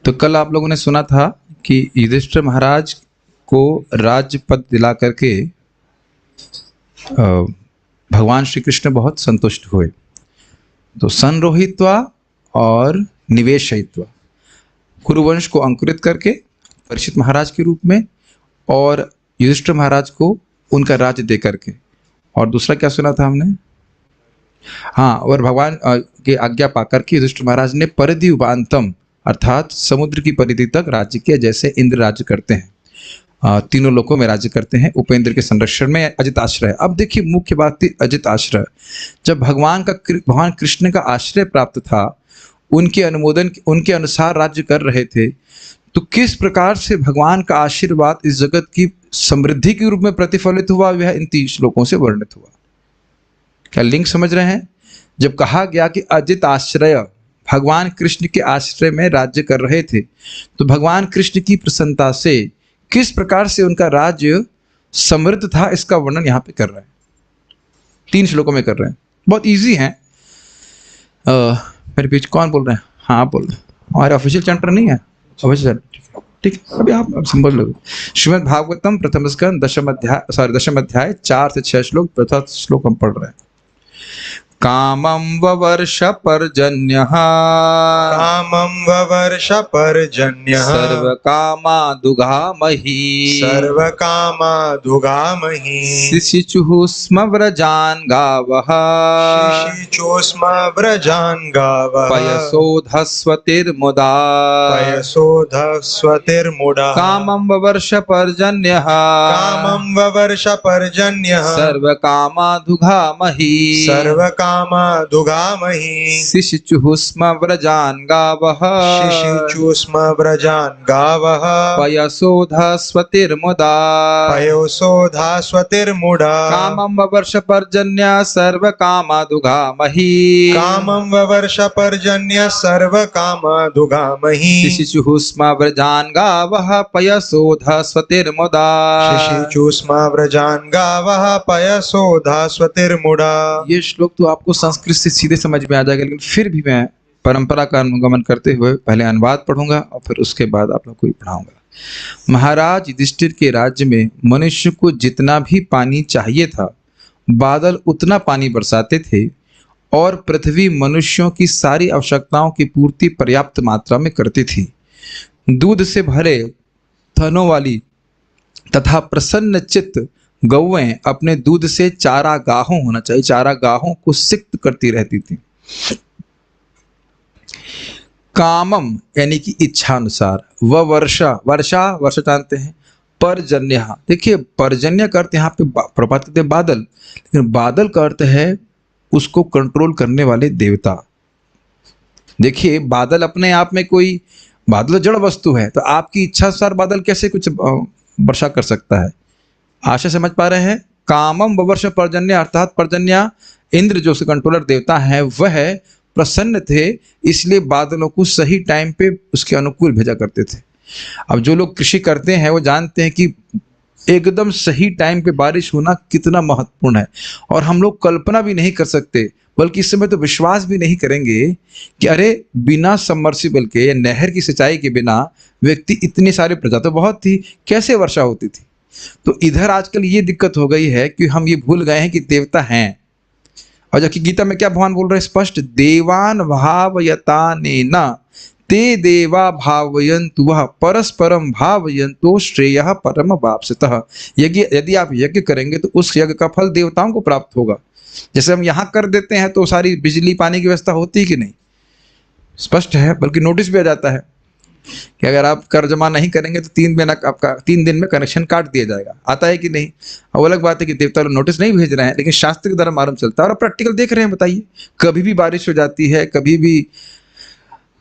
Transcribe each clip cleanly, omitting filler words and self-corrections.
तो कल आप लोगों ने सुना था कि युधिष्ठिर महाराज को राज्य पद दिला करके भगवान श्री कृष्ण बहुत संतुष्ट हुए। तो संरोहित्वा और निवेशयित्वा, कुरुवंश को अंकुरित करके परीक्षित महाराज के रूप में, और युधिष्ठिर महाराज को उनका राज्य दे करके। और दूसरा क्या सुना था हमने? हाँ, और भगवान के आज्ञा पाकर के युधिष्ठिर महाराज ने परिधि उपांतम अर्थात समुद्र की परिधि तक राज्य किया, जैसे इंद्र राज्य करते हैं, तीनों लोकों में राज्य करते हैं उपेंद्र के संरक्षण में अजित आश्रय। अब देखिए मुख्य बात थी अजित आश्रय। जब भगवान कृष्ण का आश्रय प्राप्त था, उनके अनुमोदन उनके अनुसार राज्य कर रहे थे, तो किस प्रकार से भगवान का आशीर्वाद इस जगत की समृद्धि के रूप में प्रतिफलित हुआ, वह इन 3 श्लोकों से वर्णित हुआ। क्या लिंक समझ रहे हैं? जब कहा गया कि अजित आश्रय, भगवान कृष्ण के आश्रय में राज्य कर रहे थे, तो भगवान कृष्ण की प्रसन्नता से किस प्रकार से उनका राज्य समृद्ध था, इसका वर्णन यहाँ पे कर रहे हैं। 3 श्लोकों में कर रहे हैं, बहुत इजी है। मेरे बीच कौन बोल रहे हैं? हाँ, आप बोल रहे हैं। हमारे ऑफिशियल चैप्टर नहीं है, ऑफिशियल, ठीक है। अभी आप समझ लो। श्रीमद् भागवतम प्रथम स्कंद 10 अध्याय 4 से 6 श्लोक। प्रथम श्लोक हम पढ़ रहे हैं। कामं ववर्ष पर्जन्यः, कामं ववर्ष पर्जन्यः, सर्वकामादुगामहि, सर्वकामादुगामहि, शिशिचुः स्म व्रजान् गावः, शिशिचोस्म व्रजान् गावः, पयसोधस्वतिर्मुदा, पयसोधस्वतिर्मुदा। कामं ववर्ष पर्जन्यः, कामं ववर्ष पर्जन्यः, सर्वकामादुगामहि, सर्वकामादुगामहि, शिशिचुः स्म व्रजान् गावः, शिशिचुस्म व्रजान् गावः, पयसोधस्वतिर्मुदा, पयोसोधास्वतिर्मुडा। कामं ववर्ष पर्जन्य सर्वकामादुगामहि, कामं ववर्ष पर्जन्य सर्वकामादुगामहि, शिशिचुः स्म व्रजान् गावः, पयसोधस्वतिर्मुदा। शिशिचुस्म व्रजान् गावः, पयसोधास्वतिर्मुडा। ये श्लोक तो आपको संस्कृत से सीधे समझ में आ जाएगा, लेकिन फिर भी मैं परंपरा का अनुगमन करते हुए पहले अनुवाद पढ़ूंगा और फिर उसके बाद आप लोग को पढ़ाऊंगा। महाराज युधिष्ठिर के राज्य में मनुष्य को जितना भी पानी चाहिए था, बादल उतना पानी बरसाते थे, और पृथ्वी मनुष्यों की सारी आवश्यकताओं की पूर्ति पर्याप्त मात्रा में करती थी। दूध से भरे थनों वाली तथा प्रसन्न चित्त गौएं अपने दूध से चारागाहों होना चाहिए, चारागाहों को सिक्त करती रहती थी। कामम यानी कि इच्छा अनुसार, व वर्षा, वर्षा वर्षा जानते हैं, पर्जन्य, देखिए पर्जन्य का अर्थ यहाँ पे प्रभात कहते हैं बादल, लेकिन बादल का अर्थ है उसको कंट्रोल करने वाले देवता। देखिए बादल अपने आप में कोई, बादल जड़ वस्तु है, तो आपकी इच्छा अनुसार बादल कैसे कुछ वर्षा कर सकता है? आशा समझ पा रहे हैं? कामम ववर्ष पर्जन्य अर्थात पर्जन्य इंद्र जो से कंट्रोलर देवता है, वह प्रसन्न थे, इसलिए बादलों को सही टाइम पे उसके अनुकूल भेजा करते थे। अब जो लोग कृषि करते हैं वो जानते हैं कि एकदम सही टाइम पे बारिश होना कितना महत्वपूर्ण है, और हम लोग कल्पना भी नहीं कर सकते, बल्कि इस समय तो विश्वास भी नहीं करेंगे कि अरे बिना सबमर्सिबल के या नहर की सिंचाई के बिना व्यक्ति इतनी सारी प्रजा तो बहुत थी, कैसे वर्षा होती थी। तो इधर आजकल ये दिक्कत हो गई है कि हम ये भूल गए हैं कि देवता हैं। और जबकि गीता में क्या भगवान बोल रहे हैं स्पष्ट, देवान भावयतानेन ते देवा भावयन्तु वह परस्परम भावयन्तो श्रेयः परम वाप्सितः। यदि आप यज्ञ करेंगे तो उस यज्ञ का फल देवताओं को प्राप्त होगा। जैसे हम यहाँ कर देते हैं तो सारी बिजली पानी की व्यवस्था होती है कि नहीं? स्पष्ट है, बल्कि नोटिस भी आ जाता है कि अगर आप कर जमा नहीं करेंगे तो 3 दिन में कनेक्शन काट दिया जाएगा। आता है कि नहीं? अब अलग बात है कि देवता लोग नोटिस नहीं भेज रहे हैं, लेकिन शास्त्र के द्वारा मालूम चलता है। और प्रैक्टिकल देख रहे हैं, बताइए, कभी भी बारिश हो जाती है, कभी भी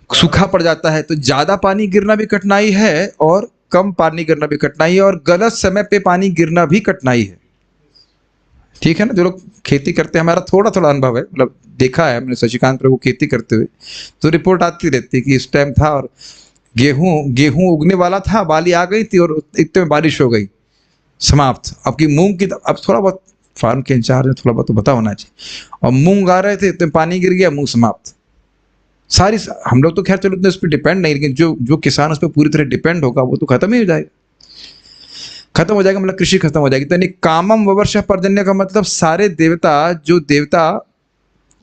सूखा पड़ जाता है, तो ज्यादा पानी गिरना भी कठिनाई है और कम पानी गिरना भी कठिनाई है, और गलत समय पे पानी गिरना भी कठिनाई है। ठीक है ना? जो लोग खेती करते हैं, हमारा थोड़ा थोड़ा अनुभव है, मतलब देखा है हमने शशिकांत प्रभु खेती करते हुए, तो रिपोर्ट आती रहती है कि इस टाइम था और गेहूं उगने वाला था, बाली आ गई थी और इतने में बारिश हो गई, समाप्त। आपकी मूंग की, अब थोड़ा बहुत फार्म के इंचार्ज है, थोड़ा बहुत तो पता होना चाहिए, और मूंग आ रहे थे, इतने पानी गिर गया, मूंग समाप्त। सारी, हम लोग तो खैर चलो उस पर डिपेंड नहीं, लेकिन जो जो किसान उस पर पूरी तरह डिपेंड होगा वो तो खत्म ही हो जाएगा, खत्म हो जाएगा, मतलब कृषि खत्म हो जाएगी। तो यानी कामम ववर्ष पर्जन्य का मतलब सारे देवता, जो देवता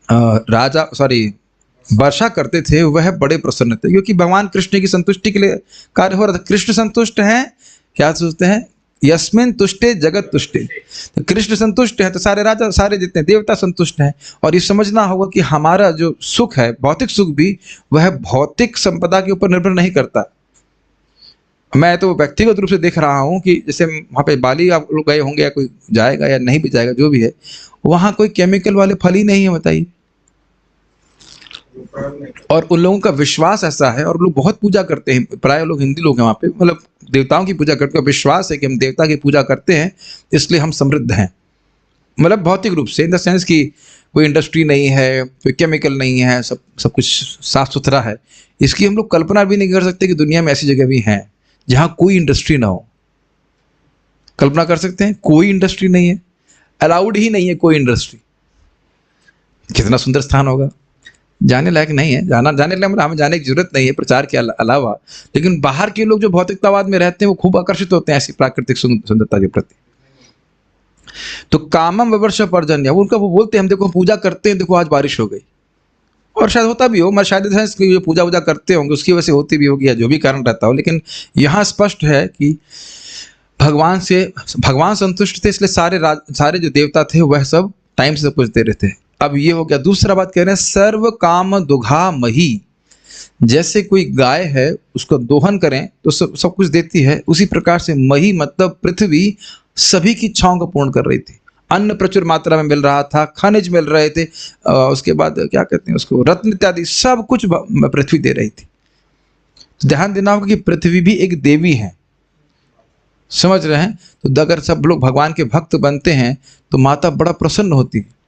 राजा सॉरी वर्षा करते थे वह बड़े प्रसन्न थे, क्योंकि भगवान कृष्ण की संतुष्टि के लिए कार्य हो रहा था। कृष्ण संतुष्ट हैं, क्या सोचते हैं, यस्मिन तुष्टे जगत तुष्टे, तो कृष्ण संतुष्ट है तो सारे राजा, सारे जितने देवता संतुष्ट हैं। और ये समझना होगा कि हमारा जो सुख है, भौतिक सुख भी, वह भौतिक संपदा के ऊपर निर्भर नहीं करता। मैं तो व्यक्तिगत रूप से देख रहा हूँ कि जैसे वहाँ पे बाली आप लोग गए होंगे, या कोई जाएगा या नहीं भी जाएगा, जो भी है, वहाँ कोई केमिकल वाले फल ही नहीं है, बताइए। और उन लोगों का विश्वास ऐसा है, और लोग बहुत पूजा करते हैं, प्राय लोग हिंदी लोग हैं वहाँ पे, मतलब देवताओं की पूजा करते हैं। विश्वास है कि हम देवता की पूजा करते हैं इसलिए हम समृद्ध हैं, मतलब भौतिक रूप से, इन द सेंस कि कोई इंडस्ट्री नहीं है, कोई केमिकल नहीं है, सब सब कुछ साफ सुथरा है। इसकी हम लोग कल्पना भी नहीं कर सकते कि दुनिया में ऐसी जगह भी हैं जहाँ कोई इंडस्ट्री ना हो। कल्पना कर सकते हैं, कोई इंडस्ट्री नहीं है, अलाउड ही नहीं है कोई इंडस्ट्री। कितना सुंदर स्थान होगा, जाने लायक नहीं है, जाने लायक मतलब हमें जाने की जरूरत नहीं है प्रचार के अलावा, लेकिन बाहर के लोग जो भौतिकतावाद में रहते हैं वो खूब आकर्षित होते हैं ऐसी प्राकृतिक सुंदरता के प्रति। तो कामम विवर्ष पर्जन्य, उनका वो बोलते हैं, हम देखो पूजा करते हैं, देखो आज बारिश हो गई, और शायद होता भी हो, मैं शायद जो पूजा वूजा करते होंगे उसकी वजह से होती भी होगी, या जो भी कारण रहता हो, लेकिन यहाँ स्पष्ट है कि भगवान संतुष्ट थे, इसलिए सारे जो देवता थे वह सब टाइम से सब कुछ दे रहे थे। अब ये हो गया। दूसरा बात कह रहे हैं, सर्व काम दुघा मही, जैसे कोई गाय है उसको दोहन करें तो सब कुछ देती है, उसी प्रकार से मही मतलब पृथ्वी सभी की इच्छाओं को पूर्ण कर रही थी। अन्न प्रचुर मात्रा में मिल रहा था, खनिज मिल रहे थे, उसके बाद क्या कहते हैं उसको, रत्न इत्यादि सब कुछ पृथ्वी दे रही थी। तो ध्यान देना होगा कि पृथ्वी भी एक देवी है, समझ रहे हैं। तो अगर सब लोग भगवान के भक्त बनते हैं तो माता बड़ा प्रसन्न होती है।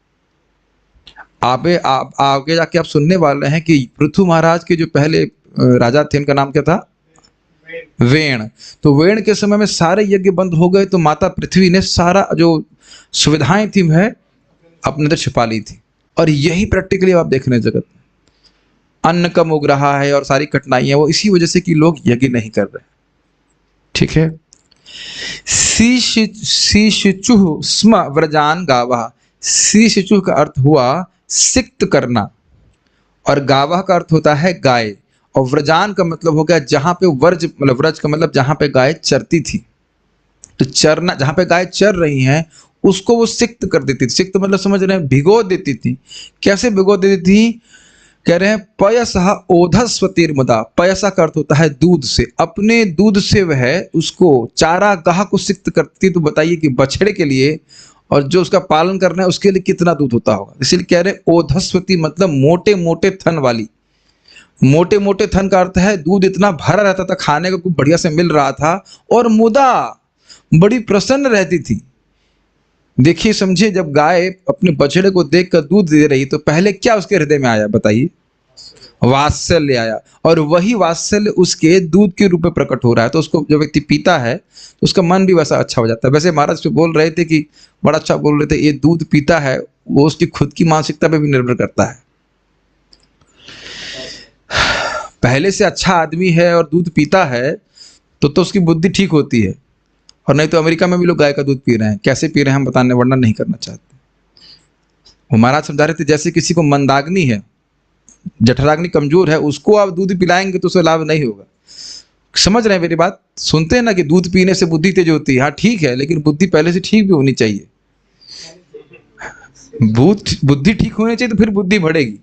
आगे जाके आप सुनने वाले हैं कि पृथु महाराज के जो पहले राजा थे, उनका नाम क्या था, वेण। तो वेण के समय में सारे यज्ञ बंद हो गए, तो माता पृथ्वी ने सारा जो सुविधाएं थी वह अपने अंदर छिपा ली थी। और यही प्रैक्टिकली आप देख रहे हैं जगत में, अन्न कम उग रहा है और सारी कठिनाइयां वो इसी वजह से कि लोग यज्ञ नहीं कर रहे। ठीक है। शिशुः स्म व्रजान गावः, शिशुः का अर्थ हुआ सिक्त करना, और गावः का अर्थ होता है गाय, और व्रजान का मतलब हो गया जहां पे व्रज, मतलब व्रज का मतलब जहां पे गाय चरती थी। तो चरना, जहां पे गाय चर रही हैं उसको वो सिक्त कर देती थी। सिक्त मतलब समझ रहे हैं, भिगो देती थी। कैसे भिगो देती थी, कह रहे हैं पयसः ओधस्वतिर्मुदा, पयसा का अर्थ होता है दूध से, अपने दूध से वह उसको चारागाह को सिक्त करती। तो बताइए कि बछड़े के लिए और जो उसका पालन करना है उसके लिए कितना दूध होता होगा। इसीलिए कह रहे हैं ओधस्वती मतलब मोटे मोटे थन वाली। मोटे मोटे थन का अर्थ है दूध इतना भरा रहता था, खाने को खूब बढ़िया से मिल रहा था, और मुदा बड़ी प्रसन्न रहती थी। देखिए समझिए, जब गाय अपने बछड़े को देखकर दूध दे रही तो पहले क्या उसके हृदय में आया, बताइए, वात्सल्य आया, और वही वात्सल्य उसके दूध के रूप में प्रकट हो रहा है। तो उसको जो व्यक्ति पीता है तो उसका मन भी वैसा अच्छा हो जाता है। वैसे महाराज बोल रहे थे कि बड़ा अच्छा बोल रहे थे, ये दूध पीता है वो उसकी खुद की मानसिकता पे भी निर्भर करता है। पहले से अच्छा आदमी है और दूध पीता है तो उसकी बुद्धि ठीक होती है। और नहीं तो अमेरिका में भी लोग गाय का दूध पी रहे हैं, कैसे पी रहे हैं हम बताने वर्णन नहीं करना चाहते। वो महाराज समझा रहे थे, जैसे किसी को मंदाग्नि है, जठराग्नि कमजोर है, उसको आप दूध पिलाएंगे तो उसे लाभ नहीं होगा। समझ रहे हैं मेरी बात, सुनते हैं ना कि दूध पीने से बुद्धि तेज होती है। हाँ ठीक है, लेकिन बुद्धि पहले से ठीक भी होनी चाहिए। बुद्धि ठीक होनी चाहिए तो फिर बुद्धि बढ़ेगी।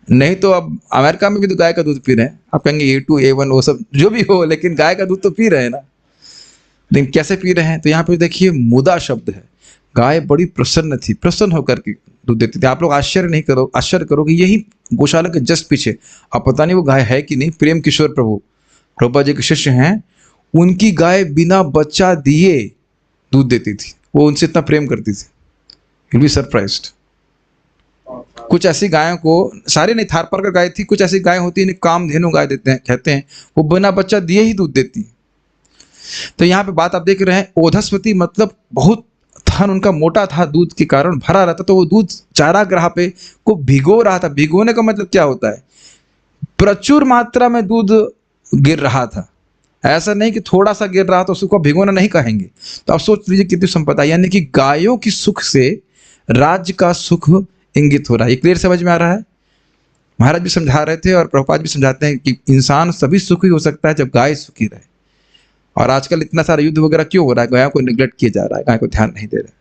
नहीं तो अब अमेरिका में भी तो गाय का दूध पी रहे हैं, आप कहेंगे A2 A1 वो सब जो भी हो, लेकिन गाय का दूध तो पी रहे हैं ना। लेकिन कैसे पी रहे हैं, तो यहाँ पे देखिए मुदा शब्द है। गाय बड़ी प्रसन्न थी, प्रसन्न होकर के दूध देती थी। आप लोग आश्चर्य करो कि यही गौशाला के जस्ट पीछे, अब पता नहीं वो गाय है कि नहीं, प्रेम किशोर प्रभुपाद जी के शिष्य हैं, उनकी गाय बिना बच्चा दिए दूध देती थी। वो उनसे इतना प्रेम करती थी, you'll be surprised। कुछ ऐसी गायों को, सारे नहीं, थारपारकर गाय थी, कुछ ऐसी गाय होती है कामधेनु गाय देते हैं, कहते हैं, वो बिना बच्चा दिए ही दूध देती। तो यहाँ पे बात आप देख रहे हैं, ओधस्वती मतलब बहुत थन उनका मोटा था, दूध के कारण भरा रहता, तो वो दूध चारागाह पे को भिगो रहा था। भिगोने का मतलब क्या होता है? प्रचुर मात्रा में दूध गिर रहा था। ऐसा नहीं कि थोड़ा सा गिर रहा तो उसको भिगोना नहीं कहेंगे। तो आप सोच लीजिए कितनी संपदा, यानी कि गायों की सुख से राज्य का सुख इंगित हो रहा है। ये क्लियर समझ में आ रहा है? महाराज भी समझा रहे थे और प्रभुपाद भी समझाते हैं कि इंसान सभी सुखी हो सकता है जब गाय सुखी रहे। और आजकल इतना सारा युद्ध वगैरह क्यों हो रहा है? गायों को निगलेक्ट किया जा रहा है, गाय को ध्यान नहीं दे रहे।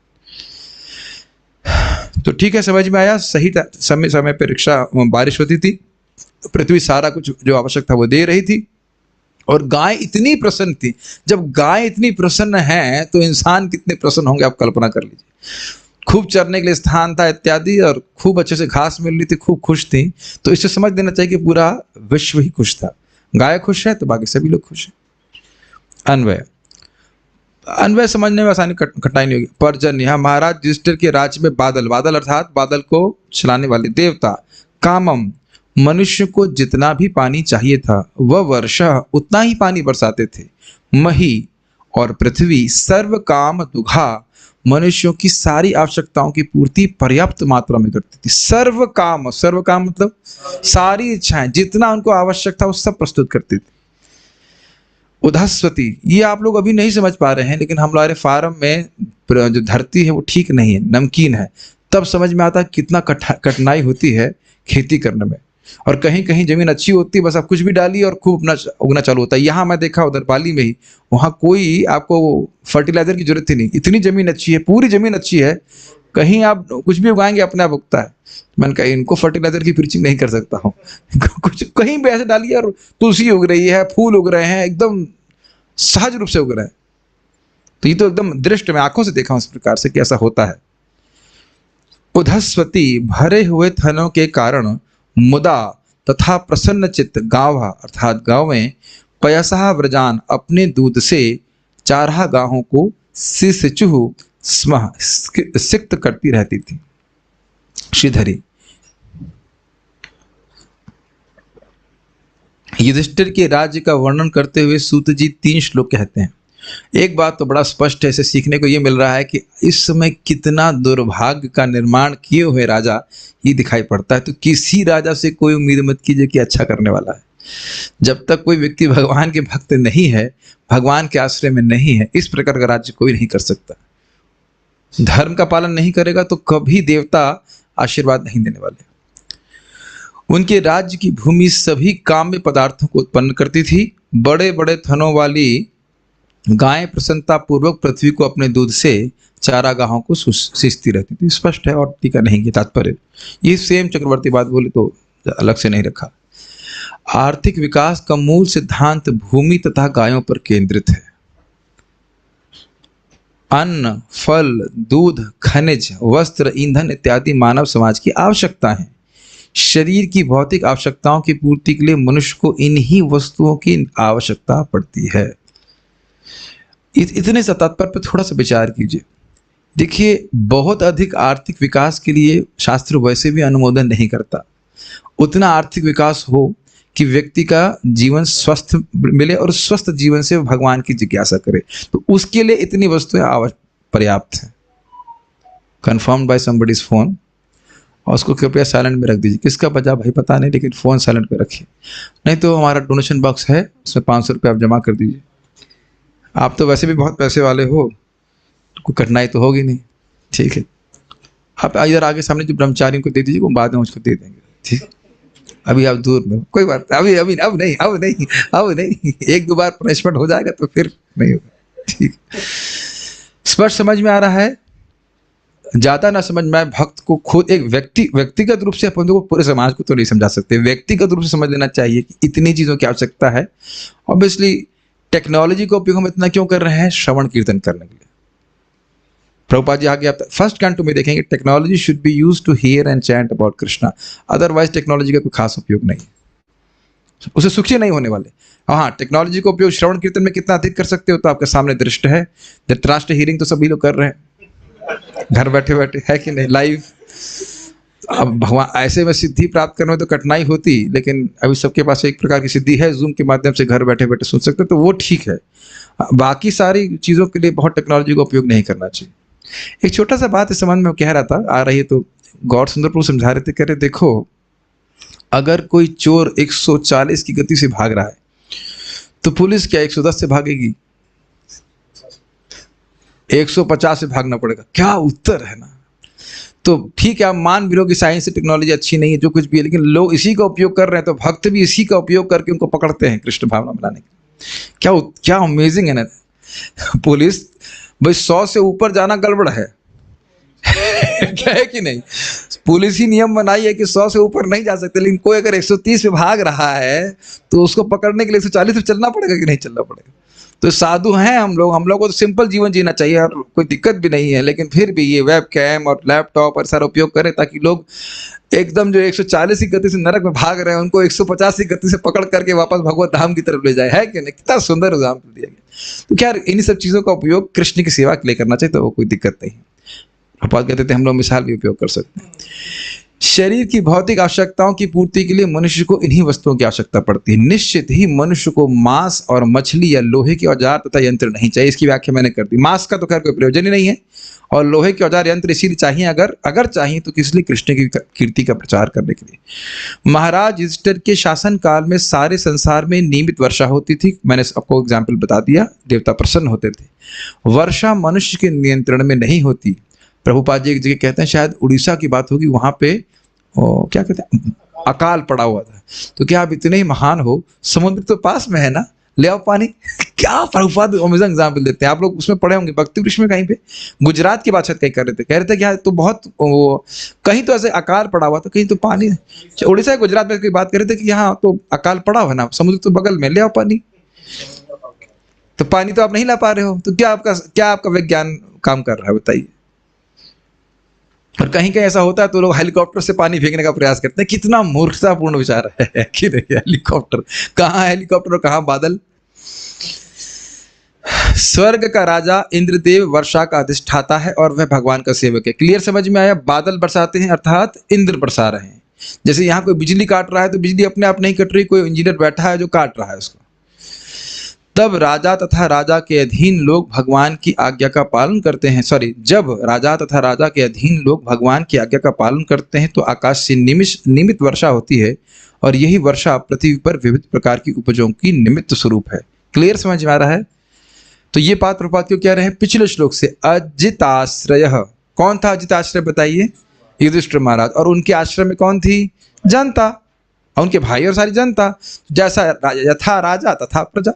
तो ठीक है, समझ में आया। सही समय समय पर रिक्शा बारिश होती थी, पृथ्वी सारा कुछ जो आवश्यक था वो दे रही थी, और गाय इतनी प्रसन्न थी। जब गाय इतनी प्रसन्न है तो इंसान कितने प्रसन्न होंगे, आप कल्पना कर लीजिए। खूब चरने के लिए स्थान था इत्यादि, और खूब अच्छे से घास मिल रही थी, खूब खुश थी। तो इससे समझ देना चाहिए कि पूरा विश्व ही खुश था। गाय खुश है तो बाकी सभी लोग खुश हैं। अन्वय, अन्वय समझने में आसानी कठिनाई नहीं होगी। पर्जन्य, यहाँ महाराज युधिष्ठिर के राज्य में बादल, बादल अर्थात बादल को चलाने वाले देवता। कामम, मनुष्य को जितना भी पानी चाहिए था वह वर्षा उतना ही पानी बरसाते थे। मही और पृथ्वी सर्व काम दुघा, मनुष्यों की सारी आवश्यकताओं की पूर्ति पर्याप्त मात्रा में करती थी। सर्व काम, सर्व काम मतलब सारी इच्छाएं, जितना उनको आवश्यक था वो सब प्रस्तुत करती थी। उधस्वती, ये आप लोग अभी नहीं समझ पा रहे हैं, लेकिन हमारे फार्म में जो धरती है वो ठीक नहीं है, नमकीन है। तब समझ में आता है कितना कठिनाई होती है खेती करने में। और कहीं कहीं जमीन अच्छी होती है, बस आप कुछ भी डालिए और खूब उगना चालू होता है। यहाँ मैं देखा उधर बाली में ही, वहाँ कोई आपको फर्टिलाइजर की जरूरत ही नहीं, इतनी जमीन अच्छी है, पूरी जमीन अच्छी है, कहीं आप कुछ भी उगाएंगे अपने आप उगता है। मैंने कहा इनको फर्टिलाइजर की प्रीचिंग नहीं कर सकता हूँ। कुछ कहीं भी ऐसे डालिए और तुलसी उग रही है, फूल उग रहे हैं, एकदम सहज रूप से उग रहे हैं। तो ये तो एकदम दृष्ट में आंखों से देखा हूं इस प्रकार से कि ऐसा होता है। उधस्वती, भरे हुए थनों के कारण मुदा तथा प्रसन्न चित्त गावा अर्थात गावें पयसहा व्रजान, अपने दूध से चारहा गाहों को सिसचुह स्मः सिक्त करती रहती थी। श्रीधरी, युधिष्ठिर के राज्य का वर्णन करते हुए सूत जी 3 श्लोक कहते हैं। एक बात तो बड़ा स्पष्ट है, इसे सीखने को ये मिल रहा है कि इस समय कितना दुर्भाग्य का निर्माण किए हुए राजा ये दिखाई पड़ता है। तो किसी राजा से कोई उम्मीद मत कीजिए कि अच्छा करने वाला है। जब तक कोई व्यक्ति भगवान के भक्त नहीं है, भगवान के आश्रय में नहीं है, इस प्रकार का राज्य कोई नहीं कर सकता। धर्म का पालन नहीं करेगा तो कभी देवता आशीर्वाद नहीं देने वाले। उनके राज्य की भूमि सभी काम्य पदार्थों को उत्पन्न करती थी। बड़े बड़े थनों वाली गायें प्रसन्नता पूर्वक पृथ्वी को अपने दूध से चारागाहों को सींचती रहती थी। स्पष्ट है और टीका नहीं की तात्पर्य। ये सेम चक्रवर्ती बात बोले तो अलग से नहीं रखा। आर्थिक विकास का मूल सिद्धांत भूमि तथा गायों पर केंद्रित है। अन्न, फल, दूध, खनिज, वस्त्र, ईंधन इत्यादि मानव समाज की आवश्यकता है। शरीर की भौतिक आवश्यकताओं की पूर्ति के लिए मनुष्य को इन्हीं वस्तुओं की आवश्यकता पड़ती है। इतने तात्पर्य पर थोड़ा सा विचार कीजिए। देखिए, बहुत अधिक आर्थिक विकास के लिए शास्त्र वैसे भी अनुमोदन नहीं करता। उतना आर्थिक विकास हो कि व्यक्ति का जीवन स्वस्थ मिले और स्वस्थ जीवन से भगवान की जिज्ञासा करे, तो उसके लिए इतनी वस्तुएं पर्याप्त हैं। कन्फर्म्ड बाय समबडीज फोन, और उसको कृपया साइलेंट में रख दीजिए। किसका बजा भाई पता नहीं, लेकिन फ़ोन साइलेंट पे रखिए। नहीं तो हमारा डोनेशन बॉक्स है, उसमें 500 रुपये आप जमा कर दीजिए। आप तो वैसे भी बहुत पैसे वाले हो, तो कोई कठिनाई तो होगी नहीं। ठीक है, आप इधर आगे सामने जो ब्रह्मचारियों को दे दीजिए, वो बाद में मुझको दे देंगे। ठीक, अभी आप दूर में, कोई बात अभी अभी अब नहीं, 1-2 बार पनिशमेंट हो जाएगा तो फिर नहीं होगा। ठीक, स्पष्ट समझ में आ रहा है? ज्यादा ना समझ में आए, भक्त को खुद एक व्यक्तिगत रूप से अपन को, पूरे समाज को तो नहीं समझा सकते। व्यक्तिगत रूप से समझ लेना चाहिए कि इतनी चीजों की आवश्यकता है। ऑब्वियसली टेक्नोलॉजी का उपयोग हम इतना क्यों कर रहे हैं? श्रवण कीर्तन करने के लिए। प्रभुपाद जी आगे आप फर्स्ट कैंटो में देखेंगे, technology should be used to hear and chant about Krishna, otherwise technology का कोई खास उपयोग नहीं, उसे सुखी नहीं होने वाले। हाँ, टेक्नोलॉजी का उपयोग श्रवण कीर्तन में कितना अधिक कर सकते हो तो आपके सामने दृष्ट है। धृतराष्ट्र हीरिंग तो सभी लोग कर रहे हैं घर बैठे बैठे, है कि नहीं, लाइव। अब भगवान ऐसे में सिद्धि प्राप्त करने में तो कठिनाई होती, लेकिन अभी सबके पास एक प्रकार की सिद्धि है, जूम के माध्यम से घर बैठे बैठे सुन सकते, तो वो ठीक है। बाकी सारी चीज़ों के लिए बहुत टेक्नोलॉजी का उपयोग नहीं करना चाहिए। एक छोटा सा बात इस संबंध में कह रहा था, आ रही है तो गौर सुंदर प्रभु समझा रहे थे, कह रहे देखो अगर कोई चोर 140 की गति से भाग रहा है तो पुलिस क्या 110 से भागेगी? 150 से भागना पड़ेगा। क्या उत्तर है ना। तो ठीक है, आप मान भी लो कि साइंस से टेक्नोलॉजी अच्छी नहीं है, जो कुछ भी है, लेकिन लोग इसी का उपयोग कर रहे हैं, तो भक्त भी इसी का उपयोग करके उनको पकड़ते हैं कृष्ण भावना बनाने के। क्या क्या अमेजिंग है ना। पुलिस भाई 100 से ऊपर जाना गड़बड़ है। क्या है कि नहीं? पुलिस ही नियम बनाई है कि 100 से ऊपर नहीं जा सकते, लेकिन कोई अगर 130 पे भाग रहा है तो उसको पकड़ने के लिए 140 पे चलना पड़ेगा कि नहीं चलना पड़ेगा? तो साधु हैं हम लोग को तो सिंपल जीवन जीना चाहिए और कोई दिक्कत भी नहीं है, लेकिन फिर भी ये वेब कैम और लैपटॉप और सारा उपयोग करें ताकि लोग एकदम जो 140 की गति से नरक में भाग रहे हैं उनको 150 की गति से पकड़ करके वापस भगवत धाम की तरफ ले जाए। है कि नहीं? कितना सुंदर उदाहरण दिया गया। तो खैर इन्हीं सब चीज़ों का उपयोग कृष्ण की सेवा के लिए करना चाहिए, तो वो कोई दिक्कत नहीं है। प्रभुपाद कहते थे हम लोग मिसाल भी उपयोग कर सकते हैं। शरीर की भौतिक आवश्यकताओं की पूर्ति के लिए मनुष्य को इन्हीं वस्तुओं की आवश्यकता पड़ती है। निश्चित ही मनुष्य को मांस और मछली या लोहे के औजार तथा यंत्र नहीं चाहिए। इसकी व्याख्या मैंने कर दी। मांस का तो खैर कोई प्रयोजन ही नहीं है, और लोहे के औजार यंत्र इसीलिए चाहिए अगर चाहिए तो किस लिए? कृष्ण की कीर्ति का प्रचार करने के लिए। महाराज युधिष्ठिर के शासन काल में सारे संसार में नियमित वर्षा होती थी। मैंने आपको एग्जाम्पल बता दिया, देवता प्रसन्न होते थे। वर्षा मनुष्य के नियंत्रण में नहीं होती। प्रभुपाद जी एक जगह कहते हैं, शायद उड़ीसा की बात होगी, वहां पे क्या कहते हैं, अकाल पड़ा हुआ था। तो क्या आप इतने ही महान हो, समुद्र तो पास में है ना, ले आओ पानी। क्या प्रभुपाद अमेजिंग एग्जाम्पल देते हैं। आप लोग उसमें पढ़े होंगे भक्ति वृक्ष में, कहीं पे गुजरात की बात शायद कहीं कर रहे थे, कह रहे थे क्या तो बहुत कहीं तो ऐसे अकाल पड़ा हुआ था, कहीं तो पानी। उड़ीसा या गुजरात में कोई बात कर रहे थे कि यहाँ तो अकाल पड़ा हुआ है ना, समुद्र तो बगल में, ले आओ पानी। तो पानी तो आप नहीं ला पा रहे हो, तो क्या आपका विज्ञान काम कर रहा है बताइए? और कहीं कहीं ऐसा होता है तो लोग हेलीकॉप्टर से पानी फेंकने का प्रयास करते हैं। कितना मूर्खतापूर्ण विचार है कि नहीं? हेलीकॉप्टर कहाँ, हेलीकॉप्टर और कहाँ बादल। स्वर्ग का राजा इंद्रदेव वर्षा का अधिष्ठाता है और वह भगवान का सेवक है। क्लियर समझ में आया? बादल बरसाते हैं अर्थात इंद्र बरसा रहे हैं। जैसे यहाँ कोई बिजली काट रहा है तो बिजली अपने आप नहीं कट रही, कोई इंजीनियर बैठा है जो काट रहा है उसको। तब राजा तथा राजा के अधीन लोग भगवान की आज्ञा का पालन करते हैं। जब राजा तथा राजा के अधीन लोग भगवान की आज्ञा का पालन करते हैं तो आकाश से निमित्त वर्षा होती है, और यही वर्षा पृथ्वी पर विविध प्रकार की उपजों की निमित्त स्वरूप है। क्लियर समझ में आ रहा है? तो ये बात प्रभुपाद क्यों कह रहे हैं? पिछले श्लोक से अजिताश्रय। कौन था अजिताश्रय बताइए? युधिष्ठिर महाराज। और उनके आश्रय में कौन थी? जनता, और उनके भाई और सारी जनता। जैसा यथा राजा तथा प्रजा,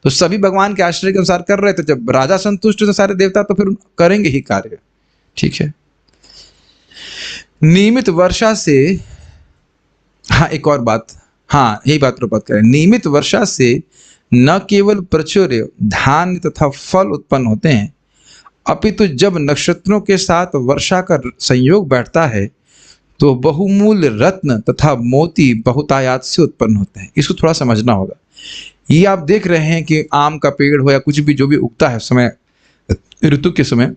तो सभी भगवान के आश्रय के अनुसार कर रहे थे। जब राजा संतुष्ट तो सारे देवता तो फिर करेंगे ही कार्य। ठीक है। नियमित वर्षा से, हाँ एक और बात, हाँ यही बात प्रभुपाद करें, नियमित वर्षा से न केवल प्रचुर धान्य तथा फल उत्पन्न होते हैं, अपितु जब नक्षत्रों के साथ वर्षा का संयोग बैठता है तो बहुमूल्य रत्न तथा मोती बहुतायात से उत्पन्न होते हैं। इसको थोड़ा समझना होगा। ये आप देख रहे हैं कि आम का पेड़ हो या कुछ भी जो भी उगता है समय ऋतु के समय,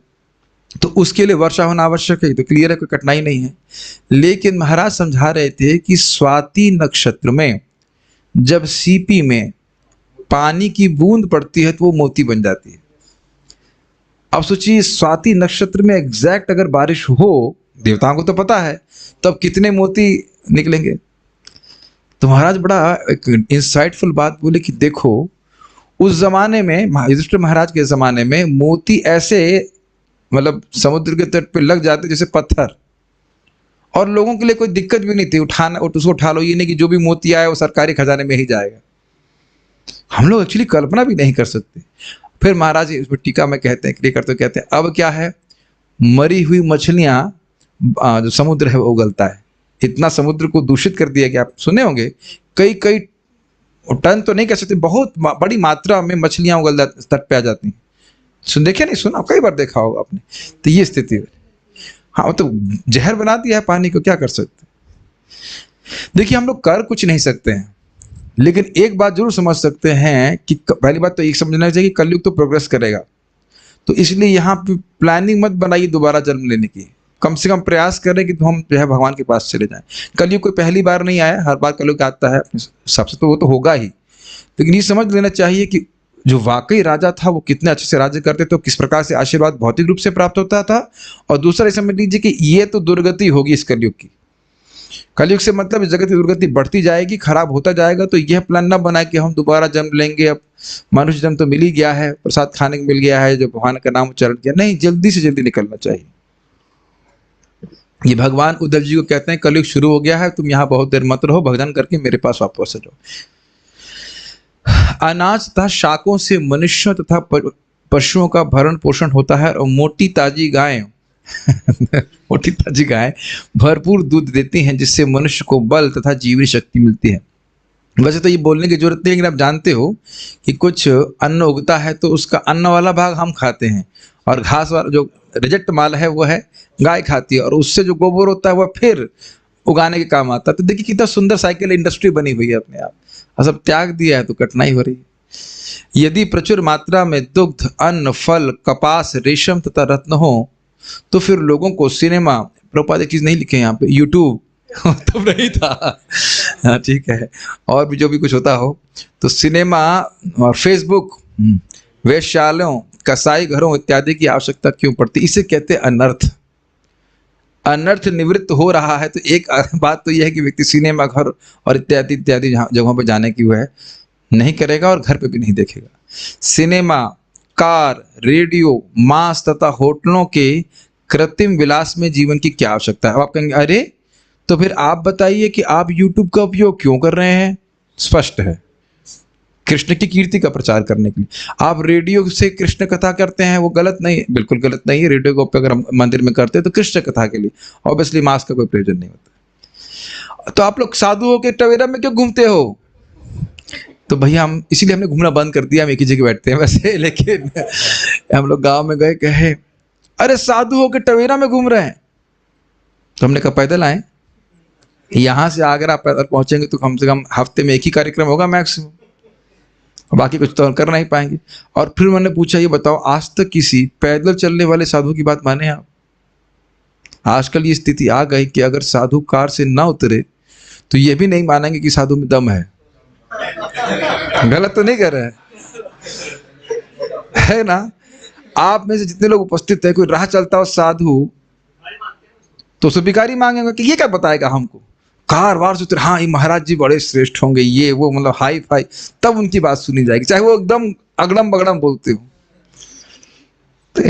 तो उसके लिए वर्षा होना आवश्यक है, तो क्लियर है, कोई कठिनाई नहीं है। लेकिन महाराज समझा रहे थे कि स्वाति नक्षत्र में जब सीपी में पानी की बूंद पड़ती है तो वो मोती बन जाती है। अब सोचिए स्वाति नक्षत्र में एग्जैक्ट अगर बारिश हो, देवताओं को तो पता है, तब कितने मोती निकलेंगे। तो महाराज बड़ा एक इंसाइटफुल बात बोले कि देखो उस जमाने में, युधिष्ठिर महाराज के जमाने में मोती ऐसे मतलब समुद्र के तट पे लग जाते जैसे पत्थर, और लोगों के लिए कोई दिक्कत भी नहीं थी उठाना, उसको उठा लो, ये नहीं कि जो भी मोती आए वो सरकारी खजाने में ही जाएगा। हम लोग एक्चुअली कल्पना भी नहीं कर सकते। फिर महाराज इसमें टीका में कहते हैं, क्लियर करते कहते हैं, अब क्या है, मरी हुई मछलियां जो समुद्र है वो उगलता है। इतना समुद्र को दूषित कर दिया गया। आप सुने होंगे कई टन तो नहीं कह सकते, बहुत बड़ी मात्रा में मछलियां उगल तट पे आ जाती हैं। देखे नहीं, सुना, कई बार देखा होगा आपने। तो ये स्थिति है। हाँ तो जहर बना दिया है पानी को, क्या कर सकते। देखिए हम लोग कर कुछ नहीं सकते हैं, लेकिन एक बात जरूर समझ सकते हैं कि पहली बात तो एक समझना चाहिए कि कलयुग तो प्रोग्रेस करेगा, तो इसलिए यहाँ पे प्लानिंग मत बनाइए दोबारा जन्म लेने की। कम से कम प्रयास करें कि हम जो है भगवान के पास चले जाएं। कलयुग कोई पहली बार नहीं आया, हर बार कलयुग आता है अपने हिसाब से, तो वो तो होगा ही। लेकिन ये समझ लेना चाहिए कि जो वाकई राजा था वो कितने अच्छे से राज्य करते तो किस प्रकार से आशीर्वाद भौतिक रूप से प्राप्त होता था। और दूसरा ये समझ लीजिए कि ये तो दुर्गति होगी इस कलयुग की। कलयुग से मतलब इस जगत की दुर्गति बढ़ती जाएगी, खराब होता जाएगा। तो यह प्लान ना बनाए कि हम दोबारा जन्म लेंगे, अब मनुष्य जन्म तो मिल ही गया है, प्रसाद खाने को मिल गया है, जो भगवान का नाम उच्चारण किया, नहीं, जल्दी से जल्दी निकलना चाहिए। ये भगवान उद्धव जी को कहते हैं कलयुग शुरू हो गया है, तुम यहाँ बहुत देर मत रहो, भजन करके मेरे पास वापस आ जाओ। अनाज तथा शाकों से मनुष्यों तथा पशुओं का भरण पोषण होता है और मोटी ताजी गाय मोटी ताजी गाय भरपूर दूध देती हैं, जिससे मनुष्य को बल तथा जीवनी शक्ति मिलती है। वैसे तो ये बोलने की जरूरत नहीं, लेकिन आप जानते हो कि कुछ अन्न उगता है तो उसका अन्न वाला भाग हम खाते हैं और घास वाला जो रिजेक्ट माल है वो है गाय खाती है, और उससे जो गोबर होता है वह फिर उगाने के काम आता है। तो देखिए कितना सुंदर साइकिल इंडस्ट्री बनी हुई है अपने आप, और सब त्याग दिया है तो कठिनाई हो रही है। यदि प्रचुर मात्रा में दुग्ध, अन्न, फल, कपास, रेशम तथा रत्न हो तो फिर लोगों को सिनेमा, प्रभुपाद एक चीज नहीं लिखे यहाँ पे, यूट्यूब तो नहीं था, हाँ ठीक है, और भी जो भी कुछ होता हो, तो सिनेमा और फेसबुक, वेश्यालयों, कसाई घरों इत्यादि की आवश्यकता क्यों पड़ती? इसे कहते हैं अनर्थ। अनर्थ निवृत्त हो रहा है तो एक बात तो यह है कि व्यक्ति सिनेमा घर और इत्यादि इत्यादि जगहों पर जाने की वह नहीं करेगा और घर पे भी नहीं देखेगा। सिनेमा, कार, रेडियो, मांस तथा होटलों के कृत्रिम विलास में जीवन की क्या आवश्यकता है? अब आप कहेंगे अरे तो फिर आप बताइए कि आप YouTube का उपयोग क्यों कर रहे हैं? स्पष्ट है, कृष्ण की कीर्ति का प्रचार करने के लिए। आप रेडियो से कृष्ण कथा करते हैं, वो गलत नहीं, बिल्कुल गलत नहीं है। रेडियो का उपयोग अगर हम मंदिर में करते हैं तो कृष्ण कथा के लिए, ऑब्वियसली मास का कोई प्रयोजन नहीं होता। तो आप लोग साधुओं के टवेरा में क्यों घूमते हो? तो भैया हम इसीलिए हमने घूमना बंद कर दिया, हम एक ही जगह बैठते हैं वैसे, लेकिन हम लोग गांव में गए, कहे अरे साधुओं के टवेरा में घूम रहे हैं। तो हमने कहा पैदल आए, यहां से आगरा पैदल पहुंचेंगे तो कम से कम हफ्ते में एक ही कार्यक्रम होगा मैक्सिमम, बाकी कुछ तो कर नहीं पाएंगे। और फिर मैंने पूछा ये बताओ आज तक किसी पैदल चलने वाले साधु की बात माने आप? आजकल ये स्थिति आ गई कि अगर साधु कार से ना उतरे तो ये भी नहीं मानेंगे कि साधु में दम है। गलत तो नहीं कर रहे है ना? आप में से जितने लोग उपस्थित है, कोई राह चलता हो साधु तो उसे भिखारी मांगेंगे कि ये क्या बताएगा हमको, कार वार से उतरे, हाँ ये महाराज जी बड़े श्रेष्ठ होंगे, ये वो, मतलब हाई फाई, तब उनकी बात सुनी जाएगी, चाहे वो एकदम अगड़म बगड़म बोलते हो। तो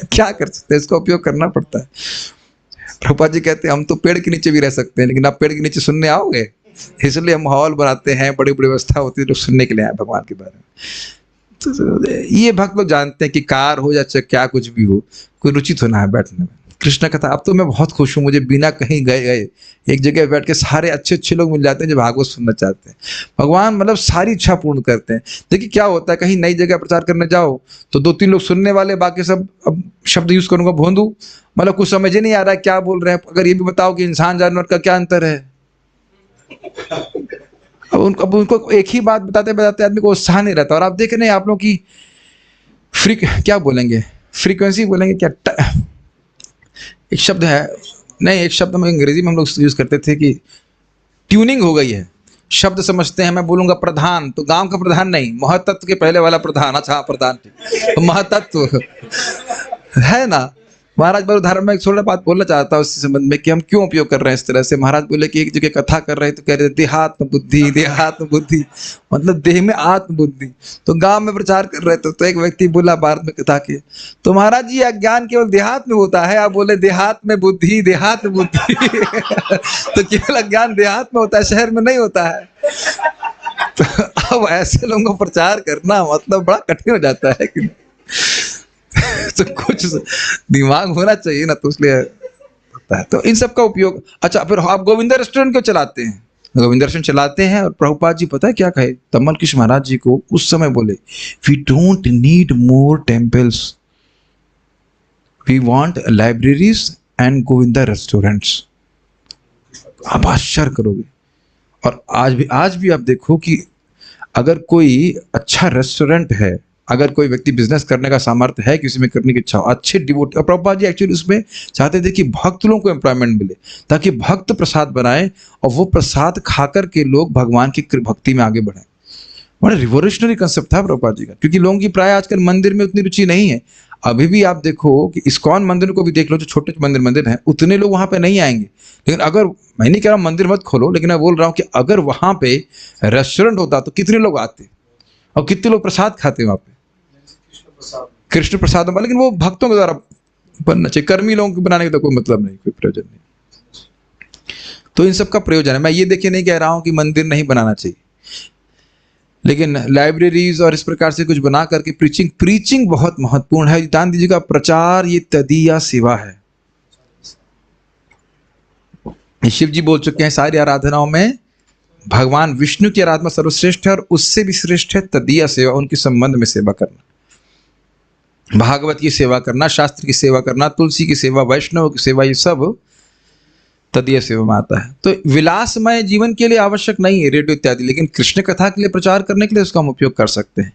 क्या कर सकते हैं, इसका उपयोग करना पड़ता है। प्रभुपाद जी कहते हैं हम तो पेड़ के नीचे भी रह सकते हैं, लेकिन आप पेड़ के नीचे सुनने आओगे? इसलिए हम माहौल बनाते हैं, बड़ी बड़ी व्यवस्था होती है, लोग सुनने के लिए आए भगवान के बारे में। तो ये भक्त लोग जानते हैं कि कार हो या चाहे क्या कुछ भी हो, कोई रुचि तो ना है बैठने में। कृष्ण कथा, अब तो मैं बहुत खुश हूँ, मुझे बिना कहीं गए एक जगह बैठ के सारे अच्छे अच्छे लोग मिल जाते हैं जो भागवत सुनना चाहते हैं। भगवान मतलब सारी इच्छा पूर्ण करते हैं। देखिए क्या होता है, कहीं नई जगह प्रचार करने जाओ तो 2-3 लोग सुनने वाले, बाकी सब, अब शब्द यूज करूंगा, भोंदू, मतलब कुछ समझ ही नहीं आ रहा है क्या बोल रहे हैं। अगर ये भी बताओ कि इंसान जानवर का क्या अंतर है, अब उनको एक ही बात बताते बताते आदमी को उत्साह नहीं रहता। और आप देख रहे हैं आप लोग की क्या बोलेंगे, फ्रीक्वेंसी बोलेंगे क्या, एक शब्द है, नहीं एक शब्द हम अंग्रेजी में हम लोग यूज करते थे कि ट्यूनिंग हो गई है। शब्द समझते हैं, मैं बोलूंगा प्रधान तो गांव का प्रधान नहीं, महतत्व के पहले वाला प्रधान, अच्छा प्रधान तो महतत्व है ना। महाराज बड़े उदाहरण में एक छोटा बात बोलना चाहता हूँ इस संबंध में कि हम क्यों उपयोग कर रहे हैं इस तरह से। महाराज बोले कि एक जगह कथा कर रहे तो कह रहे देहात्म बुद्धि, देहात्म बुद्धि, मतलब देह में आत्म बुद्धि। तो गांव में प्रचार कर रहे थे तो एक व्यक्ति बोला भारत में कथा की, तो महाराज जी अज्ञान केवल देहात में होता है, आप बोले देहात में बुद्धि, देहात बुद्धि तो केवल अज्ञान देहात में होता है, शहर में नहीं होता है। तो अब ऐसे लोगों को प्रचार करना मतलब बड़ा कठिन हो जाता है कि तो कुछ दिमाग होना चाहिए ना, तो इसलिए होता है। तो इन सब का उपयोग। अच्छा फिर आप गोविंदा रेस्टोरेंट क्यों चलाते हैं? गोविंदा रेस्टोरेंट चलाते हैं और प्रभुपाद जी पता है क्या कहे, तमल कृष्ण महाराज जी को उस समय बोले, we don't need more temples, we want libraries and Govinda restaurants. आप आश्चर्य करोगे। और आज भी आप देखो कि अगर कोई अच्छा रेस्टोरेंट है, अगर कोई व्यक्ति बिजनेस करने का सामर्थ्य है, किसी में करने की इच्छा हो, अच्छे डिवोट, प्रभुपाद जी एक्चुअली उसमें चाहते थे कि भक्त लोगों को एम्प्लॉयमेंट मिले ताकि भक्त प्रसाद बनाए और वो प्रसाद खाकर के लोग भगवान की भक्ति में आगे बढ़े। बड़ा रिवोल्यूशनरी कंसेप्ट था प्रभुपाद जी का, क्योंकि लोगों की प्राय आजकल मंदिर में उतनी रुचि नहीं है। अभी भी आप देखो कि इस्कॉन मंदिर को भी देख लो, जो छोटे मंदिर हैं, उतने लोग वहां पे नहीं आएंगे। लेकिन अगर, मैं नहीं कह रहा मंदिर मत खोलो, लेकिन मैं बोल रहा हूँ कि अगर वहां पे रेस्टोरेंट होता तो कितने लोग आते और कितने लोग प्रसाद खाते वहां पे, कृष्ण प्रसाद। लेकिन वो भक्तों के द्वारा बनना चाहिए, कर्मी लोगों को बनाने का तो कोई मतलब नहीं, कोई प्रयोजन नहीं। तो इन सब का प्रयोजन है। मैं ये देखिए नहीं कह रहा हूं कि मंदिर नहीं बनाना चाहिए, लेकिन लाइब्रेरीज और इस प्रकार से कुछ बना करके प्रीचिंग बहुत महत्वपूर्ण है। ध्यान दीजिएगा, प्रचार ये तदीया सेवा है। शिव जी बोल चुके हैं सारी आराधनाओं में भगवान विष्णु की आराधना सर्वश्रेष्ठ है, और उससे भी श्रेष्ठ है तदीया सेवा, उनके संबंध में सेवा करना, भागवत की सेवा करना, शास्त्र की सेवा करना, तुलसी की सेवा, वैष्णव की सेवा, ये सब तदीय सेवा में आता है। तो विलासमय जीवन के लिए आवश्यक नहीं है रेडियो इत्यादि, लेकिन कृष्ण कथा के लिए प्रचार करने के लिए उसका हम उपयोग कर सकते हैं।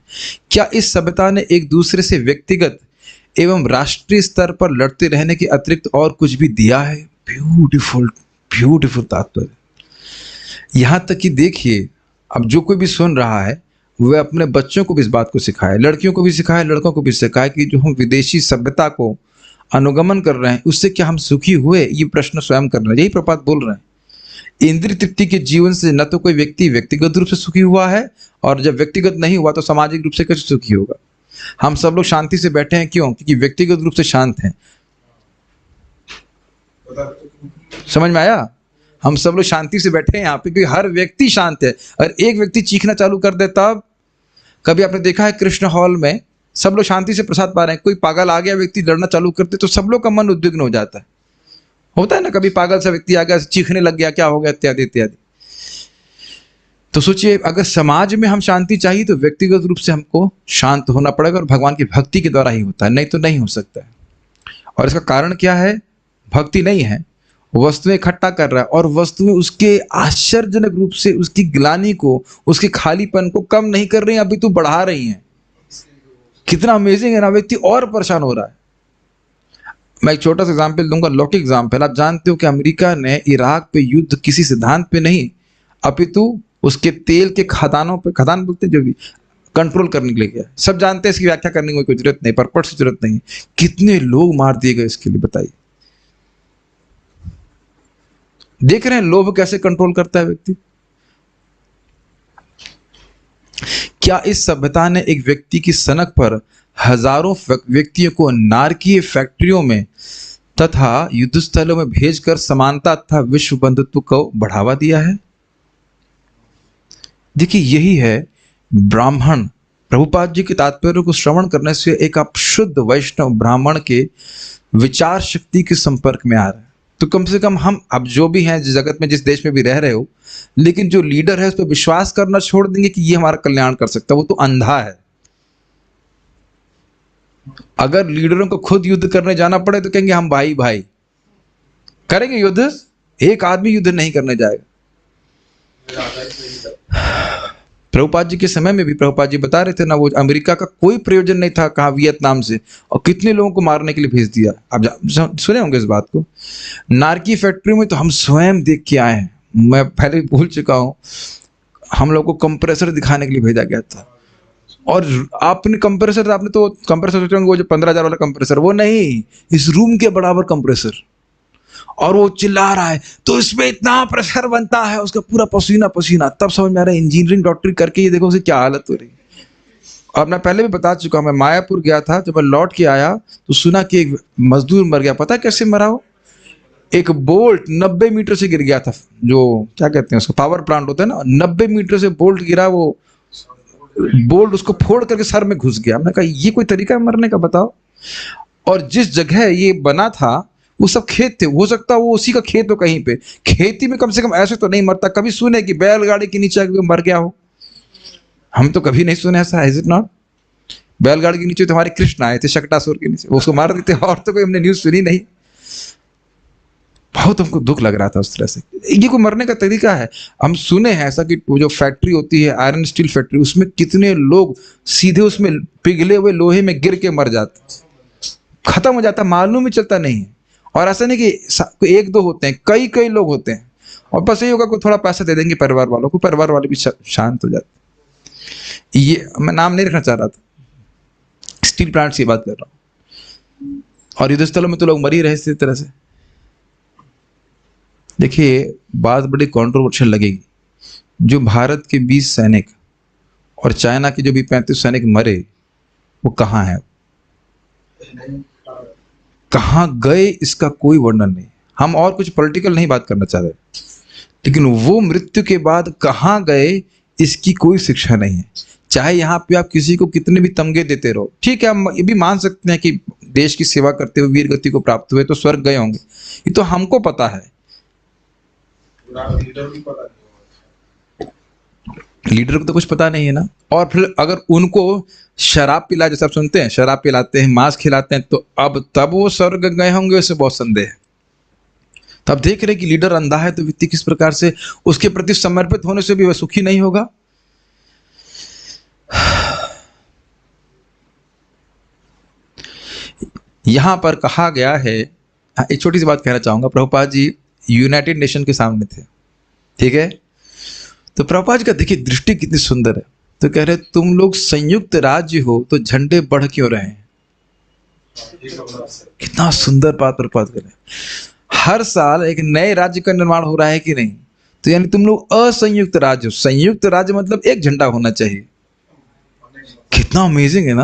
क्या इस सभ्यता ने एक दूसरे से व्यक्तिगत एवं राष्ट्रीय स्तर पर लड़ते रहने के अतिरिक्त और कुछ भी दिया है? ब्यूटीफुल ब्यूटीफुल तात्पर्य। यहां तक कि देखिए, अब जो कोई भी सुन रहा है वह अपने बच्चों को भी इस बात को सिखाए, लड़कियों को भी सिखाए, लड़कों को भी सिखाए कि जो हम विदेशी सभ्यता को अनुगमन कर रहे हैं उससे क्या हम सुखी हुए, ये प्रश्न स्वयं कर रहे हैं। यही प्रपात बोल रहे हैं। इंद्रिय तृप्ति के जीवन से न तो कोई व्यक्ति व्यक्तिगत रूप से सुखी हुआ है, और जब व्यक्तिगत नहीं हुआ तो सामाजिक रूप से कैसे सुखी होगा। हम सब लोग शांति से बैठे हैं, क्यों? क्योंकि व्यक्तिगत रूप से शांत हैं। समझ में आया? हम सब लोग शांति से बैठे हैं यहाँ पे क्योंकि हर व्यक्ति शांत है। और एक व्यक्ति चीखना चालू कर दे तब, कभी आपने देखा है कृष्ण हॉल में सब लोग शांति से प्रसाद पा रहे हैं, कोई पागल आ गया व्यक्ति लड़ना चालू करते तो सब लोग का मन उद्विग्न हो जाता है। होता है ना, कभी पागल सा व्यक्ति आ गया, चीखने लग गया, क्या हो गया, इत्यादि इत्यादि। तो सोचिए, अगर समाज में हम शांति चाहिए तो व्यक्तिगत रूप से हमको शांत होना पड़ेगा, और भगवान की भक्ति के द्वारा ही होता है, नहीं तो नहीं हो सकता है। और इसका कारण क्या है? भक्ति नहीं है, वस्तुएं इकट्ठा कर रहा है, और वस्तुएं उसके आश्चर्यजनक रूप से उसकी ग्लानि को, उसके खालीपन को कम नहीं कर रही हैं, अभी तो बढ़ा रही हैं। कितना अमेजिंग है ना, व्यक्ति और परेशान हो रहा है। मैं एक छोटा सा एग्जाम्पल दूंगा, लौकिक एग्जाम्पल। आप जानते हो कि अमेरिका ने इराक पे युद्ध किसी सिद्धांत पे नहीं, अपितु उसके तेल के खदानों पे, खदान बोलते हैं जो भी, कंट्रोल करने के लिए किया। सब जानते हैं, इसकी व्याख्या करने की कोई जरूरत नहीं, परपट से जरूरत नहीं। कितने लोग मार दिए गए इसके लिए, बताइए। देख रहे हैं लोभ कैसे कंट्रोल करता है व्यक्ति। क्या इस सभ्यता ने एक व्यक्ति की सनक पर हजारों व्यक्तियों को नारकीय फैक्ट्रियों में तथा युद्ध स्थलों में भेजकर समानता तथा विश्व बंधुत्व को बढ़ावा दिया है? देखिए, यही है ब्राह्मण। प्रभुपाद जी के तात्पर्य को श्रवण करने से एक आप शुद्ध वैष्णव ब्राह्मण के विचार शक्ति के संपर्क में आ रहे हैं। तो कम से कम हम अब जो भी हैं, जिस जगत में, जिस देश में भी रह रहे हो, लेकिन जो लीडर है उस पर विश्वास करना छोड़ देंगे कि ये हमारा कल्याण कर सकता है, वो तो अंधा है। अगर लीडरों को खुद युद्ध करने जाना पड़े तो कहेंगे हम भाई भाई करेंगे युद्ध, एक आदमी युद्ध नहीं करने जाएगा। प्रभुपाद जी के समय में भी प्रभुपाद जी बता रहे थे ना, वो अमेरिका का कोई प्रयोजन नहीं था, कहा वियतनाम से, और कितने लोगों को मारने के लिए भेज दिया। आप सुने होंगे इस बात को। नारकी फैक्ट्री में तो हम स्वयं देख के आए हैं, मैं पहले भूल चुका हूं। हम लोग को कंप्रेसर दिखाने के लिए भेजा गया था, और आपने कंप्रेसर, आपने तो कंप्रेसर वो जो 15,000 वाला कंप्रेसर, वो नहीं, इस रूम के बराबर कंप्रेसर, और वो चिल्ला रहा है तो इसमें इतना प्रेशर बनता है, उसका पूरा पसीना पसीना। तब समझ में आ रहा है इंजीनियरिंग डॉक्टरी करके ये देखो उसे क्या हालत हो रही। और मैं पहले भी बता चुका हूं, मैं मायापुर गया था, जब मैं लौट के आया तो सुना कि एक मजदूर मर गया। पता है कैसे मरा? हो, एक बोल्ट 90 मीटर से गिर गया था, जो क्या कहते हैं उसको, पावर प्लांट होता है ना, 90 मीटर से बोल्ट गिरा, वो बोल्ट उसको फोड़ करके सर में घुस गया। मैंने कहा ये कोई तरीका है मरने का, बताओ। और जिस जगह ये बना था वो सब खेत थे, हो सकता है वो उसी का खेत हो कहीं पे। खेती में कम से कम ऐसे तो नहीं मरता। कभी सुने कि बैलगाड़ी के नीचे मर गया हो? हम तो कभी नहीं सुने ऐसा, इज इट नॉट? बैलगाड़ी के नीचे तो हमारे कृष्ण आए थे, शकटासुर के नीचे, उसको मार देते, और तो कोई हमने न्यूज सुनी नहीं। बहुत हमको दुख लग रहा था उस तरह से। ये कोई मरने का तरीका है? हम सुने हैं ऐसा कि वो जो फैक्ट्री होती है, आयरन स्टील फैक्ट्री, उसमें कितने लोग सीधे उसमें पिघले हुए लोहे में गिर के मर जाते, खत्म हो जाता, मालूम ही चलता नहीं है। और ऐसा नहीं कि एक दो होते हैं, कई कई लोग होते हैं। और बस यही होगा, कोई थोड़ा पैसा दे देंगे परिवार वालों को, परिवार वाले भी शांत हो जाते। ये मैं नाम नहीं रखना चाह रहा था, स्टील प्लांट की बात कर रहा हूँ, और युद्ध स्थलों में तो लोग मर ही रहे इसी तरह से। देखिए बात बड़ी कंट्रोवर्शियल लगेगी, जो भारत के 20 सैनिक और चाइना के जो भी 35 सैनिक मरे वो कहाँ है, कहाँ गए, इसका कोई वर्णन नहीं। हम और कुछ पॉलिटिकल नहीं बात करना चाह रहे, लेकिन वो मृत्यु के बाद कहाँ गए इसकी कोई शिक्षा नहीं है। चाहे यहाँ पे आप किसी को कितने भी तमगे देते रहो, ठीक है, हम ये भी मान सकते हैं कि देश की सेवा करते हुए वीर गति को प्राप्त हुए तो स्वर्ग गए होंगे, ये तो हमको पता है। लीडर को तो कुछ पता नहीं है ना। और फिर अगर उनको शराब पिला, जैसे आप सुनते हैं शराब पिलाते हैं, मांस खिलाते हैं, तो अब तब वो स्वर्ग गए होंगे, उससे बहुत संदेह है। तब देख रहे कि लीडर अंधा है तो व्यक्ति किस प्रकार से उसके प्रति समर्पित होने से भी वह सुखी नहीं होगा। यहां पर कहा गया है, एक छोटी सी बात कहना चाहूंगा। प्रभुपाद जी यूनाइटेड नेशन के सामने थे, ठीक है, तो प्रभुपाद जी का देखिए दृष्टि कितनी सुंदर है। तो कह रहे तुम लोग संयुक्त राज्य हो तो झंडे बढ़ क्यों रहे हैं। कितना सुंदर बात प्रभुपाद कर रहे हैं। हर साल एक नए राज्य का निर्माण हो रहा है कि नहीं, तो यानी तुम लोग असंयुक्त राज्य हो। संयुक्त राज्य मतलब एक झंडा होना चाहिए। कितना अमेजिंग है ना,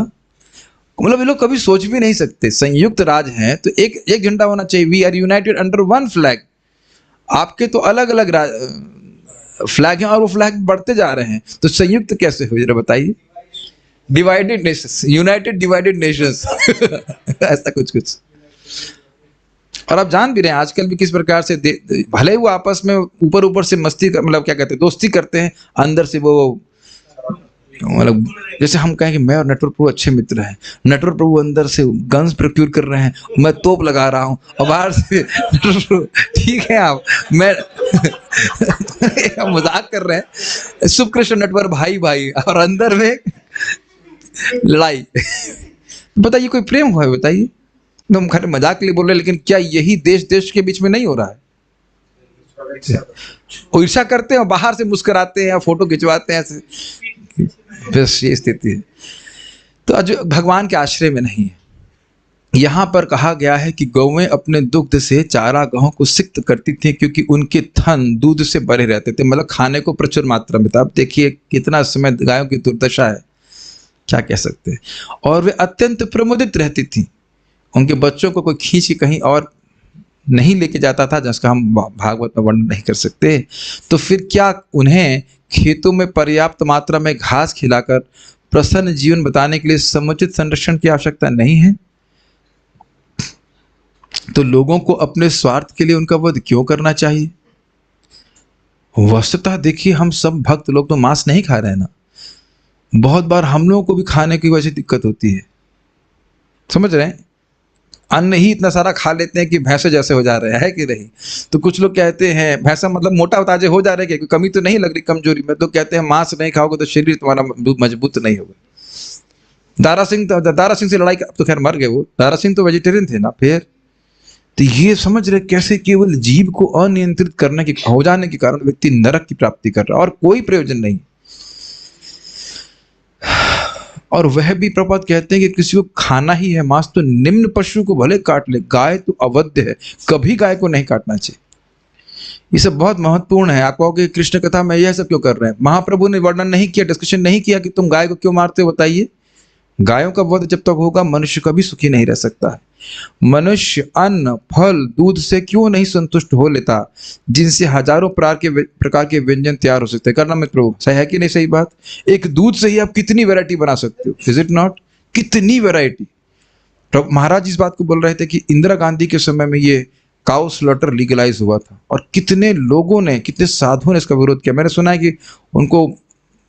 मतलब ये लोग कभी सोच भी नहीं सकते। संयुक्त राज्य है तो एक झंडा होना चाहिए। We are united under one flag. आपके तो अलग अलग फ्लैग हैं और वो फ्लैग बढ़ते जा रहे हैं, तो संयुक्त कैसे हो जरा बताइए। Divided Nations, United divided Nations ऐसा कुछ। और आप जान भी रहे हैं आजकल भी किस प्रकार से भले ही वो आपस में ऊपर से मस्ती मतलब क्या कहते हैं, दोस्ती करते हैं, अंदर से वो मतलब जैसे हम कहें कि मैं और नटवर प्रभु अच्छे मित्र हैं, नटवर प्रभु अंदर से गन्स प्रोक्यूर कर रहे हैं, मैं तोप लगा रहा हूँ, और बाहर से ठीक है आप मैं मजाक कर रहे हैं, शुभ कृष्ण नटवर भाई भाई, और अंदर में लड़ाई। बताइए कोई प्रेम हुआ है? बताइए, हम खाली मजाक के लिए बोल रहे हैं, लेकिन क्या यही देश के बीच में नहीं हो रहा है? ईर्ष्या करते हैं और बाहर से मुस्कुराते हैं, फोटो खिंचवाते हैं, ऐसे बस ये स्थिति है। तो आज भगवान के आश्रय में नहीं है। यहाँ पर कहा गया है कि गौएं अपने दुग्ध से चारागाहों को सिक्त करती थी, क्योंकि उनके थन दूध से भरे रहते थे, मतलब खाने को प्रचुर मात्रा में था। अब देखिए कितना समय गायों की दुर्दशा है, क्या कह सकते हैं। और वे अत्यंत प्रमुदित रहती थी। उनके बच्चों को कोई खींच के कहीं और नहीं लेके जाता था, जिसका हम भागवत में वर्णन नहीं कर सकते। तो फिर क्या उन्हें खेतों में पर्याप्त मात्रा में घास खिलाकर प्रसन्न जीवन बताने के लिए समुचित संरक्षण की आवश्यकता नहीं है? तो लोगों को अपने स्वार्थ के लिए उनका वध क्यों करना चाहिए? वस्तुतः देखिए, हम सब भक्त लोग तो मांस नहीं खा रहे हैं ना। बहुत बार हम लोगों को भी खाने की वजह से दिक्कत होती है, समझ रहे हैं। अन्न ही इतना सारा खा लेते हैं कि भैंसे जैसे हो जा रहे हैं कि नहीं। तो कुछ लोग कहते हैं भैंसा मतलब मोटा ताजे हो जा रहे हैं, कमी तो नहीं लग रही, कमजोरी में। तो कहते हैं मांस नहीं खाओगे तो शरीर तुम्हारा मजबूत नहीं होगा। दारा सिंह से लड़ाई, तो खैर मर गए वो, दारा सिंह तो वेजिटेरियन थे ना। फिर तो ये समझ रहे कैसे केवल जीव को अनियंत्रित करने के हो जाने के कारण व्यक्ति नरक की प्राप्ति कर रहा है और कोई प्रयोजन नहीं। और वह भी प्रपात कहते हैं कि किसी को खाना ही है मांस तो निम्न पशु को भले काट ले, गाय तो अवध्य है, कभी गाय को नहीं काटना चाहिए। ये सब बहुत महत्वपूर्ण है। आप कहोगे कृष्ण कथा में यह सब क्यों कर रहे हैं? महाप्रभु ने वर्णन नहीं किया, डिस्कशन नहीं किया कि तुम गाय को क्यों मारते हो, बताइए। गायों का वध जब तक होगा मनुष्य कभी सुखी नहीं रह सकता है। मनुष्य अन्न फल दूध से क्यों नहीं संतुष्ट हो लेता, जिनसे हजारों प्रकार के व्यंजन तैयार हो सकते हैं। करना मत प्रभु, सही है कि नहीं सही बात? एक दूध से ही आप कितनी वैरायटी बना सकते हो, इज इट नॉट? कितनी वैरायटी। महाराज इस बात को बोल रहे थे कि इंदिरा गांधी के समय में ये काउ स्लॉटर लीगलाइज हुआ था, और कितने लोगों ने, कितने साधुओं ने इसका विरोध किया। मैंने सुना है कि उनको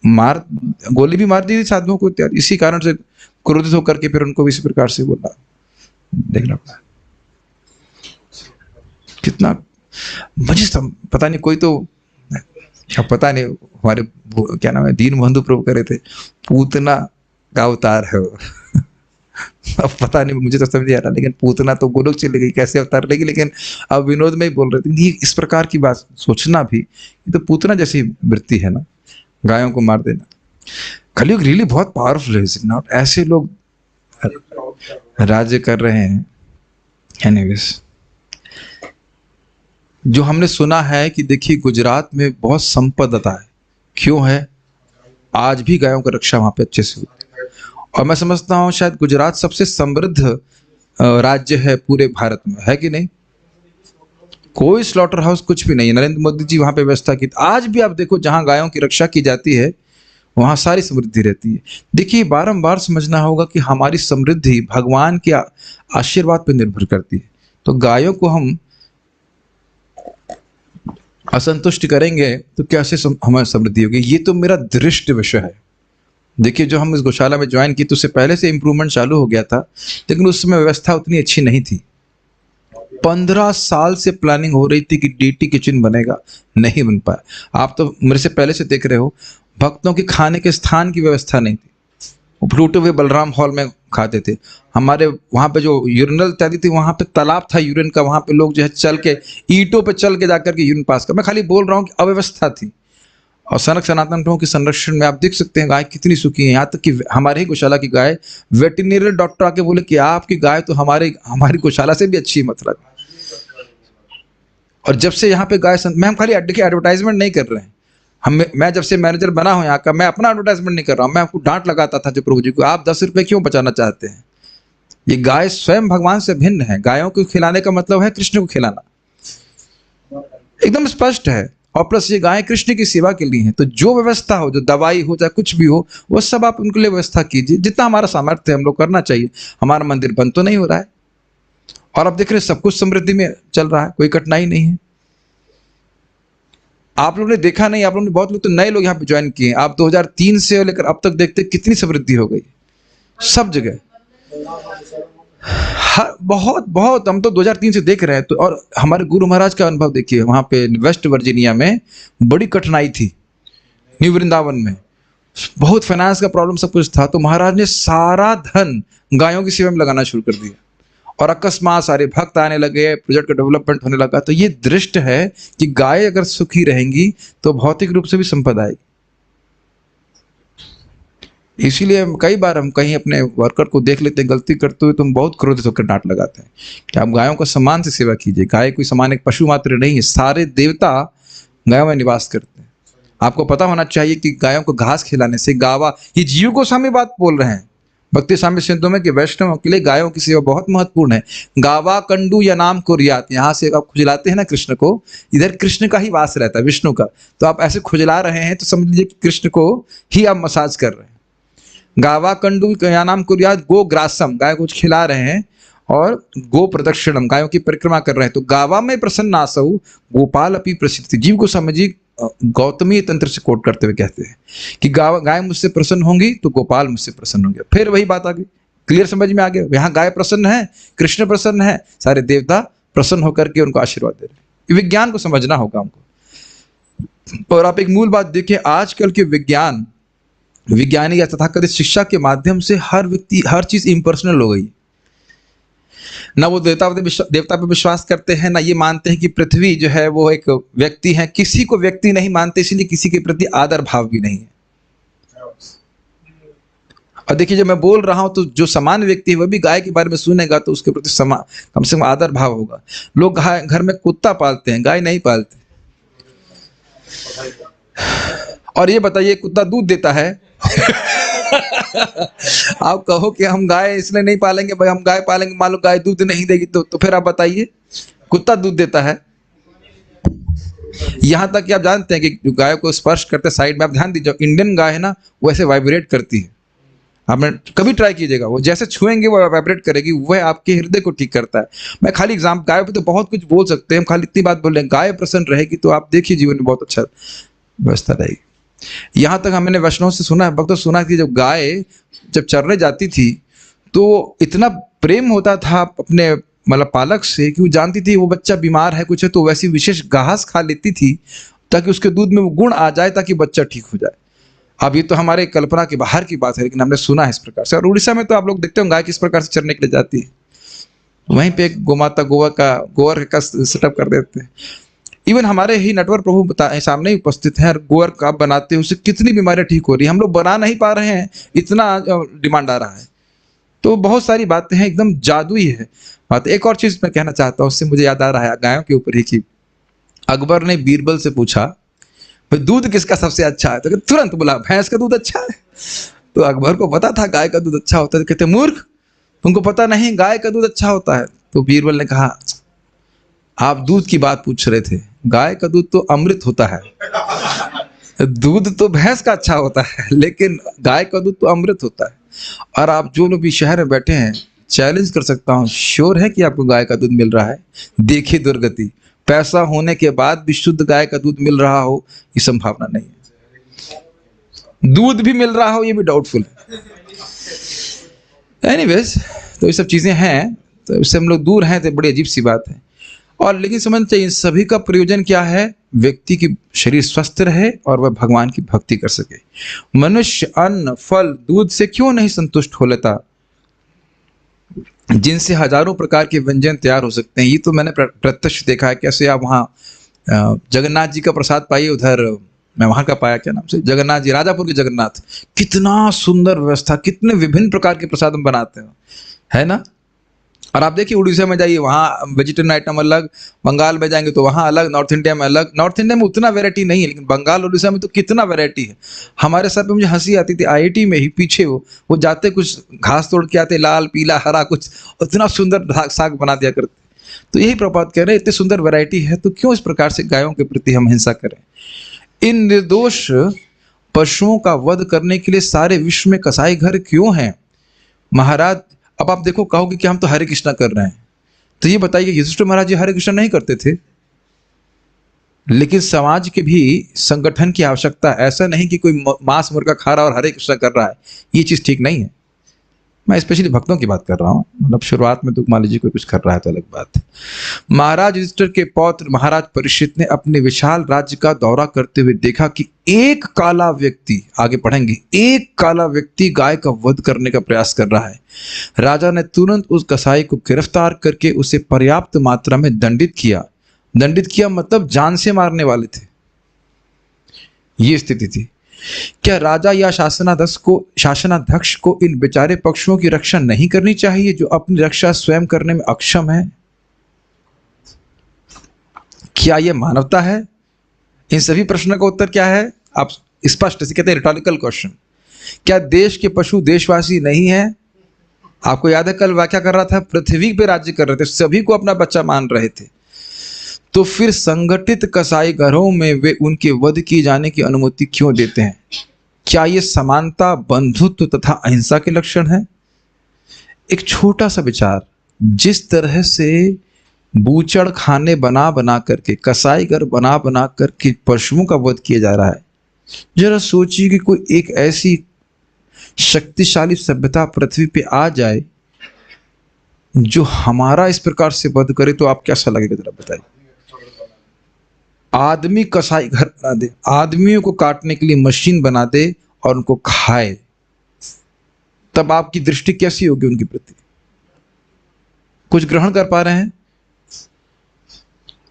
गोली भी मार दी थी साधुओं को, इसी कारण से क्रोधित होकर के फिर उनको इसी प्रकार से बोला। देखना पड़ा कितना मुझे पता नहीं, कोई तो पता नहीं हमारे क्या नाम है दीन बंधु प्रभु करे थे, पूतना का अवतार है वो अब पता नहीं, मुझे तो समझ नहीं आ रहा, लेकिन पूतना तो गोलोक चली गई, कैसे अवतार लेगी। लेकिन अब विनोद में ही बोल रहे थे इस प्रकार की बात सोचना भी, ये तो पूतना जैसी वृत्ति है ना, गायों को मार देना। कलयुग रियली बहुत पावरफुल है, इज नॉट? ऐसे लोग राज्य कर रहे हैं। एनीवेज, जो हमने सुना है कि देखिए गुजरात में बहुत संपदा है, क्यों है? आज भी गायों की रक्षा वहां पे अच्छे से होती है। और मैं समझता हूँ शायद गुजरात सबसे समृद्ध राज्य है पूरे भारत में, है कि नहीं? कोई स्लॉटर हाउस कुछ भी नहीं है। नरेंद्र मोदी जी वहां पे व्यवस्था की। आज भी आप देखो, जहां गायों की रक्षा की जाती है वहां सारी समृद्धि रहती है। देखिए, बारंबार समझना होगा कि हमारी समृद्धि भगवान के आशीर्वाद पर निर्भर करती है। तो गायों को हम असंतुष्ट करेंगे तो कैसे हमारी समृद्धि होगी? ये तो मेरा दृष्ट विषय है। देखिए, जो हम इस गौशाला में ज्वाइन की तो उससे पहले से इम्प्रूवमेंट चालू हो गया था, लेकिन उस समय व्यवस्था उतनी अच्छी नहीं थी। 15 साल से प्लानिंग हो रही थी कि डीटी किचन बनेगा, नहीं बन पाया। आप तो मेरे से पहले से देख रहे हो, भक्तों के खाने के स्थान की व्यवस्था नहीं थी। वो टूटे हुए बलराम हॉल में खाते थे। हमारे वहाँ पे जो यूरिनल इत्यादि थी, वहाँ पे तालाब था यूरिन का, वहाँ पे लोग जो है चल के, ईंटों पे चल के जाकर के यूरिन पास कर। मैं खाली बोल रहा हूँ कि अव्यवस्था थी। और सनातन धर्मों के संरक्षण में आप देख सकते हैं गाय कितनी सुखी है। यहाँ तक कि हमारे ही गौशाला की गाय, वेटरनरी डॉक्टर आके बोले कि आपकी गाय तो हमारी गौशाला से भी अच्छी, मतलब। और जब से यहाँ पे गाय मैं हम खाली अड्डे की एडवर्टाइजमेंट नहीं कर रहे हैं। मैं जब से मैनेजर बना हूँ यहाँ का, मैं अपना एडवर्टाइजमेंट नहीं कर रहा हूँ। मैं आपको डांट लगाता था जो प्रभु जी को, आप 10 रुपये क्यों बचाना चाहते हैं? ये गाय स्वयं भगवान से भिन्न है। गायों को खिलाने का मतलब है कृष्ण को खिलाना, एकदम स्पष्ट है। और प्लस ये गाय कृष्ण की सेवा के लिए है। तो जो व्यवस्था हो, जो दवाई हो, चाहे कुछ भी हो, वो सब आप उनके लिए व्यवस्था कीजिए। जितना हमारा सामर्थ्य है हम लोग करना चाहिए। हमारा मंदिर बंद तो नहीं हो रहा है, और आप देख रहे हैं सब कुछ समृद्धि में चल रहा है, कोई कठिनाई नहीं है। आप लोगों ने देखा नहीं, आप लोगों ने, बहुत लोग तो नए लोग यहाँ पे ज्वाइन किए। आप 2003 से लेकर अब तक देखते कितनी समृद्धि हो गई सब जगह। बहुत बहुत, हम तो 2003 से देख रहे हैं। तो और हमारे गुरु महाराज का अनुभव देखिए, वहां पे वेस्ट वर्जीनिया में बड़ी कठिनाई थी, न्यू वृंदावन में बहुत फाइनेंस का प्रॉब्लम, सब कुछ था। तो महाराज ने सारा धन गायों की सेवा में लगाना शुरू कर दिया, और अकस्मात सारे भक्त आने लगे, प्रोजेक्ट का डेवलपमेंट होने लगा। तो ये दृष्ट है कि गाय अगर सुखी रहेंगी तो भौतिक रूप से भी संपदा आएगी। इसीलिए कई बार हम कहीं अपने वर्कर को देख लेते हैं गलती करते हुए, तो हम बहुत क्रोधित होकर डांट लगाते हैं कि आप गायों को सम्मान से सेवा कीजिए। गाय कोई समान एक पशु मात्र नहीं है, सारे देवता गायों में निवास करते हैं। आपको पता होना चाहिए कि गायों को घास खिलाने से गावा, ये जीव गोस्वामी बात बोल रहे हैं भक्ति साम्य सिंधु में कि वैष्णव के लिए गायों की सेवा बहुत महत्वपूर्ण है। गावा कंडू या नाम को रियात, यहाँ से आप खुजलाते हैं ना कृष्ण को, इधर कृष्ण का ही वास रहता है, विष्णु का। तो आप ऐसे खुजला रहे हैं तो समझ लीजिए कि कृष्ण को ही आप मसाज कर रहे हैं। गावा कंडू या नाम को रियात, गो ग्रासम, गाय को खिला रहे हैं, और गो प्रदक्षिणम, गायों की परिक्रमा कर रहे हैं। तो गावा में प्रसन्न आसऊ गोपाल अपनी प्रसिद्धि। जीव गोस्वामी जी गौतमी तंत्र से कोट करते हुए कहते हैं कि गाय मुझसे प्रसन्न होंगी तो गोपाल मुझसे प्रसन्न होंगे। फिर वही बात आ गई, क्लियर समझ में आ गया। यहाँ गाय प्रसन्न है, कृष्ण प्रसन्न है, सारे देवता प्रसन्न होकर के उनको आशीर्वाद दे रहे हैं। विज्ञान को समझना होगा हमको। और आप एक मूल बात देखिए, आजकल के विज्ञानी या तथाकथित शिक्षा के माध्यम से हर व्यक्ति, हर चीज इम्पर्सनल हो गई। ना वो देवता पे विश्वास करते हैं, ना ये मानते हैं कि पृथ्वी जो है वो एक व्यक्ति है। किसी को व्यक्ति नहीं मानते, इसलिए किसी के प्रति आदर भाव भी नहीं है। और देखिए, जब मैं बोल रहा हूं तो जो सामान्य व्यक्ति है वह भी गाय के बारे में सुनेगा तो उसके प्रति कम से कम आदर भाव होगा। लोग घर में कुत्ता पालते हैं, गाय नहीं पालते। और ये बताइए, कुत्ता दूध देता है? आप कहो कि हम गाय इसलिए नहीं पालेंगे, भाई हम गाय पालेंगे, मान लो गाय दूध नहीं देगी तो फिर आप बताइए, कुत्ता दूध देता है? यहां तक कि आप जानते हैं कि जो गाय को स्पर्श करते साइड में, आप ध्यान दीजिए, इंडियन गाय है ना वो ऐसे वाइब्रेट करती है। आपने कभी ट्राई कीजिएगा, वो जैसे छुएंगे वो वाइब्रेट करेगी, वह आपके हृदय को ठीक करता है। मैं खाली एग्जाम, गाय पे तो बहुत कुछ बोल सकते हैं, हम खाली इतनी बात बोल रहे हैं, गाय प्रसन्न रहेगी तो आप देखिए जीवन में बहुत अच्छा व्यवस्था रहेगी। यहाँ तक हमने वैष्णव से सुना है, भक्तों से सुना कि जब गाय जब चरने जाती थी तो इतना प्रेम होता था अपने मतलब पालक से कि वो जानती थी वो बच्चा बीमार है कुछ है, तो वैसी विशेष घास खा लेती थी ताकि उसके दूध में वो गुण आ जाए ताकि बच्चा ठीक हो जाए। अब ये तो हमारे कल्पना के बाहर की बात है, लेकिन हमने सुना है इस प्रकार से। और उड़ीसा में तो आप लोग देखते हो गाय किस प्रकार से चरने के लिए जाती है, वहीं पे एक गोमाता गोबर का सेटअप कर देते हैं। इवन हमारे ही नटवर प्रभु बताए सामने ही उपस्थित हैं, गोबर का आप बनाते हैं उससे कितनी बीमारियां ठीक हो रही है, हम लोग बना नहीं पा रहे हैं, इतना डिमांड आ रहा है। तो बहुत सारी बातें हैं, एकदम जादुई है बात। एक और चीज मैं कहना चाहता हूँ, उससे मुझे याद आ रहा है गायों के ऊपर ही कि अकबर ने बीरबल से पूछा भाई दूध किसका सबसे अच्छा है, तो तुरंत बोला भैंस का दूध अच्छा है। तो अकबर को पता था गाय का दूध अच्छा होता है। कहते मूर्ख, तुमको पता नहीं गाय का दूध अच्छा होता है। तो बीरबल ने कहा आप दूध की बात पूछ रहे थे, गाय का दूध तो अमृत होता है। दूध तो भैंस का अच्छा होता है, लेकिन गाय का दूध तो अमृत होता है। और आप जो लोग भी शहर में बैठे हैं, चैलेंज कर सकता हूँ, श्योर है कि आपको गाय का दूध मिल रहा है? देखिए दुर्गति, पैसा होने के बाद भी शुद्ध गाय का दूध मिल रहा हो, ये संभावना नहीं है। दूध भी मिल रहा हो, ये भी डाउटफुल है। एनीवेज, तो ये सब चीजें हैं, तो इससे हम लोग दूर हैं, तो बड़ी अजीब सी बात है। और लेकिन समझना चाहिए इन सभी का प्रयोजन क्या है? व्यक्ति की शरीर स्वस्थ रहे और वह भगवान की भक्ति कर सके। मनुष्य अन्न, फल, दूध से क्यों नहीं संतुष्ट हो लेता, जिनसे हजारों प्रकार के व्यंजन तैयार हो सकते हैं। ये तो मैंने प्रत्यक्ष देखा है। कैसे आप वहाँ जगन्नाथ जी का प्रसाद पाइए, उधर मैं वहाँ का पाया, क्या नाम से, जगन्नाथ जी, राजापुर के जगन्नाथ, कितना सुंदर व्यवस्था, कितने विभिन्न प्रकार के प्रसाद हम बनाते हैं, है ना। और आप देखिए उड़ीसा में जाइए, वहाँ वेजिटेरियन आइटम अलग, बंगाल में जाएंगे तो वहाँ अलग, नॉर्थ इंडिया में अलग। नॉर्थ इंडिया में उतना वैरायटी नहीं है, लेकिन बंगाल उड़ीसा में तो कितना वैरायटी है। हमारे सर पे मुझे हंसी आती थी, आईआईटी में ही पीछे वो जाते कुछ घास तोड़ के आते, लाल पीला हरा कुछ, इतना सुंदर साग बना दिया करते। तो यही प्रभात कह रहे हैं, इतनी सुंदर वैरायटी है, तो क्यों इस प्रकार से गायों के प्रति हम हिंसा करें? इन निर्दोष पशुओं का वध करने के लिए सारे विश्व में कसाई घर क्यों हैं महाराज? अब आप देखो, कहोगे कि हम तो हरे कृष्णा कर रहे हैं, तो ये बताइए युधिष्ठिर महाराज जी हरे कृष्णा नहीं करते थे? लेकिन समाज के भी संगठन की आवश्यकता। ऐसा नहीं कि कोई मांस मुर्गा खा रहा और हरे कृष्णा कर रहा है, ये चीज ठीक नहीं है। मैं स्पेशली भक्तों की बात कर रहा हूँ, मतलब शुरुआत में तो मान लीजिए कोई कुछ कर रहा है तो अलग बात है। महाराज युधिष्ठिर के पौत्र महाराज परीक्षित ने अपने विशाल राज्य का दौरा करते हुए देखा कि एक काला व्यक्ति, आगे पढ़ेंगे, एक काला व्यक्ति गाय का वध करने का प्रयास कर रहा है। राजा ने तुरंत उस कसाई को गिरफ्तार करके उसे पर्याप्त मात्रा में दंडित किया। दंडित किया मतलब जान से मारने वाले थे, ये स्थिति थी। क्या राजा या शासनाध्यक्ष को इन बेचारे पक्षुओं की रक्षा नहीं करनी चाहिए जो अपनी रक्षा स्वयं करने में अक्षम है? क्या यह मानवता है? इन सभी प्रश्नों का उत्तर क्या है? आप स्पष्ट से कहते हैं रिटॉरिकल क्वेश्चन। क्या देश के पशु देशवासी नहीं है? आपको याद है कल व्याख्या कर रहा था, पृथ्वी पे राज्य कर रहे थे, सभी को अपना बच्चा मान रहे थे। तो फिर संगठित कसाई घरों में वे उनके वध किए जाने की अनुमति क्यों देते हैं? क्या ये समानता, बंधुत्व तथा अहिंसा के लक्षण है? एक छोटा सा विचार, जिस तरह से बूचड़ खाने बना बना करके, कसाई घर बना बना करके पशुओं का वध किया जा रहा है, जरा सोचिए कि कोई एक ऐसी शक्तिशाली सभ्यता पृथ्वी पे आ जाए जो हमारा इस प्रकार से वध करे, तो आप कैसा लगेगा जरा बताइए। आदमी कसाई घर बना दे, आदमियों को काटने के लिए मशीन बना दे और उनको खाए, तब आपकी दृष्टि कैसी होगी उनके प्रति? कुछ ग्रहण कर पा रहे हैं?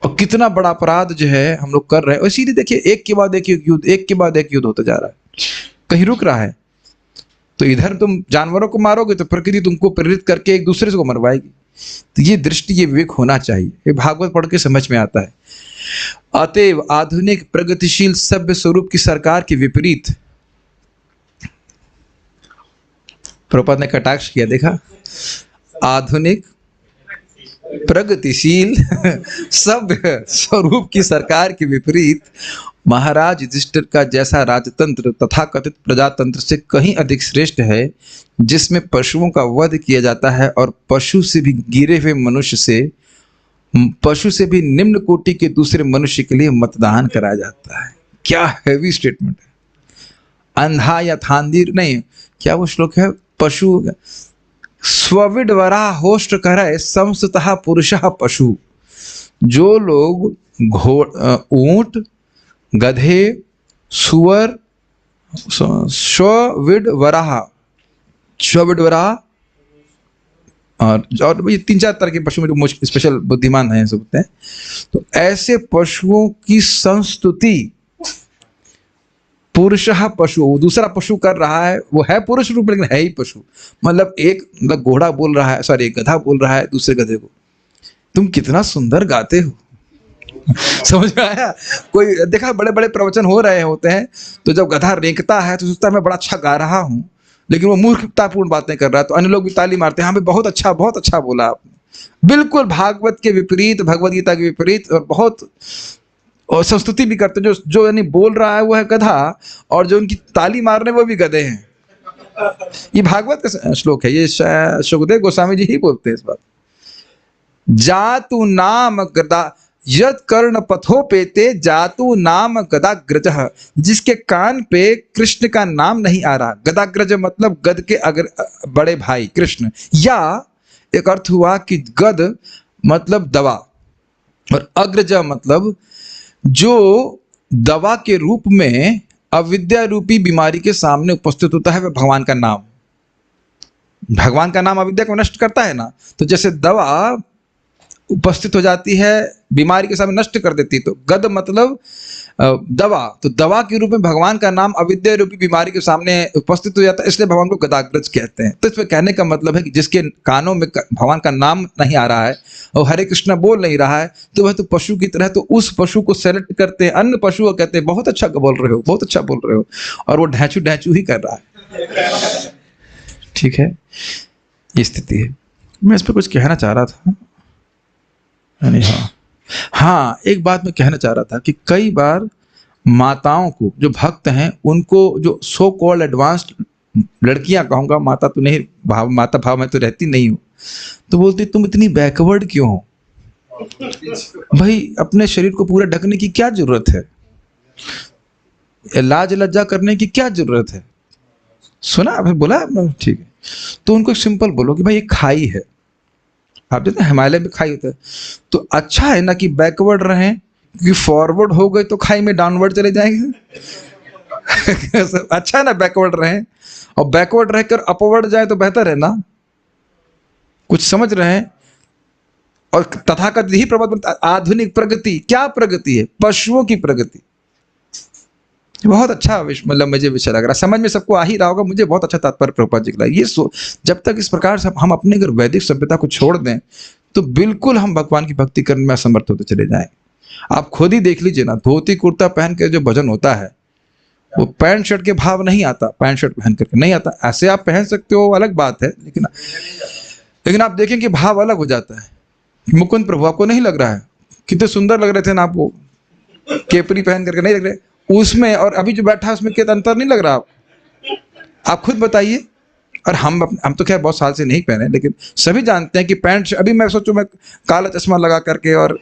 और कितना बड़ा अपराध जो है हम लोग कर रहे हैं। और इसीलिए देखिए, एक के बाद एक युद्ध, एक के बाद एक युद्ध होता जा रहा है, कहीं रुक रहा है। तो इधर तुम जानवरों को मारोगे तो प्रकृति तुमको प्रेरित करके एक दूसरे को मरवाएगी। तो ये दृष्टि, ये विवेक होना चाहिए। ये भागवत पढ़ के समझ में आता है। अतएव आधुनिक प्रगतिशील सभ्य स्वरूप की सरकार के विपरीत, प्रभुपाद ने कटाक्ष किया, देखा, आधुनिक प्रगतिशील सभ्य स्वरूप की सरकार के विपरीत महाराज युधिष्ठिर का जैसा राजतंत्र तथाकथित प्रजातंत्र से कहीं अधिक श्रेष्ठ है, जिसमें पशुओं का वध किया जाता है और पशु से भी गिरे हुए मनुष्य से, पशु से भी निम्न कोटि के दूसरे मनुष्य के लिए मतदान कराया जाता है। क्या हैवी स्टेटमेंट है। अंधा या थांदीर नहीं, क्या वो श्लोक है, पशु स्वविडवरा होष्ट करे समस्तः पुरुषः पशु। जो लोग ऊंट, गधे, सुअर, स्वविडवरा और ये 3-4 तरह के पशु में जो स्पेशल बुद्धिमान हैं सब होते हैं। तो ऐसे पशुओं की संस्तुति पुरुषः पशु, दूसरा पशु कर रहा है, वो है पुरुष रूप लेकिन है ही पशु। मतलब मतलब घोड़ा बोल रहा है, सॉरी गधा बोल रहा है दूसरे गधे को, तुम कितना सुंदर गाते हो। समझ में आया? कोई देखा बड़े बड़े प्रवचन हो रहे होते हैं, तो जब गधा रेंकता है तो सोचता है मैं बड़ा अच्छा गा रहा हूँ, लेकिन वो मूर्खतापूर्ण बातें कर रहा है, तो अन्य लोग भी ताली मारते हैं, हाँ भाई बहुत अच्छा बोला आपने। बिल्कुल भागवत के विपरीत, भगवत गीता के विपरीत, और बहुत और संस्तुति भी करते। जो यानी बोल रहा है वो है गधा, और जो उनकी ताली मार रहे हैं वो भी गधे हैं। ये भागवत का श्लोक है, ये सुखदेव गोस्वामी जी ही बोलते हैं इस बात। जातु नाम गदा यद कर्ण पथोपेते जातु नाम गदाग्रजः, जिसके कान पे कृष्ण का नाम नहीं आ रहा। गदाग्रज मतलब गद के बड़े भाई कृष्ण, या एक अर्थ हुआ कि गद मतलब दवा, और अग्रज मतलब जो दवा के रूप में अविद्या रूपी बीमारी के सामने उपस्थित होता है, वह भगवान का नाम। भगवान का नाम अविद्या को नष्ट करता है ना, तो जैसे दवा उपस्थित हो जाती है बीमारी के सामने, नष्ट कर देती, तो गद मतलब दवा, तो दवा के रूप में भगवान का नाम अविद्या रूपी बीमारी के सामने उपस्थित हो जाता है, इसलिए भगवान को गदाग्रज कहते हैं। तो इसमें कहने का मतलब है कि जिसके कानों में भगवान का नाम नहीं आ रहा है और हरे कृष्ण बोल नहीं रहा है, तो वह तो पशु की तरह, तो उस पशु को सेलेक्ट करते हैं, अन्य पशु को कहते हैं बहुत अच्छा बोल रहे हो, बहुत अच्छा बोल रहे हो, और वो ढैचू ढैचू ही कर रहा है। ठीक है, ये स्थिति है। मैं इस पर कुछ कहना चाह रहा था, हाँ एक बात मैं कहना चाह रहा था कि कई बार माताओं को, जो भक्त हैं उनको, जो सो कॉल्ड एडवांस्ड लड़कियां कहूंगा, माता तो नहीं, माता भाव में तो रहती नहीं हूँ, तो बोलती तुम इतनी बैकवर्ड क्यों हो भाई, अपने शरीर को पूरा ढकने की क्या जरूरत है, लाज लज्जा करने की क्या जरूरत है। सुना बोला ठीक है, तो उनको सिंपल बोलो कि भाई ये खाई है, आप जानते हैं हिमालय में खाई होता है, तो अच्छा है ना कि बैकवर्ड रहें, क्योंकि फॉरवर्ड हो गए तो खाई में डाउनवर्ड चले जाएंगे। अच्छा है ना बैकवर्ड रहें, और बैकवर्ड रहकर अपवर्ड जाए तो बेहतर है ना। कुछ समझ रहे हैं? और तथाकथित ही प्रबंध आधुनिक प्रगति, क्या प्रगति है? पशुओं की प्रगति। बहुत अच्छा मतलब मुझे विषय लग रहा है, समझ में सबको आ ही रहा होगा, मुझे बहुत अच्छा तात्पर्य प्रभुपाद जी का लगा। ये जब तक इस प्रकार से हम अपने अगर वैदिक सभ्यता को छोड़ दें, तो बिल्कुल हम भगवान की भक्ति करने में असमर्थ होते चले जाएं। आप खुद ही देख लीजिए ना, धोती कुर्ता पहन के जो भजन होता है, वो पैंट शर्ट के भाव नहीं आता, पैंट शर्ट पहन करके नहीं आता। ऐसे आप पहन सकते हो, अलग बात है, लेकिन आप देखें कि भाव अलग हो जाता है। मुकुंद प्रभु आपको नहीं लग रहा है, कितने सुंदर लग रहे थे ना आपको, केपरी पहन करके, नहीं लग रहे उसमें, और अभी जो बैठा है उसमें क्या अंतर नहीं लग रहा? आप खुद बताइए। और हम तो खैर बहुत साल से नहीं पहने, लेकिन सभी जानते हैं कि पैंट, अभी मैं सोचूं मैं काला चश्मा लगा करके और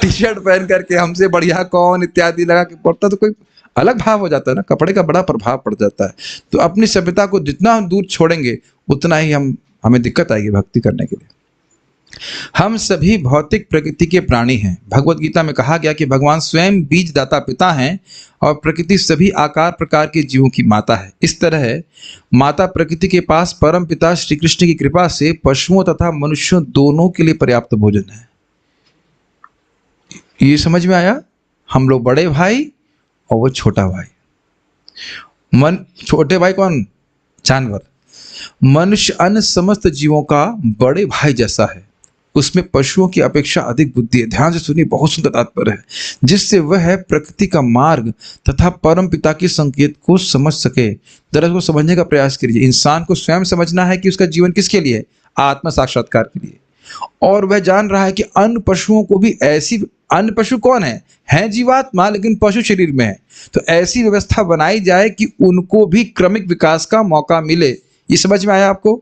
टी शर्ट पहन करके हमसे बढ़िया कौन इत्यादि लगा के पड़ता, तो कोई अलग भाव हो जाता है ना, कपड़े का बड़ा प्रभाव पड़ जाता है। तो अपनी सभ्यता को जितना हम दूर छोड़ेंगे उतना ही हमें दिक्कत आएगी भक्ति करने के लिए। हम सभी भौतिक प्रकृति के प्राणी हैं। भगवत गीता में कहा गया कि भगवान स्वयं बीज दाता पिता हैं और प्रकृति सभी आकार प्रकार के जीवों की माता है। इस तरह माता प्रकृति के पास परम पिता श्री कृष्ण की कृपा से पशुओं तथा मनुष्यों दोनों के लिए पर्याप्त भोजन है। ये समझ में आया? हम लोग बड़े भाई और वो छोटा भाई। छोटे भाई कौन? जानवर। मनुष्य अन्य समस्त जीवों का बड़े भाई जैसा है, उसमें पशुओं की अपेक्षा अधिक बुद्धि है। ध्यान से सुनिए, बहुत सुंदर तात्पर्य है, जिससे वह प्रकृति का मार्ग तथा परम पिता के संकेत को समझ सके। दरअसल को समझने का प्रयास कीजिए। इंसान को स्वयं समझना है कि उसका जीवन किसके लिए है, आत्म साक्षात्कार के लिए। और वह जान रहा है कि अन्य पशुओं को भी ऐसी, अन्य पशु कौन है जीवात्मा, लेकिन पशु शरीर में है, तो ऐसी व्यवस्था बनाई जाए कि उनको भी क्रमिक विकास का मौका मिले। ये समझ में आया आपको?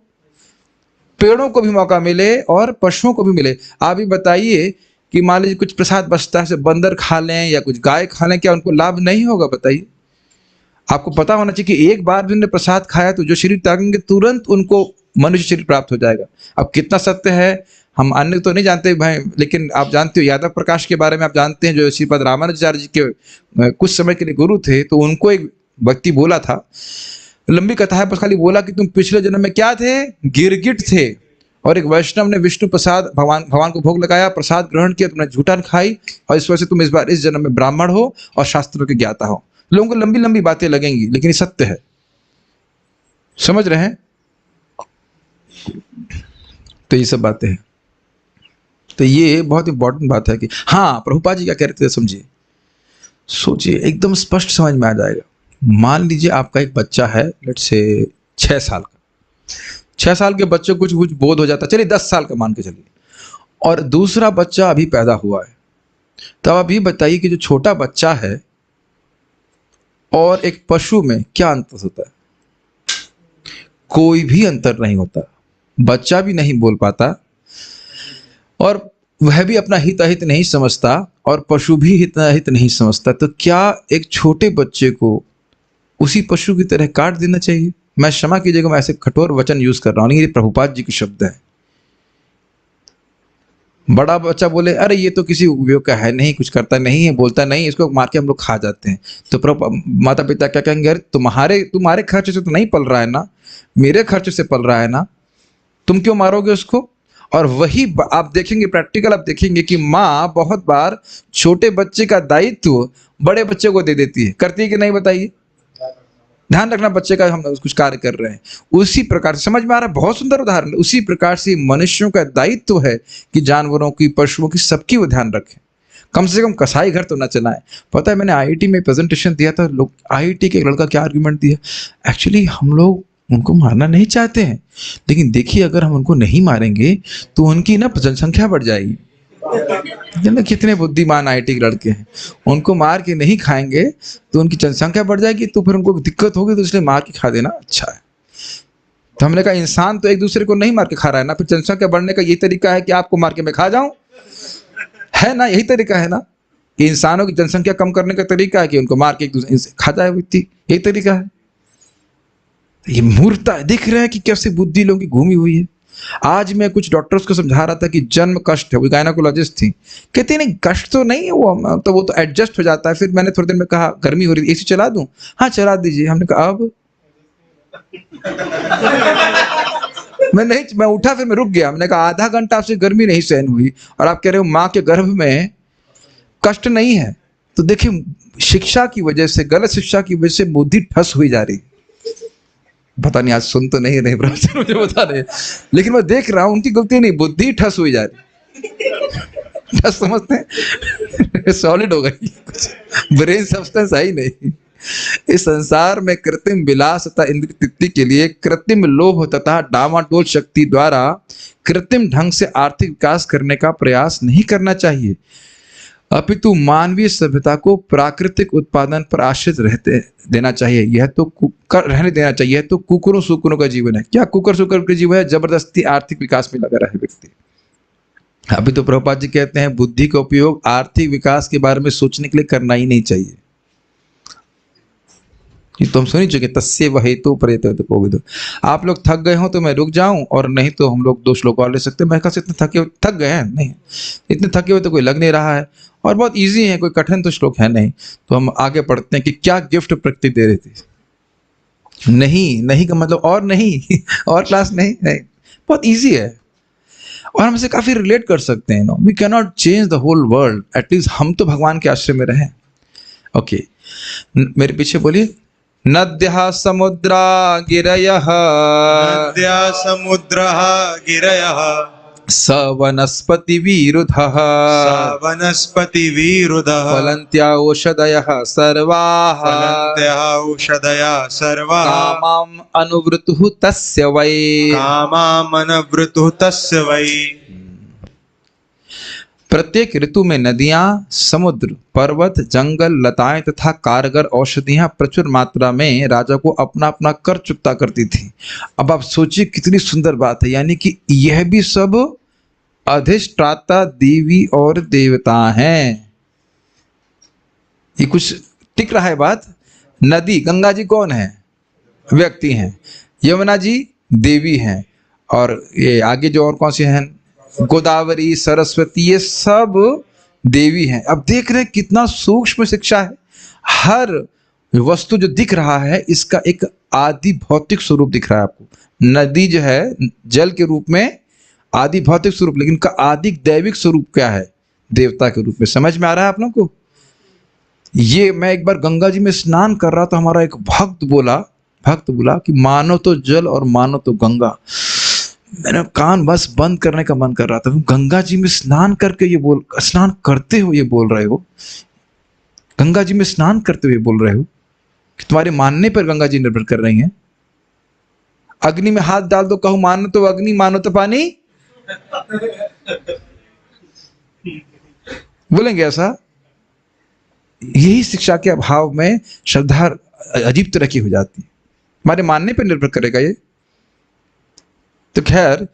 पेड़ों को भी मौका मिले और पशुओं को भी मिले। आप ही बताइए कि मान लीजिए कुछ प्रसाद बचता है, बंदर खा लें या कुछ गाय खा लें, क्या उनको लाभ नहीं होगा? बताइए। आपको पता होना चाहिए कि एक बार जिन्होंने प्रसाद खाया तो जो शरीर त्यागेंगे तुरंत उनको मनुष्य शरीर प्राप्त हो जाएगा। अब कितना सत्य है हम अन्य तो नहीं जानते भाई, लेकिन आप जानते हो यादव प्रकाश के बारे में, आप जानते हैं जो श्रीपद रामानुजाचार्य जी के कुछ समय के लिए गुरु थे, तो उनको एक व्यक्ति बोला था, लंबी कथा है, बस खाली बोला कि तुम पिछले जन्म में क्या थे? गिरगिट थे, और एक वैष्णव ने विष्णु प्रसाद भगवान को भोग लगाया, प्रसाद ग्रहण किया, तुमने झूठा खाई और इस वजह से तुम इस बार इस जन्म में ब्राह्मण हो और शास्त्रों के ज्ञाता हो। लोगों को लंबी लंबी बातें लगेंगी, लेकिन ये सत्य है। समझ रहे हैं? तो ये सब बातें हैं। तो ये बहुत इंपॉर्टेंट बात है कि हाँ, प्रभुपाद जी क्या कह रहे थे समझिए, सोचिए, एकदम स्पष्ट समझ में आ जाएगा। मान लीजिए आपका एक बच्चा है, लेट्स से 6 साल का। 6 साल के बच्चे को कुछ बोध हो जाता है, चलिए 10 साल का मान के चलिए, और दूसरा बच्चा अभी पैदा हुआ है। तो अब अभी बताइए कि जो छोटा बच्चा है और एक पशु में क्या अंतर होता है? कोई भी अंतर नहीं होता। बच्चा भी नहीं बोल पाता और वह भी अपना हित अहित नहीं समझता और पशु भी हित अहित नहीं समझता। तो क्या एक छोटे बच्चे को उसी पशु की तरह काट देना चाहिए? मैं क्षमा कीजिएगा, मैं ऐसे कठोर वचन यूज कर रहा हूं, ये प्रभुपाद जी के शब्द हैं। बड़ा बच्चा बोले अरे ये तो किसी उपयोग का है नहीं, कुछ करता नहीं है, बोलता नहीं, इसको मार के हम लोग खा जाते हैं। तो माता पिता क्या कहेंगे? अरे तुम्हारे खर्च से तो नहीं पल रहा है ना, मेरे खर्च से पल रहा है ना, तुम क्यों मारोगे उसको? और वही आप देखेंगे, प्रैक्टिकल आप देखेंगे कि माँ बहुत बार छोटे बच्चे का दायित्व बड़े बच्चे को दे देती है। करती है कि नहीं बताइए? ध्यान रखना बच्चे का, हम कुछ कार्य कर रहे हैं। उसी प्रकार से समझ में आ रहा है? बहुत सुंदर उदाहरण। उसी प्रकार से मनुष्यों का दायित्व है कि जानवरों की, पशुओं की, सबकी वो ध्यान रखें। कम से कम कसाई घर तो न चलाएं। पता है मैंने आईआईटी में प्रेजेंटेशन दिया था, लोग आईआईटी के एक लड़का क्या आर्ग्यूमेंट दिया, एक्चुअली हम लोग उनको मारना नहीं चाहते हैं, लेकिन देखिए अगर हम उनको नहीं मारेंगे तो उनकी ना जनसंख्या बढ़ जाएगी। कितने बुद्धिमान आईआईटी के लड़के हैं, उनको मार के नहीं खाएंगे तो उनकी जनसंख्या बढ़ जाएगी, तो फिर उनको दिक्कत होगी, तो इसलिए मार के खा देना अच्छा है। तो हमने कहा इंसान तो एक दूसरे को नहीं मार के खा रहा है ना, फिर जनसंख्या बढ़ने का यही तरीका है कि आपको मार के मैं खा जाऊं, है ना? यही तरीका है ना कि इंसानों की जनसंख्या कम करने का तरीका है कि उनको मार के एक दूसरे से खा जाए व्यक्ति, यही तरीका है। ये मूर्खता दिख रहा है कि कैसे बुद्धि लोगों की घूमी हुई है। आज मैं कुछ डॉक्टर्स को समझा रहा था कि जन्म कष्ट है, वो गायनाकोलॉजिस्ट थी, कहती नहीं कष्ट तो नहीं है, वो तो एडजस्ट हो जाता है। फिर मैंने थोड़ी देर में कहा गर्मी हो रही है, एसी चला दूं? हाँ चला दीजिए। हमने कहा अब मैं उठा, फिर मैं रुक गया। हमने कहा आधा घंटा आपसे गर्मी नहीं सहन हुई और आप कह रहे हो माँ के गर्भ में कष्ट नहीं है। तो देखिए शिक्षा की वजह से, गलत शिक्षा की वजह से बुद्धि ठस हुई जा रही। पता नहीं आज सुन तो नहीं रहे प्रवचन, मुझे बता रहे, लेकिन मैं देख रहा हूं उनकी गलती नहीं, बुद्धि ठस हुई जा रही। ठस समझते हैं? सॉलिड हो गई, ब्रेन सब्सटेंस है ही नहीं। इस संसार में कृत्रिम विलास तथा इंद्रिय तृप्ति के लिए कृत्रिम लोभ तथा डामाडोल शक्ति द्वारा कृत्रिम ढंग से आर्थिक विकास करने का प्रयास नहीं करना चाहिए, अपितु मानवीय सभ्यता को प्राकृतिक उत्पादन पर आश्रित देना चाहिए। यह तो रहने देना चाहिए। यह तो कुकुरों सुकुरों का जीवन है। क्या कुकर सुकर का जीवन है? जबरदस्ती आर्थिक विकास में लगा रहे व्यक्ति। अभी तो प्रभुपाद जी कहते हैं बुद्धि का उपयोग आर्थिक विकास के बारे में सोचने के लिए करना ही नहीं चाहिए। ये तो हम सुन ही चुके, तस्य वह हेतु प्रेत कोविद। आप लोग थक गए हो तो मैं रुक जाऊं, और नहीं तो हम लोग 2 श्लोक और ले सकते हैं। मैं कहा इतने थक गए हैं, नहीं इतने थके हुए तो कोई लग नहीं रहा है, और बहुत इजी है, कोई कठिन तो श्लोक है नहीं। तो हम आगे पढ़ते हैं कि क्या गिफ्ट प्रकृति दे रही थी। नहीं का मतलब और नहीं, और क्लास नहीं, बहुत इजी है और हम इसे काफी रिलेट कर सकते हैं। We can not change the whole world, at least हम तो भगवान के आश्रय में रहें। ओके, मेरे पीछे बोलिए। नद्यः समुद्रा गिरयः, नद्या समुद्रः गिरयः, स वनस्पति विरुधः, स वनस्पति विरुधः, फलन्त्या औषधयः सर्वाः, फलन्त्यः औषधयः सर्वाः, कामम् अनुवृतुः तस्य वै, कामामनवृतुः तस्य वै। प्रत्येक ऋतु में नदियां, समुद्र, पर्वत, जंगल, लताएं तथा कारगर औषधियां प्रचुर मात्रा में राजा को अपना अपना कर चुकता करती थी। अब आप सोचिए कितनी सुंदर बात है, यानी कि यह भी सब अधिष्ठाता देवी और देवता हैं। ये कुछ टिक रहा है बात। नदी, गंगा जी कौन है? व्यक्ति हैं। यमुना जी देवी हैं, और ये आगे जो और कौन से हैं, गोदावरी, सरस्वती, ये सब देवी हैं। अब देख रहे हैं कितना सूक्ष्म शिक्षा है। हर वस्तु जो दिख रहा है इसका एक आदि भौतिक स्वरूप दिख रहा है आपको। नदी जो है जल के रूप में आदि भौतिक स्वरूप, लेकिन का आदि दैविक स्वरूप क्या है? देवता के रूप में। समझ में आ रहा है आप लोगों को? ये मैं एक बार गंगा जी में स्नान कर रहा था, हमारा एक भक्त बोला कि मानो तो जल और मानो तो गंगा। मैंने कान बस बंद करने का मन कर रहा था। गंगा जी में स्नान करके स्नान करते हो ये बोल रहे हो? गंगा जी में स्नान करते हुए बोल रहे हो कि तुम्हारे मानने पर गंगा जी निर्भर कर रही हैं? अग्नि में हाथ डाल दो, कहूं मानो तो अग्नि, मानो तो पानी, बोलेंगे ऐसा? यही शिक्षा के अभाव में श्रद्धा अजीब तरह की हो जाती है। हमारे मानने पर निर्भर करेगा ये। तो खैर,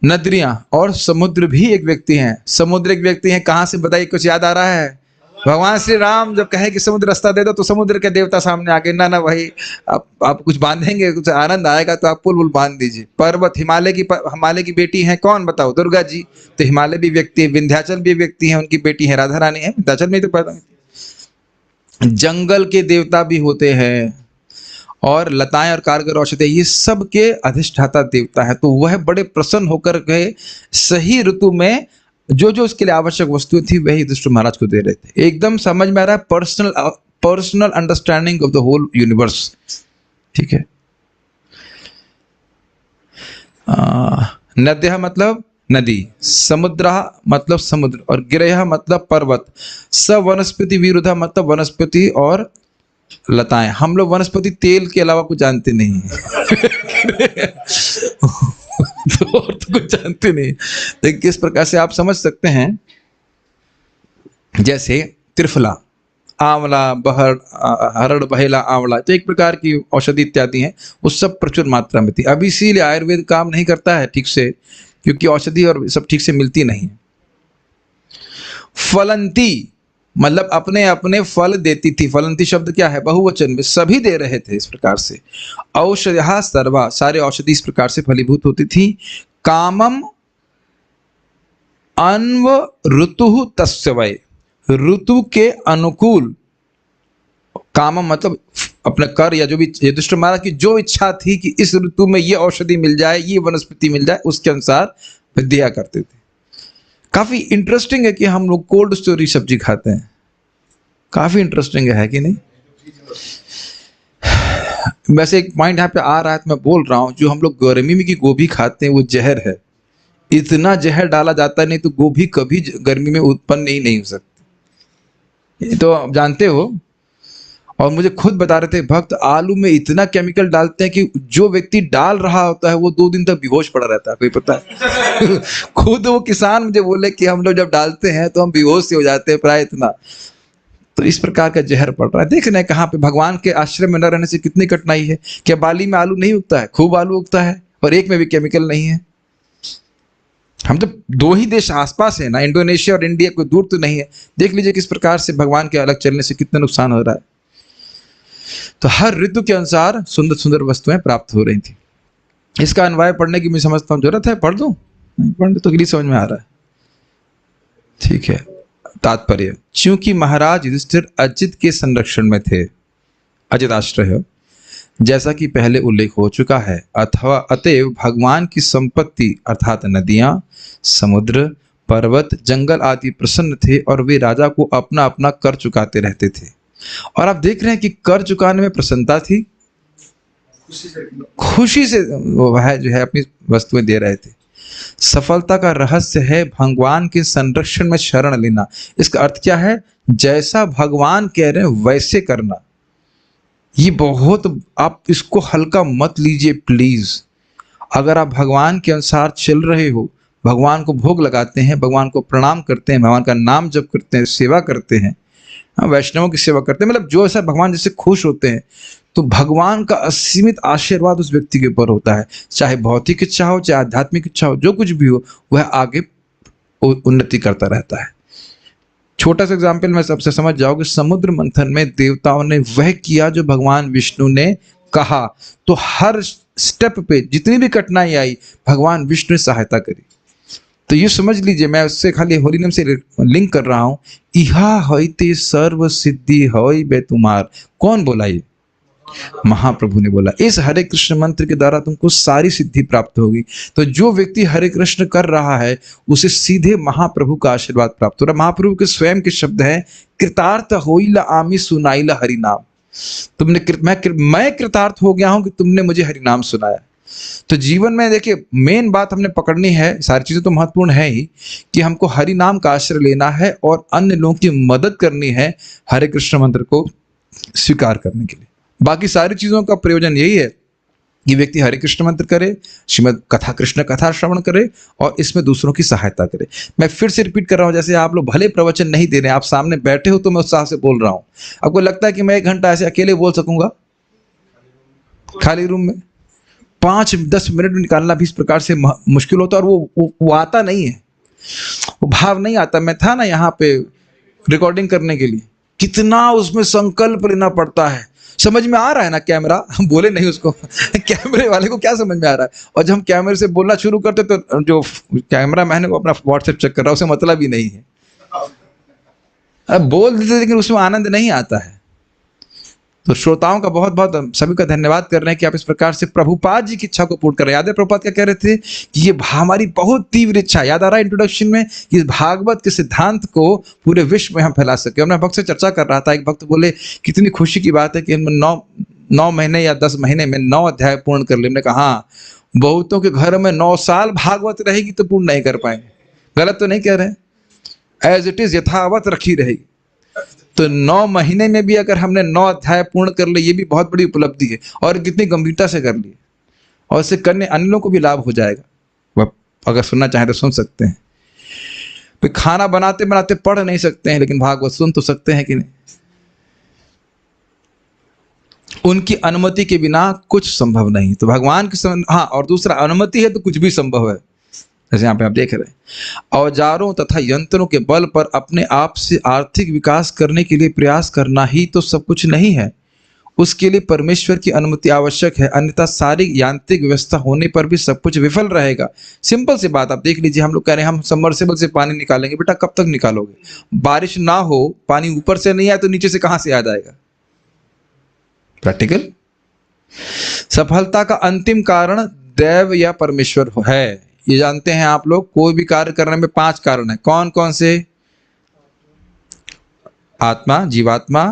नदियां और समुद्र भी एक व्यक्ति हैं। समुद्र एक व्यक्ति है, कहां से बताइए? कुछ याद आ रहा है? भगवान श्री राम जब कहे कि समुद्र रास्ता दे दो, तो समुद्र के देवता सामने आके, ना भाई, आप कुछ बांधेंगे, कुछ आनंद आएगा तो आप पुल बांध दीजिए। पर्वत, हिमालय की बेटी है कौन बताओ? दुर्गा जी। तो हिमालय भी व्यक्ति है, विंध्याचल भी व्यक्ति है, उनकी बेटी है राधा रानी है, विंध्याचल में तो पैदा। जंगल के देवता भी होते हैं, और लताएं और कारगर औषधि, ये सब के अधिष्ठाता देवता है। तो वह बड़े प्रसन्न होकर के सही ऋतु में जो जो उसके लिए आवश्यक वस्तुएं थी वही युधिष्ठिर महाराज को दे रहे थे। एकदम समझ में आ रहा है? Personal understanding of the whole universe. ठीक है। नद्यः मतलब नदी, समुद्र मतलब समुद्र, और गिरयः मतलब पर्वत, स वनस्पति विरुद्ध मतलब वनस्पति और लताएं। हम लोग वनस्पति तेल के अलावा कुछ जानते नहीं है। और तो कुछ जानते नहीं। लेकिन किस प्रकार से आप समझ सकते हैं, जैसे त्रिफला, आंवला, हरड़, बहेला, आंवला, तो एक प्रकार की औषधि इत्यादि हैं, वो सब प्रचुर मात्रा में थी। अब इसीलिए आयुर्वेद काम नहीं करता है ठीक से, क्योंकि औषधि और सब ठीक से मिलती नहीं है। फलंती मतलब अपने अपने फल देती थी। फलंती शब्द क्या है? बहुवचन में, सभी दे रहे थे इस प्रकार से। औषधयः सर्वा, सारे औषधि इस प्रकार से फलीभूत होती थी। कामम अन्व ऋतु तस्य वै, ऋतु के अनुकूल। कामम मतलब अपने कर, या जो भी युधिष्ठिर महाराज की जो इच्छा थी कि इस ऋतु में ये औषधि मिल जाए, ये वनस्पति मिल जाए, उसके अनुसार दिया करते थे। काफी इंटरेस्टिंग है कि हम लोग कोल्ड स्टोरेज सब्जी खाते हैं। काफी इंटरेस्टिंग है कि नहीं? वैसे एक पॉइंट यहाँ पे आ रहा है तो मैं बोल रहा हूँ, जो हम लोग गर्मी में की गोभी खाते हैं वो जहर है। इतना जहर डाला जाता है, नहीं तो गोभी कभी गर्मी में उत्पन्न ही नहीं हो सकती। ये तो आप जानते हो। और मुझे खुद बता रहे थे भक्त, आलू में इतना केमिकल डालते हैं कि जो व्यक्ति डाल रहा होता है वो 2 दिन तक बेहोश पड़ा रहता है। कोई पता है? खुद वो किसान मुझे बोले कि हम लोग जब डालते हैं तो हम बेहोश हो जाते हैं प्राय इतना। तो इस प्रकार का जहर पड़ रहा है। देख रहे हैं कहाँ पे भगवान के आश्रय में न रहने से कितनी कठिनाई है। क्या बाली में आलू नहीं उगता है? खूब आलू उगता है, और एक में भी केमिकल नहीं है। हम तो 2 ही देश आसपास है ना, इंडोनेशिया और इंडिया, कोई दूर तो नहीं है। देख लीजिए किस प्रकार से भगवान के अलग चलने से कितना नुकसान हो रहा है। तो हर ऋतु के अनुसार सुंदर सुंदर वस्तुएं प्राप्त हो रही थी। इसका अन्वय पढ़ने की मैं समझता हूँ जरूरत है, पढ़ दूं? नहीं पढ़ने तो अगली समझ में आ रहा है। ठीक है। तात्पर्य, चूंकि महाराज युधिष्ठिर अजित के संरक्षण में थे, अजित आश्रय, जैसा कि पहले उल्लेख हो चुका है, अथवा अतएव भगवान की संपत्ति अर्थात नदियां, समुद्र, पर्वत, जंगल आदि प्रसन्न थे, और वे राजा को अपना अपना कर चुकाते रहते थे। और आप देख रहे हैं कि कर चुकाने में प्रसन्नता थी, खुशी से वह जो है अपनी वस्तुएं दे रहे थे। सफलता का रहस्य है भगवान के संरक्षण में शरण लेना। इसका अर्थ क्या है? जैसा भगवान कह रहे हैं वैसे करना। ये बहुत, आप इसको हल्का मत लीजिए प्लीज। अगर आप भगवान के अनुसार चल रहे हो, भगवान को भोग लगाते हैं, भगवान को प्रणाम करते हैं, भगवान का नाम जप करते हैं, सेवा करते हैं, वैष्णवों की सेवा करते हैं, मतलब जो ऐसा भगवान जिससे खुश होते हैं, तो भगवान का असीमित आशीर्वाद उस व्यक्ति के ऊपर होता है। चाहे भौतिक इच्छा हो, चाहे आध्यात्मिक इच्छा हो, जो कुछ भी हो, वह आगे उन्नति करता रहता है। छोटा सा एग्जाम्पल मैं सबसे समझ जाओगे, समुद्र मंथन में देवताओं ने वह किया जो भगवान विष्णु ने कहा, तो हर स्टेप पे जितनी भी कठिनाई आई, भगवान विष्णु ने सहायता करी। तो ये समझ लीजिए, मैं उससे खाली होलिनम से लिंक कर रहा हूं। इहा हईते सर्व सिद्धि हई बे तुम्हार। कौन बोला ये? महाप्रभु ने बोला इस हरे कृष्ण मंत्र के द्वारा तुमको सारी सिद्धि प्राप्त होगी। तो जो व्यक्ति हरे कृष्ण कर रहा है उसे सीधे महाप्रभु का आशीर्वाद प्राप्त हो रहा है। महाप्रभु के स्वयं के शब्द हैं, कृतार्थ होइला आमी सुनाइला हरि नाम। मैं कृतार्थ हो गया हूं कि तुमने मुझे हरि नाम सुनाया। तो जीवन में देखिए मेन बात हमने पकड़नी है, सारी चीजें तो महत्वपूर्ण है ही, कि हमको हरि नाम का आश्रय लेना है और अन्य लोगों की मदद करनी है हरे कृष्ण मंत्र को स्वीकार करने के लिए। बाकी सारी चीजों का प्रयोजन यही है कि व्यक्ति हरे कृष्ण मंत्र करे, श्रीमद कथा कृष्ण कथा श्रवण करे और इसमें दूसरों की सहायता करे। मैं फिर से रिपीट कर रहा हूं, जैसे आप लोग भले प्रवचन नहीं दे रहे हैं, आप सामने बैठे हो तो मैं उत्साह से बोल रहा हूं। आपको लगता है कि मैं 1 घंटा ऐसे अकेले बोल सकूंगा खाली रूम में? 5-10 मिनट निकालना भी इस प्रकार से मुश्किल होता है, और वो आता नहीं है, वो भाव नहीं आता। मैं था ना यहाँ पे रिकॉर्डिंग करने के लिए, कितना उसमें संकल्प लेना पड़ता है। समझ में आ रहा है ना कैमरा? हम बोले नहीं उसको कैमरे वाले को क्या समझ में आ रहा है? और जब हम कैमरे से बोलना शुरू करते तो जो कैमरा मैन है वो अपना व्हाट्सएप चेक कर रहा है, उसे मतलब ही नहीं है। अब बोल देते लेकिन उसमें आनंद नहीं आता है। तो श्रोताओं का बहुत बहुत सभी का धन्यवाद कर रहे हैं कि आप इस प्रकार से प्रभुपाद जी की इच्छा को पूर्ण कर रहे हैं। याद है प्रभुपाद क्या कह रहे थे कि ये हमारी बहुत तीव्र इच्छा, याद आ रहा है इंट्रोडक्शन में, कि भागवत के सिद्धांत को पूरे विश्व में हम फैला सके। और मैं भक्त से चर्चा कर रहा था, एक भक्त बोले कितनी खुशी की बात है कि 9 महीने या 10 महीने में 9 अध्याय पूर्ण कर ले। हमने कहा हाँ, बहुतों के घर में 9 साल भागवत रहेगी तो पूर्ण नहीं कर पाएंगे। गलत तो नहीं कह रहे, एज इट इज यथावत रखी रहेगी। तो 9 महीने में भी अगर हमने 9 अध्याय पूर्ण कर ले, ये भी बहुत बड़ी उपलब्धि है। और कितनी गंभीरता से कर ली, और इसे करने अन्य लोगों को भी लाभ हो जाएगा। वह अगर सुनना चाहें तो सुन सकते हैं। तो खाना बनाते बनाते पढ़ नहीं सकते हैं, लेकिन भागवत सुन तो सकते हैं कि नहीं? उनकी अनुमति के बिना कुछ संभव नहीं। तो भगवान की हाँ, और दूसरा अनुमति है तो कुछ भी संभव है। जैसे यहाँ पे आप देख रहे हैं, औजारों तथा यंत्रों के बल पर अपने आप से आर्थिक विकास करने के लिए प्रयास करना ही तो सब कुछ नहीं है। उसके लिए परमेश्वर की अनुमति आवश्यक है, अन्यथा सारी यांत्रिक व्यवस्था होने पर भी सब कुछ विफल रहेगा। सिंपल सी बात आप देख लीजिए, हम लोग कह रहे हैं हम सबमर्सिबल से पानी निकालेंगे। बेटा कब तक निकालोगे? बारिश ना हो, पानी ऊपर से नहीं आए तो नीचे से कहां से आ जाएगा? प्रैक्टिकल। सफलता का अंतिम कारण दैव या परमेश्वर है, ये जानते हैं आप लोग। कोई भी कार्य करने में 5 कारण है। कौन कौन से? आत्मा, जीवात्मा,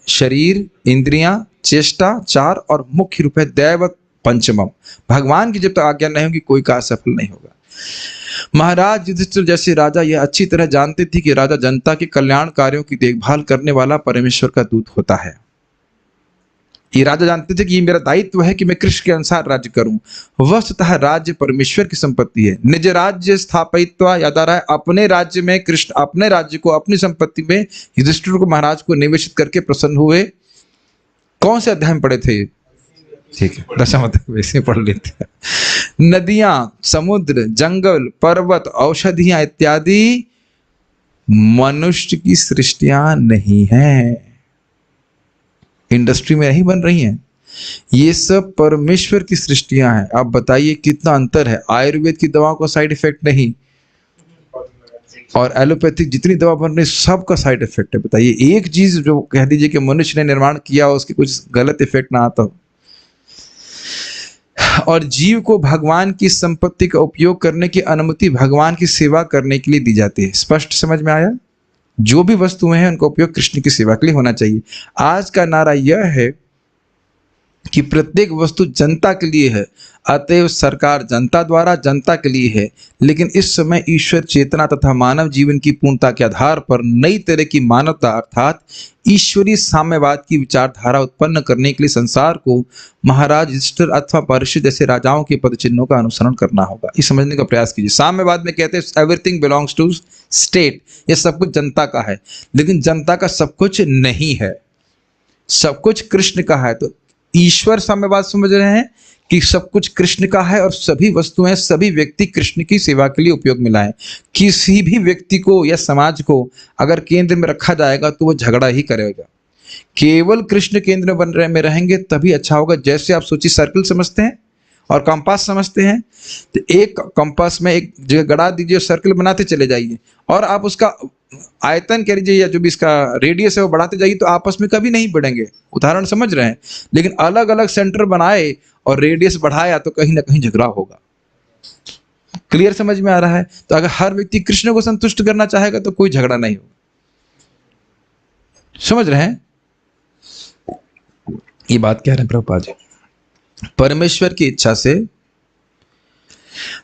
शरीर, इंद्रियां, चेष्टा 4, और मुख्य रूप है दैव पंचमम। भगवान की जब तक आज्ञा नहीं होगी कोई कार्य सफल नहीं होगा। महाराज युधिष्ठिर जैसे राजा यह अच्छी तरह जानते थे कि राजा जनता के कल्याण कार्यों की देखभाल करने वाला परमेश्वर का दूत होता है। ये राजा जानते थे कि ये मेरा दायित्व है कि मैं कृष्ण के अनुसार राज्य करूं। वस्तुतः राज्य परमेश्वर की संपत्ति है। निज राज्य स्थापित्वा, याद आ रहा है, अपने राज्य में कृष्ण अपने राज्य को, अपनी संपत्ति में युधिष्ठिर को, महाराज को निवेशित करके प्रसन्न हुए। कौन से अध्याय में पढ़े थे? ठीक है, 10वां तक वैसे पढ़ लेते हैं। नदियां, समुद्र, जंगल, पर्वत, औषधियां इत्यादि मनुष्य की सृष्टियां नहीं है, इंडस्ट्री में नहीं बन रही हैं। ये सब परमेश्वर की सृष्टियां हैं। आप बताइए कितना अंतर है। आयुर्वेद की दवाओं का साइड इफेक्ट नहीं, और एलोपैथिक जितनी दवा बन रही सबका साइड इफेक्ट है। बताइए एक चीज जो कह दीजिए कि मनुष्य ने निर्माण किया हो, उसकी कुछ गलत इफेक्ट ना आता हो। और जीव को भगवान की संपत्ति का उपयोग करने की अनुमति भगवान की सेवा करने के लिए दी जाती है। स्पष्ट समझ में आया? जो भी वस्तुएं हैं उनका उपयोग कृष्ण की सेवा के लिए होना चाहिए। आज का नारा यह है कि प्रत्येक वस्तु जनता के लिए है, अतएव सरकार जनता द्वारा जनता के लिए है। लेकिन इस समय ईश्वर चेतना तथा मानव जीवन की पूर्णता के आधार पर नई तरह की मानवता अर्थात ईश्वरीय साम्यवाद की विचारधारा उत्पन्न करने के लिए संसार को महाराज युधिष्ठिर अथवा परीक्षित जैसे राजाओं के पदचिन्हों का अनुसरण करना होगा। इस समझने का प्रयास कीजिए। साम्यवाद में कहते हैं एवरीथिंग बिलोंग्स टू स्टेट, ये सब कुछ जनता का है, लेकिन जनता का सब कुछ नहीं है, सब कुछ कृष्ण का है। तो ईश्वर साम्यवाद समझ रहे हैं कि सब कुछ कृष्ण का है और सभी वस्तुएं, सभी व्यक्ति कृष्ण की सेवा के लिए उपयोग में लाएं। किसी भी व्यक्ति को या समाज को अगर केंद्र में रखा जाएगा तो वो झगड़ा ही करेगा। केवल कृष्ण केंद्र में रहेंगे तभी अच्छा होगा। जैसे आप सोचिए सर्कल समझते हैं, और कंपास समझते हैं तो एक कंपास में एक जगह गड़ा दीजिए, सर्कल बनाते चले जाइए और आप उसका आयतन कह लीजिए या जो भी इसका रेडियस है वो बढ़ाते जाइए, तो आपस में कभी नहीं बढ़ेंगे। उदाहरण समझ रहे हैं? लेकिन अलग अलग सेंटर बनाए और रेडियस बढ़ाया तो कहीं ना कहीं झगड़ा होगा। क्लियर समझ में आ रहा है? तो अगर हर व्यक्ति कृष्ण को संतुष्ट करना चाहेगा तो कोई झगड़ा नहीं होगा। समझ रहे हैं? ये बात कह रहे हैं प्रभुपाद जी। परमेश्वर की इच्छा से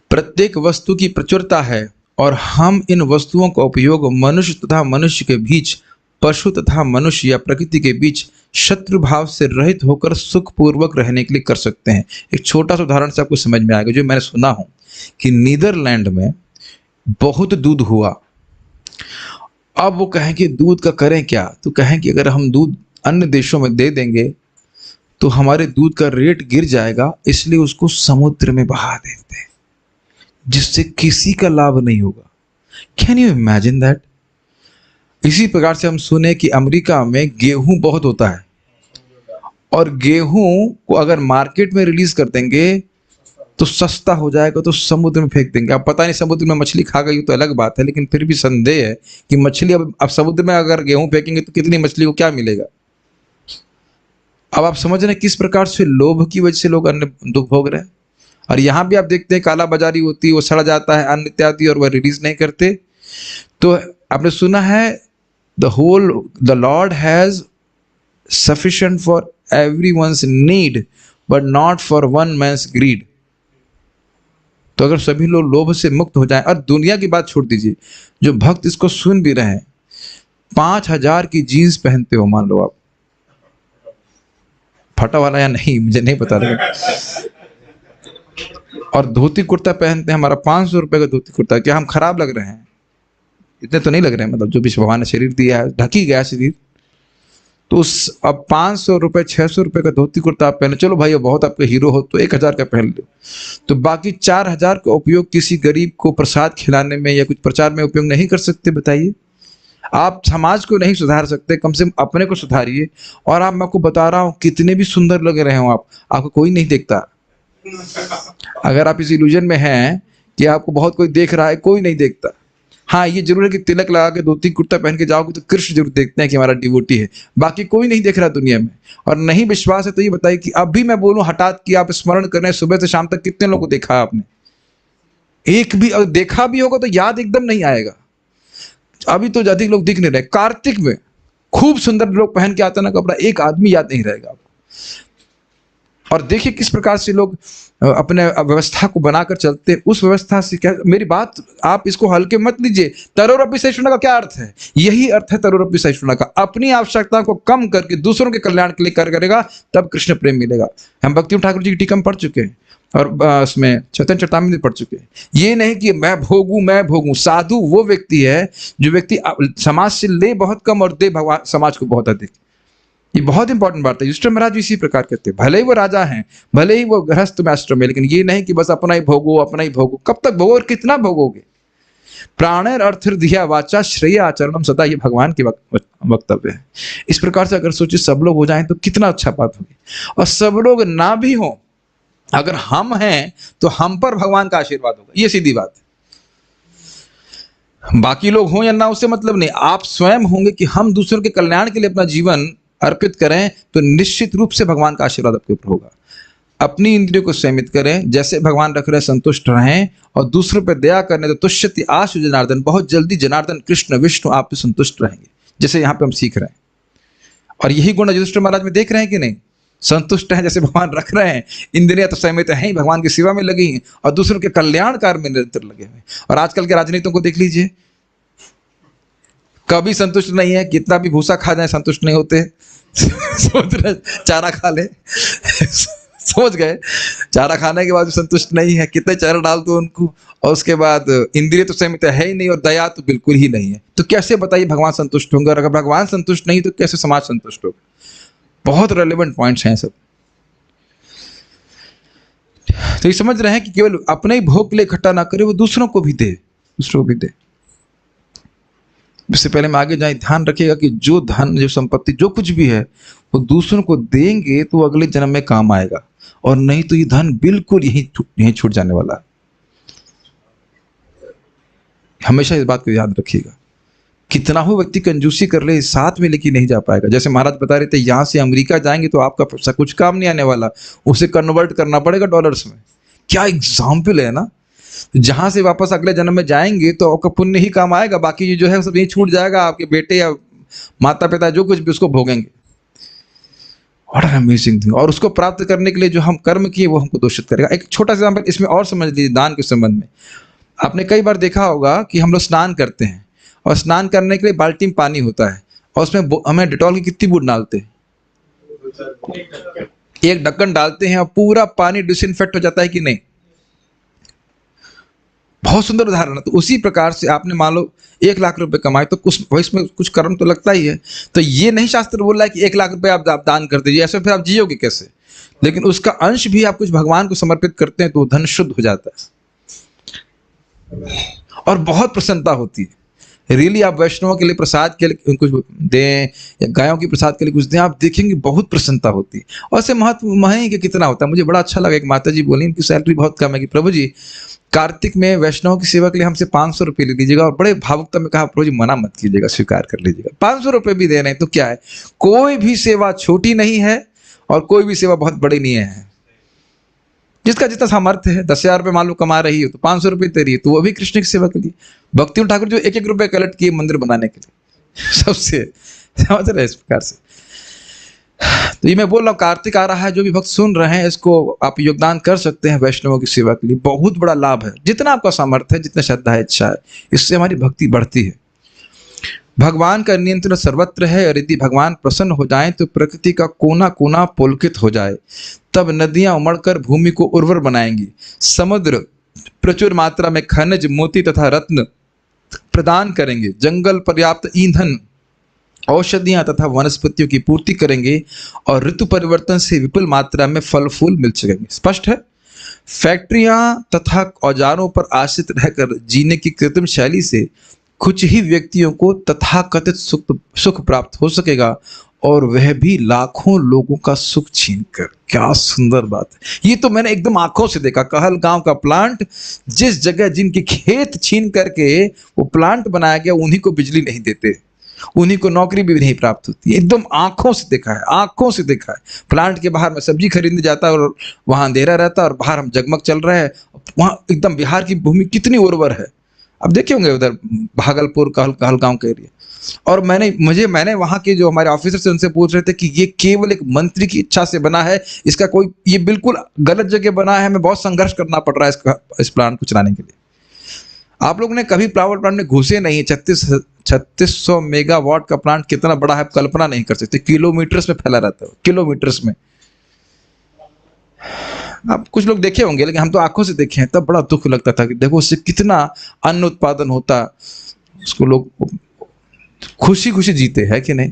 प्रत्येक वस्तु की प्रचुरता है और हम इन वस्तुओं का उपयोग मनुष्य तथा मनुष्य के बीच, पशु तथा मनुष्य या प्रकृति के बीच शत्रु भाव से रहित होकर सुखपूर्वक रहने के लिए कर सकते हैं। एक छोटा सा उदाहरण से आपको समझ में आएगा, जो मैंने सुना हूं कि नीदरलैंड में बहुत दूध हुआ। अब वो कहें कि दूध का करें क्या, तो कहें कि अगर हम दूध अन्य देशों में दे देंगे तो हमारे दूध का रेट गिर जाएगा, इसलिए उसको समुद्र में बहा देते हैं, जिससे किसी का लाभ नहीं होगा। Can you imagine that? इसी प्रकार से हम सुने कि अमेरिका में गेहूं बहुत होता है और गेहूं को अगर मार्केट में रिलीज कर देंगे तो सस्ता हो जाएगा, तो समुद्र में फेंक देंगे। अब पता नहीं समुद्र में मछली खा गई तो अलग बात है, लेकिन फिर भी संदेह है कि मछली अब समुद्र में अगर गेहूं फेंकेंगे तो कितनी मछली को क्या मिलेगा। अब आप समझ रहे हैं किस प्रकार से लोभ की वजह से लोग अन्य दुख भोग रहे हैं। और यहाँ भी आप देखते हैं काला बाजारी होती है, वो सड़ जाता है अन्न इत्यादि और वह रिलीज नहीं करते। तो आपने सुना है the lord has sufficient for everyone's need but not for one man's greed. तो अगर सभी लोग लोभ से मुक्त हो जाएं, और दुनिया की बात छोड़ दीजिए, जो भक्त इसको सुन भी रहे हैं, 5,000 की जीन्स पहनते हो मान लो आप, फटा वाला या नहीं मुझे नहीं पता रहा, और धोती कुर्ता पहनते हैं, हमारा 500 रुपए का धोती कुर्ता, क्या हम खराब लग रहे हैं? इतने तो नहीं लग रहे हैं, मतलब जो भी भगवान ने शरीर दिया है, ढकी गया शरीर, तो उस अब 500 रुपए 600 रुपए का धोती कुर्ता आप पहने, चलो भाई बहुत आपके हीरो हो तो 1,000 का पहन लो, तो बाकी 4,000 का उपयोग किसी गरीब को प्रसाद खिलाने में या कुछ प्रचार में उपयोग नहीं कर सकते? बताइए। आप समाज को नहीं सुधार सकते, कम से कम अपने को सुधारिए। और आप, मैं आपको बता रहा हूं, कितने भी सुंदर लग रहे हो आप, आपको कोई नहीं देखता। अगर आप इस इल्यूजन में हैं कि आपको बहुत कोई देख रहा है, कोई नहीं देखता। हाँ, ये जरूर है कि तिलक लगा के धोती कुर्ता पहन के जाओगे तो कृष्ण जरूर देखते हैं कि हमारा डिवोटी है, बाकी कोई नहीं देख रहा दुनिया में। और नहीं विश्वास है तो ये बताइए कि अब भी मैं बोलूं हठात कि आप स्मरण कर रहे हैं, सुबह से शाम तक कितने लोगों को देखा है आपने? एक भी, अगर देखा भी होगा तो याद एकदम नहीं आएगा। अभी तो अधिक लोग दिख नहीं रहे। कार्तिक में खूब सुंदर लोग पहन के आते ना कपड़ा, एक आदमी याद नहीं रहेगा आपको। और देखिए किस प्रकार से लोग अपने व्यवस्था को बनाकर चलते हैं। उस व्यवस्था से क्या, मेरी बात आप इसको हल्के मत लीजिए। तरोरपि सहिष्णुता का क्या अर्थ है? यही अर्थ है तरोरपि सहिष्णुता का, अपनी आवश्यकता को कम करके दूसरों के कल्याण के लिए कर करेगा, तब कृष्ण प्रेम मिलेगा। हम भक्ति ठाकुर जी की टीका में पढ़ चुके हैं और उसमें चैतन्य चरितामृत पढ़ चुके हैं। ये नहीं कि मैं भोगूं। साधु वो व्यक्ति है जो व्यक्ति समाज से ले बहुत कम और दे भगवान समाज को बहुत अधिक। ये बहुत इंपॉर्टेंट बात है। युधिष्ठिर महाराज भी इसी प्रकार करते, भले ही वो राजा हैं, भले ही वो गृहस्थ में आश्रम में, लेकिन ये नहीं कि बस अपना ही भोगो। कब तक भोगो और कितना भोगोगे? प्राणेर अर्थिर्धिया वाचा श्रेय आचरणम सदा, ये भगवान की वक्तव्य है। इस प्रकार से अगर सोचिए सब लोग हो जाएं तो कितना अच्छा बात होगी। और सब लोग ना भी हो, अगर हम हैं तो हम पर भगवान का आशीर्वाद होगा, ये सीधी बात है। बाकी लोग हों या ना, उससे मतलब नहीं। आप स्वयं होंगे कि हम दूसरों के कल्याण के लिए अपना जीवन अर्पित करें, तो निश्चित रूप से भगवान का आशीर्वाद आपके ऊपर होगा। अपनी इंद्रियों को संयमित करें, जैसे भगवान रख रहे संतुष्ट रहें, और दूसरों पर दया करने तो तुष्यति आशु जनार्दन, बहुत जल्दी जनार्दन कृष्ण विष्णु आप पे संतुष्ट रहेंगे, जैसे यहाँ पे हम सीख रहे हैं। और यही गुण युधिष्ठिर महाराज में देख रहे हैं कि नहीं? संतुष्ट हैं, जैसे भगवान रख रहे हैं, इंद्रियां तो संयमित हैं, भगवान की सेवा में लगी हैं और दूसरों के कल्याण कार्य में निरंतर लगे हुए। और आजकल के राजनीतियों को देख लीजिए, कभी संतुष्ट नहीं है, कितना भी भूसा खा जाए संतुष्ट नहीं होते। सोच रहे चारा खा ले, सोच गए चारा खाने के बाद भी संतुष्ट नहीं है, कितने चारा डाल दो उनको, और उसके बाद इंद्रिय तो संयमित है ही नहीं और दया तो बिल्कुल ही नहीं है। तो कैसे बताइए भगवान संतुष्ट होंगे? और अगर भगवान संतुष्ट नहीं तो कैसे समाज संतुष्ट होगा? बहुत रेलेवेंट पॉइंट्स हैं सब। तो ये समझ रहे हैं कि केवल अपने ही भोग के लिए इकट्ठा ना करे, वो दूसरों को भी दे, इससे पहले मैं आगे जाए, ध्यान रखिएगा कि जो धन, जो संपत्ति, जो कुछ भी है वो दूसरों को देंगे तो अगले जन्म में काम आएगा, और नहीं तो ये धन बिल्कुल यहीं छूट जाने वाला है। हमेशा इस बात को याद रखिएगा। कितना हो व्यक्ति कंजूसी कर ले, साथ में लेके नहीं जा पाएगा। जैसे महाराज बता रहे थे, यहाँ से अमेरिका जाएंगे तो आपका पैसा कुछ काम नहीं आने वाला, उसे कन्वर्ट करना पड़ेगा डॉलर्स में। क्या एग्जाम्पल है ना। जहां से वापस अगले जन्म में जाएंगे तो आपका पुण्य ही काम आएगा, बाकी जो है सब यही छूट जाएगा, आपके बेटे या माता पिता जो कुछ भी उसको भोगेंगे। What an amazing thing. और उसको प्राप्त करने के लिए जो हम कर्म किए वो हमको दूषित करेगा। एक छोटा सा एग्जाम्पल इसमें और समझ लीजिए दान के संबंध में। आपने कई बार देखा होगा कि हम लोग स्नान करते हैं और स्नान करने के लिए बाल्टी में पानी होता है और उसमें हमें डिटॉल की कितनी बूंद डालते हैं? एक ढक्कन डालते हैं और पूरा पानी डिसइंफेक्ट हो जाता है कि नहीं? बहुत सुंदर उदाहरण है। तो उसी प्रकार से आपने मान लो 1 लाख रुपए कमाए तो इसमें कुछ कर्म तो लगता ही है। तो ये नहीं शास्त्र बोल रहा है कि 1 लाख रुपए आप दान कर दीजिए, ऐसे फिर आप जियोगे कैसे? लेकिन उसका अंश भी आप कुछ भगवान को समर्पित करते हैं तो धन शुद्ध हो जाता है और बहुत प्रसन्नता होती है। रियली आप वैष्णवों के लिए प्रसाद के लिए कुछ दें या गायों की प्रसाद के लिए कुछ दें, आप देखेंगे बहुत प्रसन्नता होती है। और इससे महत्व मही कि कितना होता है। मुझे बड़ा अच्छा लगा, एक माता जी बोली उनकी सैलरी बहुत कम है कि प्रभु जी कार्तिक में वैष्णव की सेवा के लिए हमसे 500 रुपये ले लीजिएगा। और बड़े भावुकता में कहा, प्रभु जी मना मत कीजिएगा, स्वीकार कर लीजिएगा। 500 रुपये भी दे रहे हैं तो क्या है, कोई भी सेवा छोटी नहीं है और कोई भी सेवा बहुत बड़ी नहीं है। जिसका जितना सामर्थ्य है, 10,000 रुपये मान लो कमा रही हो तो 500 रुपये दे रही है तो वो भी कृष्ण की सेवा के लिए। भक्ति ठाकुर जो 1-1 रुपये कलेक्ट किए मंदिर बनाने के लिए सबसे, समझ रहे इस प्रकार से। तो ये मैं बोल रहा हूँ, कार्तिक आ रहा है, जो भी भक्त सुन रहे हैं इसको आप योगदान कर सकते हैं वैष्णवों की सेवा के लिए। बहुत बड़ा लाभ है, जितना आपका सामर्थ्य है, जितना श्रद्धा है, इच्छा है, इससे हमारी भक्ति बढ़ती है। भगवान का नियंत्रण सर्वत्र है और यदि भगवान प्रसन्न हो जाएं तो प्रकृति का कोना कोना पुलकित हो जाए। तब नदियां उमड़कर भूमि को उर्वर बनाएंगी, समुद्र प्रचुर मात्रा में खनिज, मोती तथा रत्न प्रदान करेंगे, जंगल पर्याप्त ईंधन, औषधियां तथा वनस्पतियों की पूर्ति करेंगे और ऋतु परिवर्तन से विपुल मात्रा में फल फूल मिल सकेंगे। स्पष्ट है। फैक्ट्रियां तथा औजारों पर आश्रित रहकर जीने की कृत्रिम शैली से कुछ ही व्यक्तियों को तथाकथित सुख प्राप्त हो सकेगा और वह भी लाखों लोगों का सुख छीनकर। क्या सुंदर बात है। ये तो मैंने एकदम आंखों से देखा। कहलगांव का प्लांट, जिस जगह जिनके खेत छीन करके वो प्लांट बनाया गया, उन्हीं को बिजली नहीं देते, उन्हीं को नौकरी भी नहीं प्राप्त होती। एकदम आंखों से देखा है, आंखों से देखा है। प्लांट के बाहर में सब्जी खरीदने जाता है और वहां अंधेरा रहता है और बाहर हम जगमग चल रहे हैं। वहां एकदम बिहार की भूमि कितनी उर्वर है। अब देखे होंगे उधर भागलपुर कहलगांव के एरिया। और मैंने वहां के जो हमारे ऑफिसर से उनसे पूछ रहे थे कि ये केवल एक मंत्री की इच्छा से बना है, इसका कोई, ये बिल्कुल गलत जगह बना है, हमें बहुत संघर्ष करना पड़ रहा है इस प्लांट को चलाने के लिए। आप लोग ने कभी पावर प्लांट में घुसे नहीं। 3600 मेगावाट का प्लांट कितना बड़ा है, कल्पना नहीं कर सकते। किलोमीटर्स में फैला रहता है, किलोमीटर्स में। आप कुछ लोग देखे होंगे, लेकिन हम तो आंखों से देखे हैं। तब बड़ा दुख लगता था कि देखो उससे कितना अन्न उत्पादन होता, उसको लोग खुशी खुशी जीते हैं कि नहीं।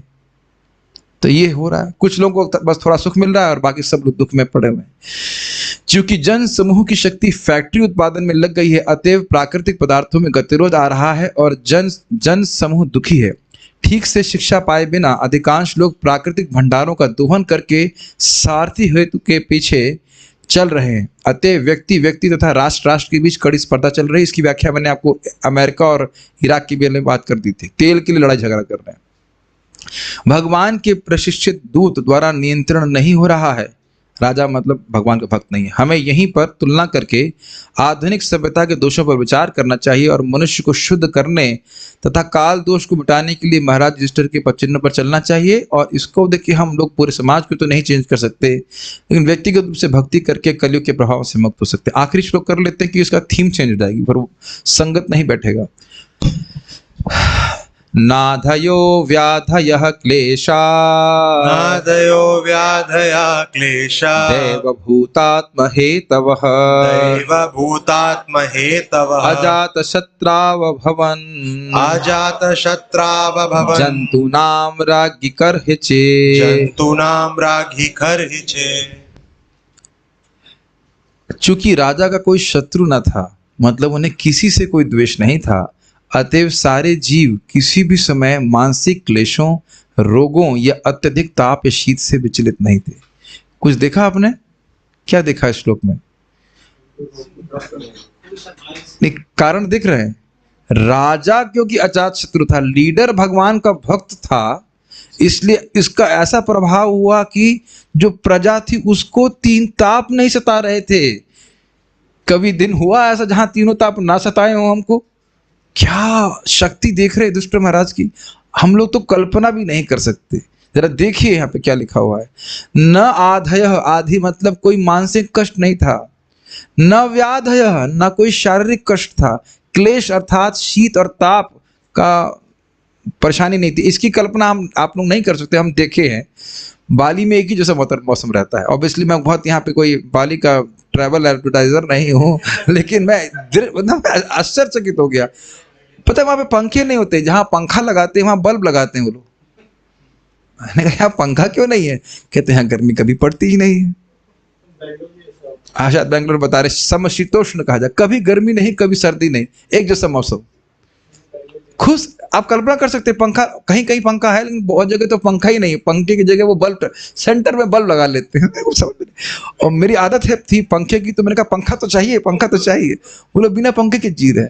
तो ये हो रहा है, कुछ लोगों को बस थोड़ा सुख मिल रहा है और बाकी सब लोग दुख में पड़े हुए हैं। क्योंकि जन समूह की शक्ति फैक्ट्री उत्पादन में लग गई है, अतएव प्राकृतिक पदार्थों में गतिरोध आ रहा है और जन समूह दुखी है। ठीक से शिक्षा पाए बिना अधिकांश लोग प्राकृतिक भंडारों का दोहन करके स्वार्थी हेतु के पीछे चल रहे हैं। अतः व्यक्ति तथा राष्ट्र के बीच कड़ी स्पर्धा चल रही है। इसकी व्याख्या मैंने आपको अमेरिका और इराक की भी में बात कर दी थी। तेल के लिए लड़ाई झगड़ा कर रहे हैं। भगवान के प्रशिक्षित दूत द्वारा नियंत्रण नहीं हो रहा है। राजा मतलब भगवान का भक्त नहीं है। हमें यहीं पर तुलना करके आधुनिक सभ्यता के दोषों पर विचार करना चाहिए और मनुष्य को शुद्ध करने तथा काल दोष को मिटाने के लिए महाराज रजिस्टर के चिन्ह पर चलना चाहिए। और इसको देखिए, हम लोग पूरे समाज को तो नहीं चेंज कर सकते, लेकिन व्यक्तिगत रूप से भक्ति करके कलयुग के प्रभाव से मुक्त हो सकते। आखिरी श्लोक कर लेते हैं कि इसका थीम चेंज हो जाएगी, पर वो संगत नहीं बैठेगा। नाधयो व्याधयः क्लेशा, नादयो व्याधया क्लेशा, देवभूतात्म हेतवः, देवभूतात्महेतवः, अजातशत्राव भवन्, अजातशत्राव भवन्, जन्तूनां राज्ञी कर्हिचे, जन्तूनां राज्ञी कर्हिचे। चूंकि राजा का कोई शत्रु न था, मतलब उन्हें किसी से कोई द्वेष नहीं था, अतएव सारे जीव किसी भी समय मानसिक क्लेशों, रोगों या अत्यधिक ताप या शीत से विचलित नहीं थे। कुछ देखा आपने? क्या देखा इस श्लोक में? नहीं, कारण दिख रहे हैं। राजा क्योंकि अजात शत्रु था, लीडर भगवान का भक्त था, इसलिए इसका ऐसा प्रभाव हुआ कि जो प्रजा थी उसको तीन ताप नहीं सता रहे थे। कभी दिन हुआ ऐसा जहां तीनों ताप ना सताए हो हमको? क्या शक्ति देख रहे दुष्ट महाराज की, हम लोग तो कल्पना भी नहीं कर सकते। जरा देखिए यहाँ पे क्या लिखा हुआ है। न आधय, आधि मतलब कोई मानसिक कष्ट नहीं था, न व्याधय, न कोई शारीरिक कष्ट था, क्लेश अर्थात शीत और ताप का परेशानी नहीं थी। इसकी कल्पना हम आप लोग नहीं कर सकते। हम देखे हैं बाली में एक ही जैसा मौसम रहता है। ऑब्वियसली मैं बहुत यहाँ पे कोई बाली का ट्रैवल एडवर्टाइजर नहीं हूँ, लेकिन मैं आश्चर्यचकित हो गया। पता है वहां पे पंखे नहीं होते, जहां पंखा लगाते हैं वहां बल्ब लगाते हैं वो लोग। मैंने कहा यहाँ पंखा क्यों नहीं है? कहते हैं गर्मी कभी पड़ती ही नहीं है। शायद बेंगलोर बता रहे, समशीतोष्ण कहा जाए, कभी गर्मी नहीं कभी सर्दी नहीं, एक जैसा मौसम। खुश आप कल्पना कर सकते हैं, पंखा कहीं कहीं पंखा है लेकिन बहुत जगह तो पंखा ही नहीं, पंखे की जगह वो बल्ब सेंटर में बल्ब लगा लेते हैं। और मेरी आदत है थी पंखे की, तो मैंने कहा पंखा तो चाहिए, पंखा तो चाहिए। वो लोग बिना पंखे के जी रहे,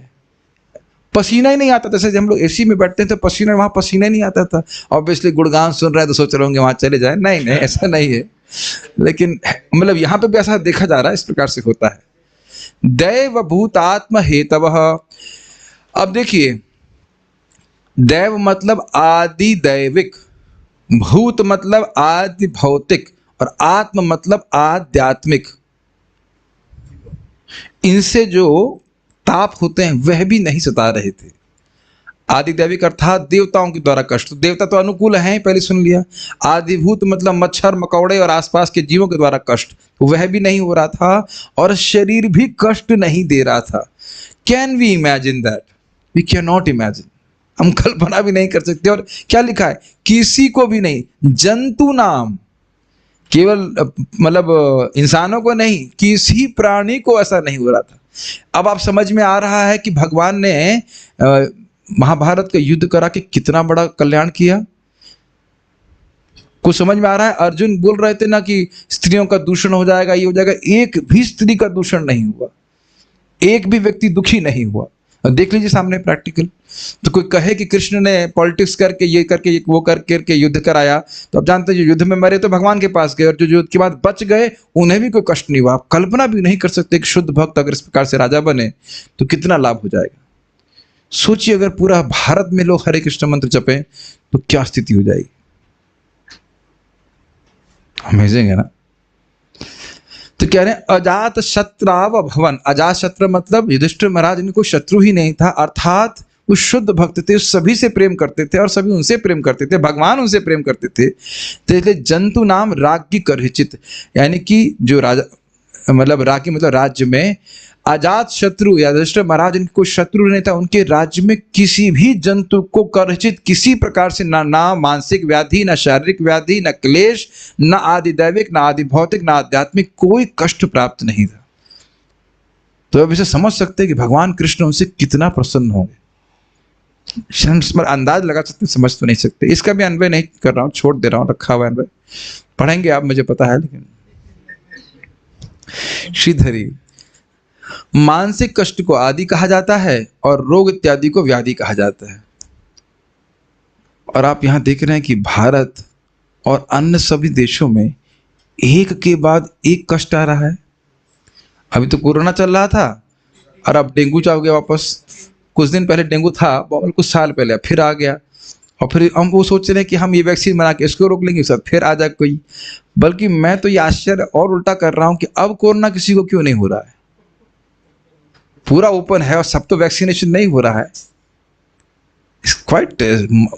पसीना ही नहीं आता। जैसे हम लोग एसी में बैठते हैं तो पसीना, वहां पसीना ही नहीं आता था। ऑब्वियसली गुणगान सुन रहे हैं तो सोच रहे होंगे वहां चले जाए, नहीं नहीं ऐसा नहीं है। लेकिन मतलब यहाँ पे भी ऐसा देखा जा रहा है, इस प्रकार से होता है। दैव भूतात्म हेतवः। अब देखिए, दैव मतलब आदि दैविक, भूत मतलब आदि भौतिक, और आत्म मतलब आध्यात्मिक। इनसे जो ताप होते हैं वह भी नहीं सता रहे थे। आदिदैविक अर्थात देवताओं के द्वारा कष्ट, देवता तो अनुकूल हैं, पहले सुन लिया। आदिभूत मतलब मच्छर मकौड़े और आसपास के जीवों के द्वारा कष्ट, तो वह भी नहीं हो रहा था, और शरीर भी कष्ट नहीं दे रहा था। Can we imagine that? We can not imagine. हम कल्पना भी नहीं कर सकते। और क्या लिखा है? किसी को भी नहीं, जंतु नाम, केवल मतलब इंसानों को नहीं, किसी प्राणी को ऐसा नहीं हो रहा था। अब आप समझ में आ रहा है कि भगवान ने महाभारत का युद्ध करा के कितना बड़ा कल्याण किया। कुछ समझ में आ रहा है? अर्जुन बोल रहे थे ना कि स्त्रियों का दूषण हो जाएगा, ये हो जाएगा, एक भी स्त्री का दूषण नहीं हुआ, एक भी व्यक्ति दुखी नहीं हुआ। देख लीजिए सामने प्रैक्टिकल। तो कोई कहे कि कृष्ण ने पॉलिटिक्स करके ये करके वो करके युद्ध कराया, तो आप जानते हैं जो युद्ध में मरे तो भगवान के पास गए, और जो युद्ध के बाद बच गए उन्हें भी कोई कष्ट नहीं हुआ। आप कल्पना भी नहीं कर सकते कि शुद्ध भक्त अगर इस प्रकार से राजा बने तो कितना लाभ हो जाएगा। सोचिए अगर पूरा भारत में लोग हरे कृष्ण मंत्र जपे तो क्या स्थिति हो जाएगी। अमेजिंग है ना। तो कह रहे हैं अजात शत्राव भवन। अजात शत्रु मतलब युधिष्ठिर महाराज इनको शत्रु ही नहीं था, अर्थात वो शुद्ध भक्त थे, सभी से प्रेम करते थे और सभी उनसे प्रेम करते थे, भगवान उनसे प्रेम करते थे। तो इसलिए जंतु नाम राज्ञ करहिचित, यानी कि जो राजा मतलब राज्ञ मतलब राज्य में अजात शत्रु या युधिष्ठिर महाराज इनको शत्रु नहीं था, उनके राज्य में किसी भी जंतु को करहिचित किसी प्रकार से ना मानसिक व्याधि, ना शारीरिक व्याधि, ना क्लेश, ना आदि दैविक, ना आदि भौतिक, ना आध्यात्मिक कोई कष्ट प्राप्त नहीं था। तो अब इसे समझ सकते हैं कि भगवान कृष्ण उनसे कितना प्रसन्न होंगे। अंदाज लगा सकते, समझ तो नहीं सकते। इसका भी अन्वय नहीं कर रहा हूं, छोड़ दे रहा हूं, रखा हुआ अन्वय पढ़ेंगे आप, मुझे पता है। लेकिन श्रीधरी, मानसिक कष्ट को आदि कहा जाता है और रोग इत्यादि को व्याधि कहा जाता है। और आप यहां देख रहे हैं कि भारत और अन्य सभी देशों में एक के बाद एक कष्ट आ रहा है। अभी तो कोरोना चल रहा था और अब डेंगू चाह गया वापस। कुछ दिन पहले डेंगू था, कुछ साल पहले, फिर आ गया। और फिर हम वो सोच रहे हैं कि हम ये वैक्सीन बना के इसको रोक लेंगे, सर फिर आ जाए कोई। बल्कि मैं तो ये आश्चर्य और उल्टा कर रहा हूं कि अब कोरोना किसी को क्यों नहीं हो रहा है। पूरा ओपन है और सब तो वैक्सीनेशन नहीं हो रहा है। क्वाइट,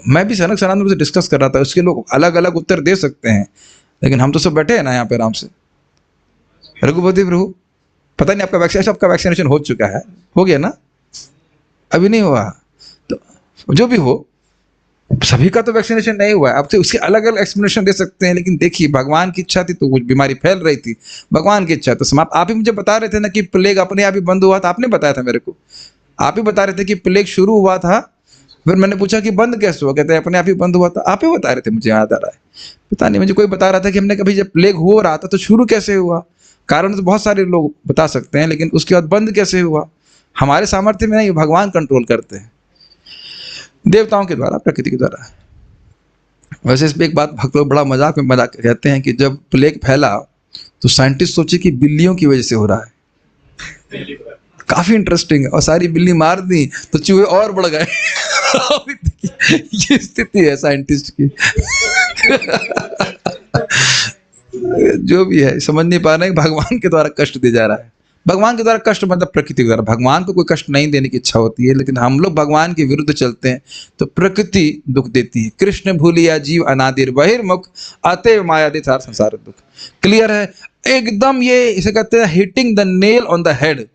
मैं भी सनक सनातन से डिस्कस कर रहा था, उसके लोग अलग अलग उत्तर दे सकते हैं, लेकिन हम तो सब बैठे हैं ना यहाँ पे आराम से। रघुपति प्रभु, पता नहीं आपका वैक्सीनेशन हो चुका है, हो गया ना? अभी नहीं हुआ तो जो भी हो, सभी का तो वैक्सीनेशन नहीं हुआ है। अब तो उसके अलग अलग एक्सप्लेनेशन दे सकते हैं, लेकिन देखिए भगवान की इच्छा थी तो कुछ बीमारी फैल रही थी, भगवान की इच्छा तो समाप्त। आप ही मुझे बता रहे थे ना कि प्लेग अपने आप ही बंद हुआ था, आपने बताया था मेरे को। आप ही बता रहे थे कि प्लेग शुरू हुआ था, फिर मैंने पूछा कि बंद कैसे हुआ, कहते हैं अपने आप ही बंद हुआ था। आप ही बता रहे थे, मुझे याद आ रहा है, पता नहीं मुझे कोई बता रहा था कि हमने कभी जब प्लेग हो रहा था तो शुरू कैसे हुआ। कारण तो बहुत सारे लोग बता सकते हैं, लेकिन उसके बाद बंद कैसे हुआ, हमारे सामर्थ्य में नहीं, भगवान कंट्रोल करते हैं, देवताओं के द्वारा, प्रकृति के द्वारा। वैसे इस पे एक बात भक्त लोग बड़ा मजाक में मजाक कहते हैं कि जब प्लेग फैला तो साइंटिस्ट सोचे कि बिल्लियों की वजह से हो रहा है। काफी इंटरेस्टिंग है। और सारी बिल्ली मार दी तो चूहे और बढ़ गए। ये स्थिति है साइंटिस्ट की। जो भी है, समझ नहीं पा रहे हैं भगवान के द्वारा कष्ट दिया जा रहा है। भगवान के द्वारा कष्ट मतलब प्रकृति के द्वारा। भगवान को कोई कष्ट नहीं देने की इच्छा होती है, लेकिन हम लोग भगवान के विरुद्ध चलते हैं तो प्रकृति दुख देती है। कृष्ण भूलिया जीव अनादिर बहिर्मुख अतएव मायादि सार संसार दुख। क्लियर है एकदम। ये इसे कहते हैं hitting the nail on the head.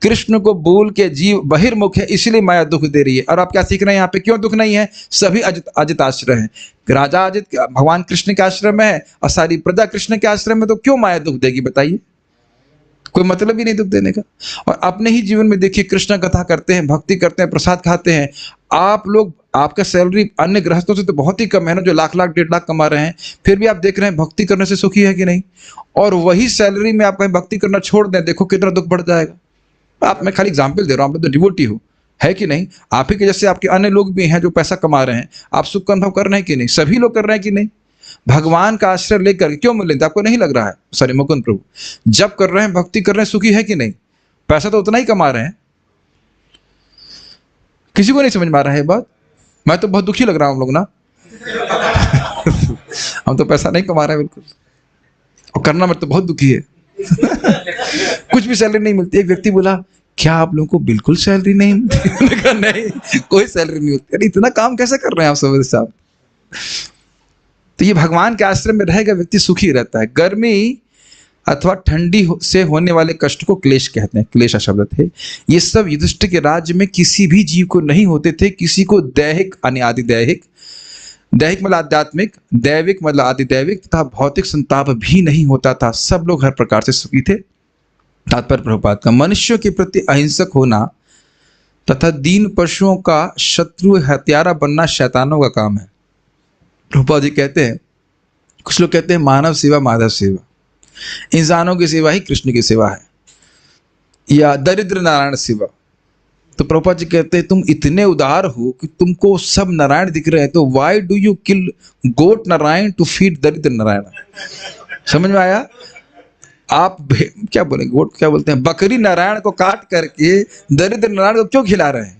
Krishna को भूल के जीव बहिर्मुख है, इसलिए माया दुख दे रही है। और आप क्या सीख रहे हैं यहाँ पे, क्यों दुख नहीं है? सभी अजित आश्रय हैं। राजा अजित भगवान कृष्ण के आश्रम में है और सारी प्रजा कृष्ण के आश्रम में, तो क्यों माया दुख देगी बताइए? कोई मतलब ही नहीं दुख देने का। और अपने ही जीवन में देखिए, कृष्ण कथा करते हैं, भक्ति करते हैं, प्रसाद खाते हैं। आप लोग, आपका सैलरी अन्य गृहस्थों से तो बहुत ही कम है ना, जो लाख लाख 1.5 लाख कमा रहे हैं, फिर भी आप देख रहे हैं भक्ति करने से सुखी है कि नहीं? और वही सैलरी में आप कहीं भक्ति करना छोड़ दें, देखो कितना दुख बढ़ जाएगा। आप, मैं खाली एग्जाम्पल दे रहा हूँ, आप लोग तो डिवोटी हो, है कि नहीं? आप ही के जैसे आपके अन्य लोग भी हैं जो पैसा कमा रहे हैं, आप सुख का अनुभव कर रहे हैं कि नहीं? सभी लोग कर रहे हैं कि नहीं? भगवान का आश्रय लेकर क्यों मिले? आपको नहीं लग रहा है? सॉरी मुकुंद प्रभु, जब कर रहे हैं, भक्ति कर रहे हैं, सुखी है कि नहीं? पैसा तो उतना ही कमा रहे हैं। किसी को नहीं समझ में आ रहा है ये बात? मैं तो बहुत दुखी लग रहा हूं हम लोग ना। हम तो पैसा नहीं कमा रहे हैं बिल्कुल, और करना मत तो बहुत दुखी है। कुछ भी सैलरी नहीं मिलती। एक व्यक्ति बोला, क्या आप लोगों को बिल्कुल सैलरी नहीं मिलती? मैंने कहा नहीं, कोई सैलरी नहीं मिलती। अरे इतना काम कैसे कर रहे हैं आप सब साहब? तो ये भगवान के आश्रम में रहेगा व्यक्ति सुखी रहता है। गर्मी अथवा ठंडी से होने वाले कष्ट को क्लेश कहते हैं। क्लेश शब्द थे। ये सब युधिष्ठिर के राज्य में किसी भी जीव को नहीं होते थे। किसी को दैहिक यानी आदि दैहिक, दैहिक मतलब आध्यात्मिक, दैविक मतलब आदि दैविक तथा भौतिक संताप भी नहीं होता था। सब लोग हर प्रकार से सुखी थे। तात्पर्य प्रभुपाद का, मनुष्यों के प्रति अहिंसक होना तथा दीन पशुओं का शत्रु हत्यारा बनना शैतानों का काम है। प्रभुपाद जी कहते हैं, कुछ लोग कहते हैं मानव सेवा माधव सेवा, इंसानों की सेवा ही कृष्ण की सेवा है, या दरिद्र नारायण सेवा। तो प्रभुपाद जी कहते हैं तुम इतने उदार हो कि तुमको सब नारायण दिख रहे हैं, तो why do you kill goat Narayan to feed दरिद्र नारायण? समझ में आया? आप क्या बोलेंगे, गोट क्या बोलते हैं, बकरी नारायण को काट करके दरिद्र नारायण को क्यों खिला रहे हैं?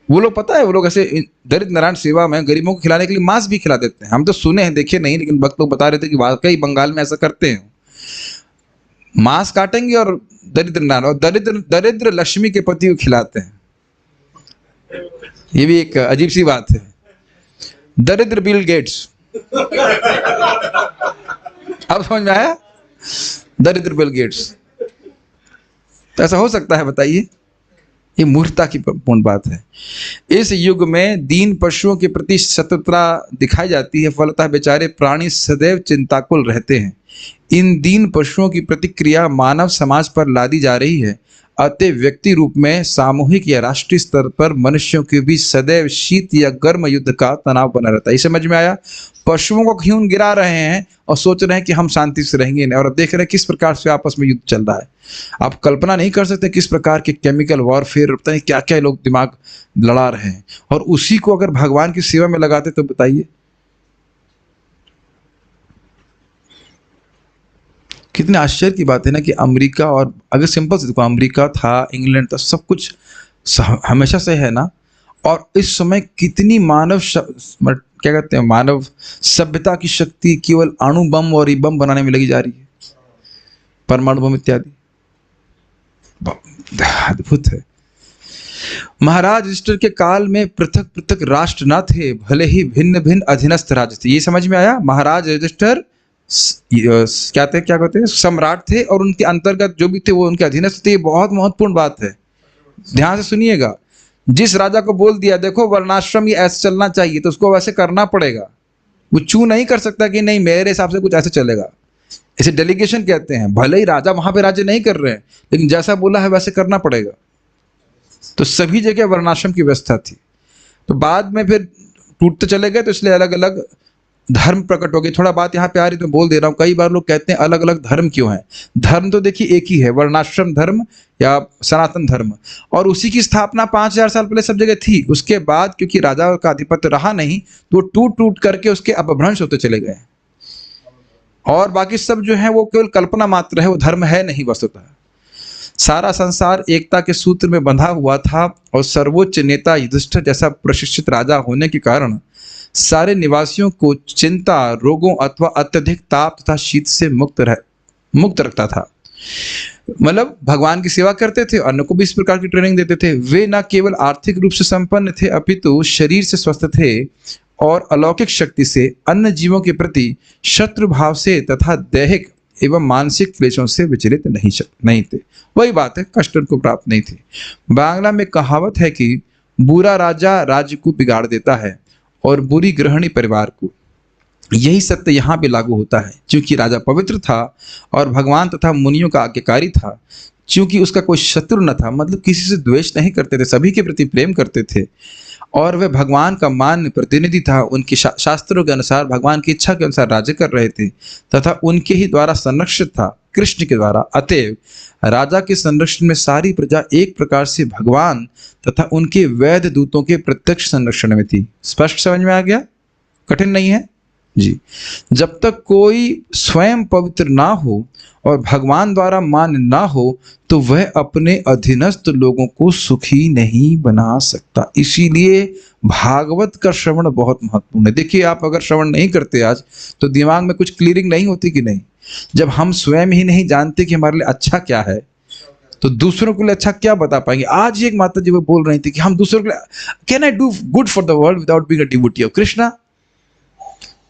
वो लोग पता है, वो लोग ऐसे दरिद्र नारायण सेवा में गरीबों को खिलाने के लिए मांस भी खिला देते हैं। हम तो सुने हैं, देखे नहीं, लेकिन भक्त लोग बता रहे थे कि वाकई बंगाल में ऐसा करते हैं। मांस काटेंगे और दरिद्र नारायण, और दरिद्र लक्ष्मी के पति को खिलाते हैं। ये भी एक अजीब सी बात है। दरिद्र बिल गेट्स। अब समझ में आया? दरिद्र बिल गेट्स, तो ऐसा हो सकता है बताइए? ये मूर्खता की पूर्ण बात है। इस युग में दीन पशुओं के प्रति शत्रुता दिखाई जाती है। फलतः बेचारे प्राणी सदैव चिंताकुल रहते हैं। इन दीन पशुओं की प्रतिक्रिया मानव समाज पर लादी जा रही है। अतः व्यक्ति रूप में, सामूहिक या राष्ट्रीय स्तर पर मनुष्यों के बीच सदैव शीत या गर्म युद्ध का तनाव बना रहता है। ये समझ में आया? पशुओं को खून गिरा रहे हैं और सोच रहे हैं कि हम शांति से रहेंगे, और अब देख रहे हैं किस प्रकार से आपस में युद्ध चल रहा है। आप कल्पना नहीं कर सकते किस प्रकार के केमिकल वॉरफेयर, पता नहीं क्या क्या लोग दिमाग लड़ा रहे हैं। और उसी को अगर भगवान की सेवा में लगाते तो बताइए कितने आश्चर्य की बात है ना, कि अमेरिका, और अगर सिंपल से देखो, अमेरिका था, इंग्लैंड था, सब कुछ हमेशा से है ना। और इस समय कितनी मानव क्या कहते हैं, मानव सभ्यता की शक्ति केवल अणु बम और बम बनाने में लगी जा रही है, परमाणु बम इत्यादि। अद्भुत है। महाराज युधिष्ठिर के काल में पृथक पृथक राष्ट्र न थे, भले ही भिन्न भिन्न अधीनस्थ राज्य थे। ये समझ में आया? महाराज युधिष्ठिर क्या कहते हैं, सम्राट थे, और उनके अंतर्गत जो भी थे वो उनके अधीनस्थ थे। ये बहुत महत्वपूर्ण बात है, ध्यान से सुनिएगा। जिस राजा को बोल दिया देखो वर्णाश्रम ये ऐसे चलना चाहिए, तो उसको वैसे करना पड़ेगा। वो चू नहीं कर सकता कि नहीं मेरे हिसाब से कुछ ऐसे चलेगा। इसे डेलीगेशन कहते हैं। भले ही राजा वहां पे राज्य नहीं कर रहे हैं, लेकिन जैसा बोला है वैसे करना पड़ेगा। तो सभी जगह वर्णाश्रम की व्यवस्था थी। तो बाद में फिर टूटते चले गए, तो इसलिए अलग अलग धर्म प्रकट हो गए। थोड़ा बात यहाँ पे आ रही तो बोल दे रहा हूँ, कई बार लोग कहते हैं अलग अलग धर्म क्यों है। धर्म तो देखिए एक ही है, वर्णाश्रम धर्म या सनातन धर्म, और उसी की स्थापना 5000 साल पहले सब जगह थी। उसके बाद क्योंकि राजा का आधिपत्य रहा नहीं, तो वो टूट टूट करके उसके अपभ्रंश होते चले गए, और बाकी सब जो है वो केवल कल्पना मात्र है, वो धर्म है नहीं वस्तुतः। सारा संसार एकता के सूत्र में बंधा हुआ था, और सर्वोच्च नेता युधिष्ठिर जैसा प्रशिक्षित राजा होने के कारण सारे निवासियों को चिंता, रोगों अथवा अत्यधिक ताप तथा शीत से मुक्त रखता था। मतलब भगवान की सेवा करते थे, अन्य को भी इस प्रकार की ट्रेनिंग देते थे। वे न केवल आर्थिक रूप से संपन्न थे, अपितु शरीर से स्वस्थ थे और अलौकिक शक्ति से अन्य जीवों के प्रति शत्रु भाव से तथा दैहिक एवं मानसिक क्लेशों से विचलित नहीं थे। वही बात है, कष्ट उनको प्राप्त नहीं थे। बांग्ला में कहावत है कि बुरा राजा राज्य को बिगाड़ देता है और बुरी गृहिणी परिवार को। यही सत्य यहाँ भी लागू होता है। क्योंकि राजा पवित्र था और भगवान तथा मुनियों का आज्ञाकारी था, क्योंकि उसका कोई शत्रु न था, मतलब किसी से द्वेष नहीं करते थे, सभी के प्रति प्रेम करते थे, और वह भगवान का मान्य प्रतिनिधि था। उनके शास्त्रों के अनुसार भगवान की इच्छा के अनुसार राज्य कर रहे थे तथा उनके ही द्वारा संरक्षित था, कृष्ण के द्वारा। अतएव राजा के संरक्षण में सारी प्रजा एक प्रकार से भगवान तथा उनके वैध दूतों के प्रत्यक्ष संरक्षण में थी। स्पष्ट समझ में आ गया? कठिन नहीं है जी। जब तक कोई स्वयं पवित्र ना हो और भगवान द्वारा मान्य ना हो, तो वह अपने अधीनस्थ लोगों को सुखी नहीं बना सकता। इसीलिए भागवत का श्रवण बहुत महत्वपूर्ण है। देखिए, आप अगर श्रवण नहीं करते आज, तो दिमाग में कुछ क्लियरिंग नहीं होती कि नहीं। जब हम स्वयं ही नहीं जानते कि हमारे लिए अच्छा क्या है, तो दूसरों के लिए अच्छा क्या बता पाएंगे। आज एक माता जी वो बोल रही थी कि हम दूसरों के लिए, can I do good for the world without being a devotee of Krishna.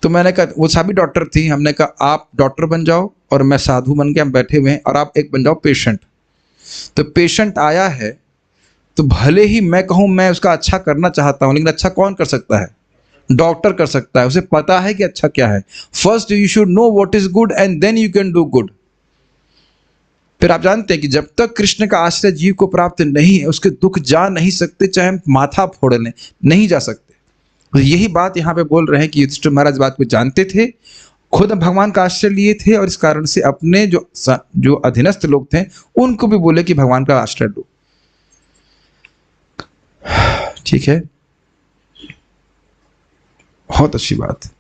तो मैंने कहा, वो सभी डॉक्टर थी, हमने कहा आप डॉक्टर बन जाओ और मैं साधु बन के हम बैठे हुए हैं, और आप एक बन जाओ पेशेंट। तो पेशेंट आया है, तो भले ही मैं कहूं मैं उसका अच्छा करना चाहता हूं, लेकिन अच्छा कौन कर सकता है? डॉक्टर कर सकता है। उसे पता है कि अच्छा क्या है। First you should know what is good and then you can do good. फिर आप जानते हैं कि जब तक कृष्ण का आश्रय जीव को प्राप्त नहीं है, उसके दुख जा नहीं सकते, चाहे हम माथा फोड़ लें, नहीं जा सकते। तो यही बात यहाँ पे बोल रहे हैं कि युधिष्ठिर महाराज बात को जानते थे, खुद भगवान का आश्रय लिए थे, और इस कारण से अपने जो अधीनस्थ लोग थे उनको भी बोले कि भगवान का आश्रय लो। ठीक है, बहुत अच्छी बात है,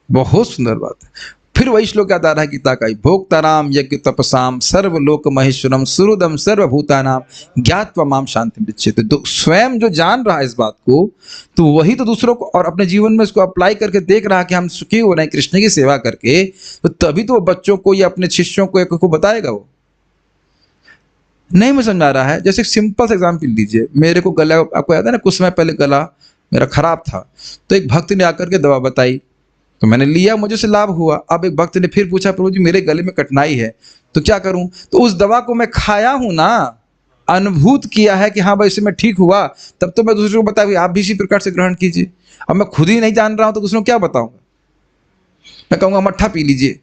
बहुत सुंदर बात है। फिर वही श्लोक याद आ रहा है गीता का, भोक्तानाम यज्ञ तपसाम सर्वलोक महेश्वरम सुहृदम सर्वभूतानाम ज्ञात्वा माम शांतिम दिच्छेते। तो स्वयं जो जान रहा है इस बात को, तो वही तो दूसरों को और अपने जीवन में इसको अप्लाई करके देख रहा है कि हम सुखी हो रहे हैं कृष्ण की सेवा करके, तो तभी तो वो बच्चों को या अपने शिष्यों को बताएगा। वो नहीं मैं समझा रहा है। जैसे सिंपल सा एग्जाम्पल लीजिए, मेरे को गला, आपको याद है ना, कुछ समय पहले गला मेरा खराब था, तो एक भक्त ने आकर के दवा बताई, तो मैंने लिया, मुझे से लाभ हुआ। अब एक भक्त ने फिर पूछा, प्रभु जी मेरे गले में कठिनाई है, तो क्या करूं? तो उस दवा को मैं खाया हूं ना, अनुभूत किया है कि हाँ भाई इससे मैं ठीक हुआ, तब तो मैं दूसरों को बताया आप भी इसी प्रकार से ग्रहण कीजिए। अब मैं खुद ही नहीं जान रहा हूं तो दूसरों को क्या बताऊंगा? मैं कहूंगा मट्ठा पी लीजिए।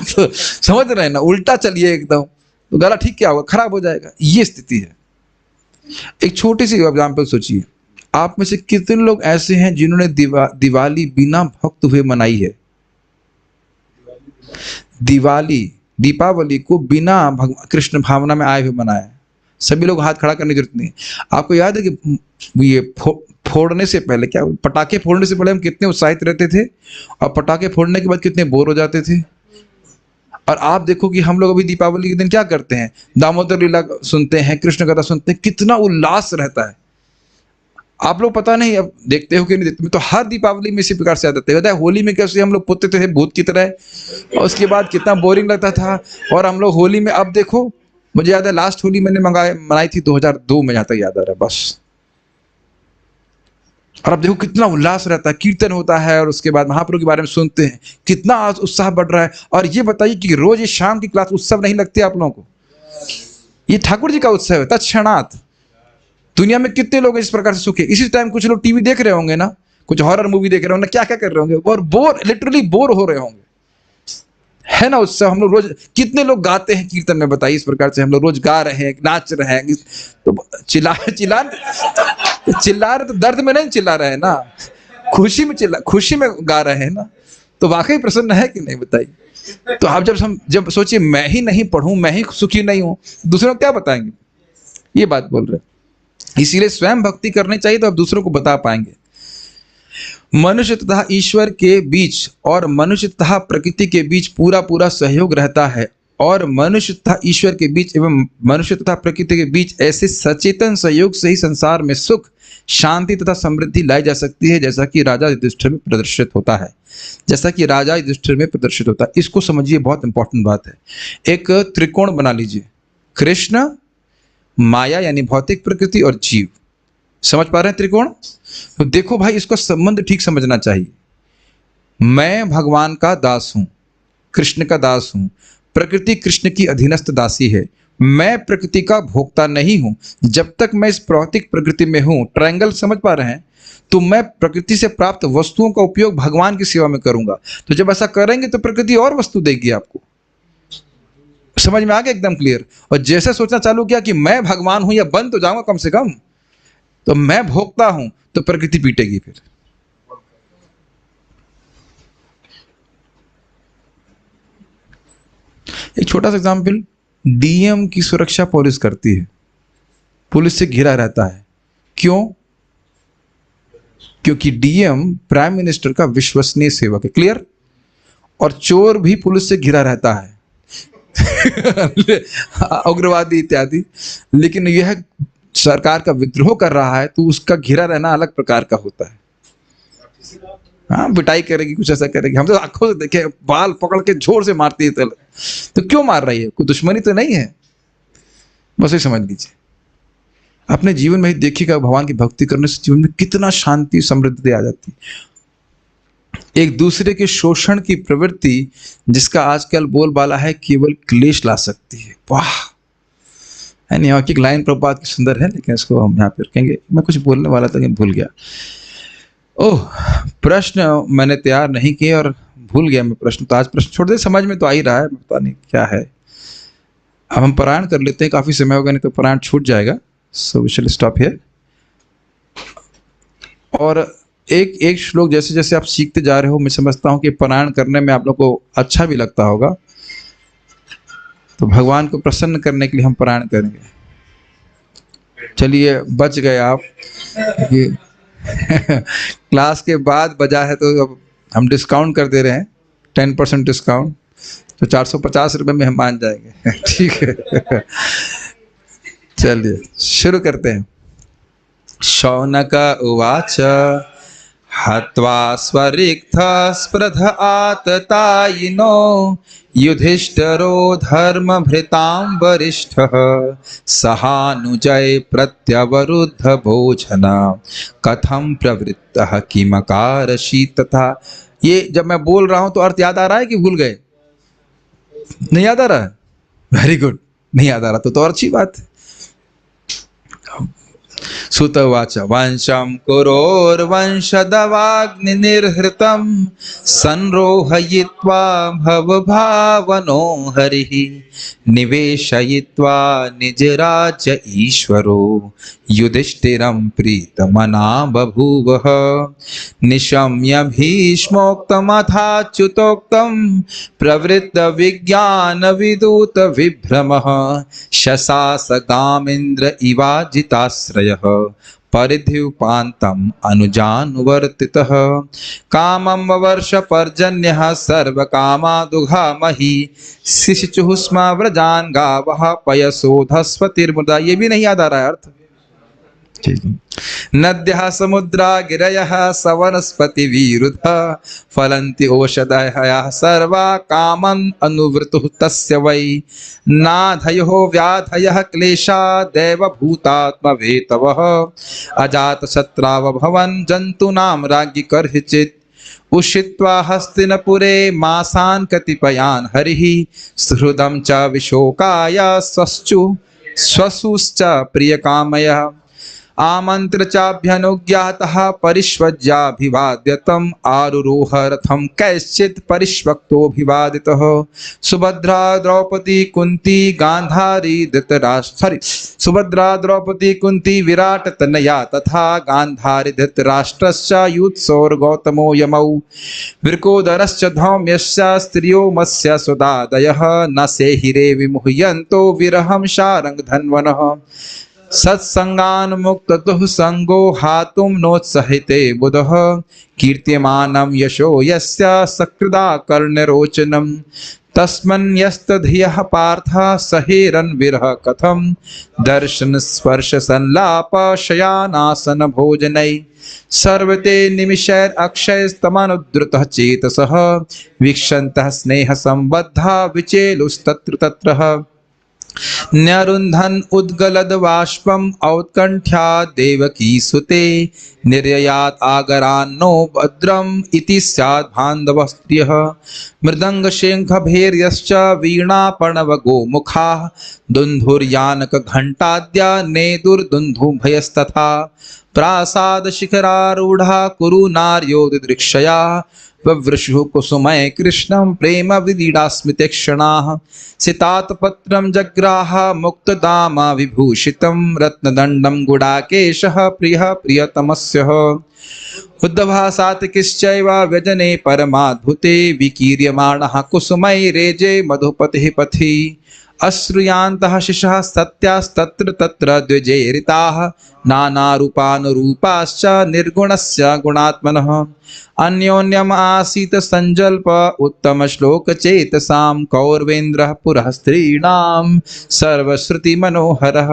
तो समझ रहे हैं ना, उल्टा चलिए एकदम, तो गला ठीक क्या होगा? खराब हो जाएगा। ये स्थिति है। एक छोटी सी एग्जाम्पल सोचिए, आप में से कितने लोग ऐसे हैं जिन्होंने दिवाली बिना भक्त हुए मनाई है? दीपावली को बिना कृष्ण भावना में आए हुए मनाया है। सभी लोग हाथ खड़ा करने की जरूरत नहीं। आपको याद है कि ये फोड़ने से पहले, क्या पटाखे फोड़ने से पहले हम कितने उत्साहित रहते थे, और पटाखे फोड़ने के बाद कितने बोर हो जाते थे। और आप देखो कि हम लोग अभी दीपावली के दिन क्या करते हैं, दामोदर लीला सुनते हैं, कृष्ण कथा सुनते हैं, कितना उल्लास रहता है। आप लोग पता नहीं अब देखते हो कि नहीं देखते, तो हर दीपावली में इसी प्रकार से आते थे। होली में कैसे हम लोग पोते थे भूत की तरह, और उसके बाद कितना बोरिंग लगता था। और हम लोग होली में, अब देखो मुझे याद है लास्ट होली मैंने मनाई थी 2002 में, जहां तक याद आ रहा है बस। और अब देखो कितना उल्लास रहता है, कीर्तन होता है, और उसके बाद महाप्रभु के बारे में सुनते हैं, कितना उत्साह बढ़ रहा है। और ये बताइए कि रोज ये शाम की क्लास उत्सव नहीं लगती आप लोगों को? ये ठाकुर जी का उत्सव है, तत्क्षणात। दुनिया में कितने लोग इस प्रकार से सुखे? इसी टाइम कुछ लोग टीवी देख रहे होंगे ना, कुछ हॉरर मूवी देख रहे होंगे ना, क्या क्या कर रहे होंगे, और लिटरली बोर हो रहे होंगे। है ना उत्सव। हम लोग रोज, कितने लोग गाते हैं कीर्तन में, बताइए। इस प्रकार से हम लोग रोज गा रहे हैं, नाच रहे हैं, तो चिल्ला चिल्ला चिल्ला रहे तो दर्द में नहीं चिल्ला रहे हैं ना, खुशी में खुशी में गा रहे हैं ना, तो वाकई प्रसन्न है कि नहीं, बताइए। तो आप जब सोचिए मैं ही नहीं पढ़ूं, मैं ही सुखी नहीं हूं, दूसरों को क्या बताएंगे, ये बात बोल रहे हैं। इसीलिए स्वयं भक्ति करनी चाहिए तो आप दूसरों को बता पाएंगे। मनुष्य तथा ईश्वर के बीच और मनुष्य तथा प्रकृति के बीच पूरा पूरा सहयोग रहता है, और मनुष्य तथा ईश्वर के बीच एवं मनुष्य तथा प्रकृति के बीच ऐसे सचेतन सहयोग से ही संसार में सुख, शांति तथा समृद्धि लाई जा सकती है, जैसा कि राजा युधिष्ठिर में प्रदर्शित होता है। जैसा कि राजा युधिष्ठिर में प्रदर्शित होता है, इसको समझिए, बहुत इंपॉर्टेंट बात है। एक त्रिकोण बना लीजिए, कृष्ण, माया यानी भौतिक प्रकृति और जीव। समझ पा रहे हैं त्रिकोण? तो देखो भाई, इसका संबंध ठीक समझना चाहिए। मैं भगवान का दास हूं, कृष्ण का दास हूं, प्रकृति कृष्ण की अधीनस्थ दासी है। मैं प्रकृति का भोक्ता नहीं हूं। जब तक मैं इस भौतिक प्रकृति में हूं, ट्रायंगल समझ पा रहे हैं, तो मैं प्रकृति से प्राप्त वस्तुओं का उपयोग भगवान की सेवा में करूंगा। तो जब ऐसा करेंगे तो प्रकृति और वस्तु देगी आपको। समझ में आ गया? एकदम क्लियर। और जैसे सोचना चालू किया कि मैं भगवान हूं, या बन तो जाऊंगा कम से कम, तो मैं भोक्ता हूं, तो प्रकृति पीटेगी फिर। एक छोटा सा एग्जाम्पल, डीएम की सुरक्षा पुलिस करती है, पुलिस से घिरा रहता है। क्यों? क्योंकि डीएम प्राइम मिनिस्टर का विश्वसनीय सेवक है। क्लियर? और चोर भी पुलिस से घिरा रहता है उग्रवादी इत्यादि। लेकिन यह सरकार का विद्रोह कर रहा है, तो उसका घिरा रहना अलग प्रकार का होता है। हाँ, पिटाई करेगी, कुछ ऐसा करेगी। हम तो आंखों से देखे, बाल पकड़ के जोर से मारती है। तो क्यों मार रही है? कोई दुश्मनी तो नहीं है, बस ये समझ लीजिए। अपने जीवन में ही देखिएगा, भगवान की भक्ति करने से जीवन में कितना शांति समृद्धि आ जाती। एक दूसरे के शोषण की प्रवृत्ति, जिसका आजकल बोलबाला है, केवल क्लेश ला सकती है। वाह, यहाँ की लाइन प्रभुपाद की सुंदर है, लेकिन इसको हम यहाँ पे रखेंगे। मैं कुछ बोलने वाला था लेकिन भूल गया। ओह, प्रश्न मैंने तैयार नहीं किए और भूल गया मैं प्रश्न। तो आज प्रश्न छोड़ दे, समझ में तो आ ही रहा है, पता नहीं क्या है। अब हम पारायण कर लेते हैं, काफी समय होगा, नहीं तो पारायण छूट जाएगा। So we shall stop here. और एक एक श्लोक जैसे जैसे आप सीखते जा रहे हो, मैं समझता हूँ कि पारायण करने में आप लोग को अच्छा भी लगता होगा। तो भगवान को प्रसन्न करने के लिए हम पारायण करेंगे। चलिए, बच गए आप। ये क्लास के बाद बजा है, तो अब हम डिस्काउंट कर दे रहे हैं, 10% डिस्काउंट, तो 450 रुपये में हम मान जाएंगे। ठीक है, चलिए शुरू करते हैं। शौनक उवाच हत्वा स्वरिक्थ स्पृध आततायिनो युधिष्ठिरो धर्मभृतां वरिष्ठः सहानुजय प्रत्यवरुद्ध भोजना कथम प्रवृत्तः किमकारशी। तथा ये जब मैं बोल रहा हूं तो अर्थ याद आ रहा है कि भूल गए? नहीं याद आ रहा है? वेरी गुड, नहीं याद आ रहा तो अच्छी बात है। सुतवाच वंशं कुरोर्वंशदवाग्निर्हृतं संरोहयित्वा भवभावनो हरिः निवेशयित्वा निजराज्य ईश्वरो युधिष्ठिरं प्रीतमना बभूवः निशम्य भीष्मोक्तमथाच्युतोक्तं प्रवृत्त विज्ञान विदूत विभ्रमः शशास गामेन्द्र इवाजिताश्रयः परिधिपान्तम् अनुजानुवर्तितः कामं ववर्ष पर्जन्यः सर्वकामादुघामहि शिशुः स्म व्रजान् गावः पयसोधस्वतिर्मुदा। ये भी नहीं याद आ रहा है अर्थ? नद्यः समुद्रा गिरयः सवनस्पति विरुद्ध फलन्ति ओषधयः सर्वा कामन् अनुवृतुः तस्य वै नाधयो व्याधयः क्लेशा दैवभूतात्मवेतवः अजातशत्राव भवन् जन्तूनां राज्ञी कर्हिचित् उषित्वा हस्तिनपुरे मासान् कतिपयान् हरिः सुहृदं च विशोकाय स्वश्चु स्वसुश्च प्रियकामयः आमन्त्र चाभ्यनुज्ञातः परिष्वज्याभिवाद्यतम् आरुरोह रथं कैश्चित् परिष्वक्तोऽभिवादितः सुभद्रा द्रौपदी कुन्ती गान्धारी धृतराष्ट्र सुभद्रा द्रौपदी कुन्ती विराट तनया तथा गान्धारी धृतराष्ट्रश्च युत्सोर्गौतमो यमौ वृकोदरश्च धौम्यश्च स्त्रियो मत्स्य सुदादयः न सेहिरे विमुह्यन्तो विरहं शारङ्गधन्वनः सत्सङ्गान्मुक्ततुः सङ्गो हातुं नोत्सहिते बुधः कीर्त्यमानं यशो यस्य सकृदा कर्णरोचनं तस्मन्यस्तधियः पार्थः सहेरन्विरः कथं दर्शन स्पर्श संलाप शयानासन भोजनैः सर्वते निमिषैर् अक्षयस्तमनुद्रुतः चेतसः वीक्षन्तः स्नेह संबद्धा विचेलुस्तत्र तत्रः न्यरुन्धन् उद्गलद बाष्पम् औत्कण्ठ्या देवकी सुते निर्ययात् आगरान्नो भद्रम् इति स्यात् बान्धवः स्त्रियः मृदङ्गशङ्खभैर्यश्च वीणापणव गोमुखाः दुन्धुर्यानक घण्टाद्या नेदुर्दुन्धुभयस्तथा प्रासादशिखरारूढा कुरु नार्यो दिदृक्षया ववृषुः कुसुमय कृष्णं प्रेम विदीडास्मितेक्षणाः सितात्पत्रं जग्राह मुक्तदामा विभूषितं रत्नदण्डं गुडाकेशः प्रियः प्रियतमस्यः उद्धवः सात्विकिश्चैव व्यजने परमाद्भुते विकीर्यमाणः कुसुमैरेजे मधुपतिः पथि अश्रुयान्तः शिशः सत्यास्तत्र तत्र द्विजैरिताः नानारूपानुरूपाश्च निर्गुणस्य गुणात्मनः अन्योन्यम् आसीत् सञ्जल्प उत्तमश्लोकचेतसां कौरवेन्द्रः पुरः स्त्रीणां सर्वश्रुतिमनोहरः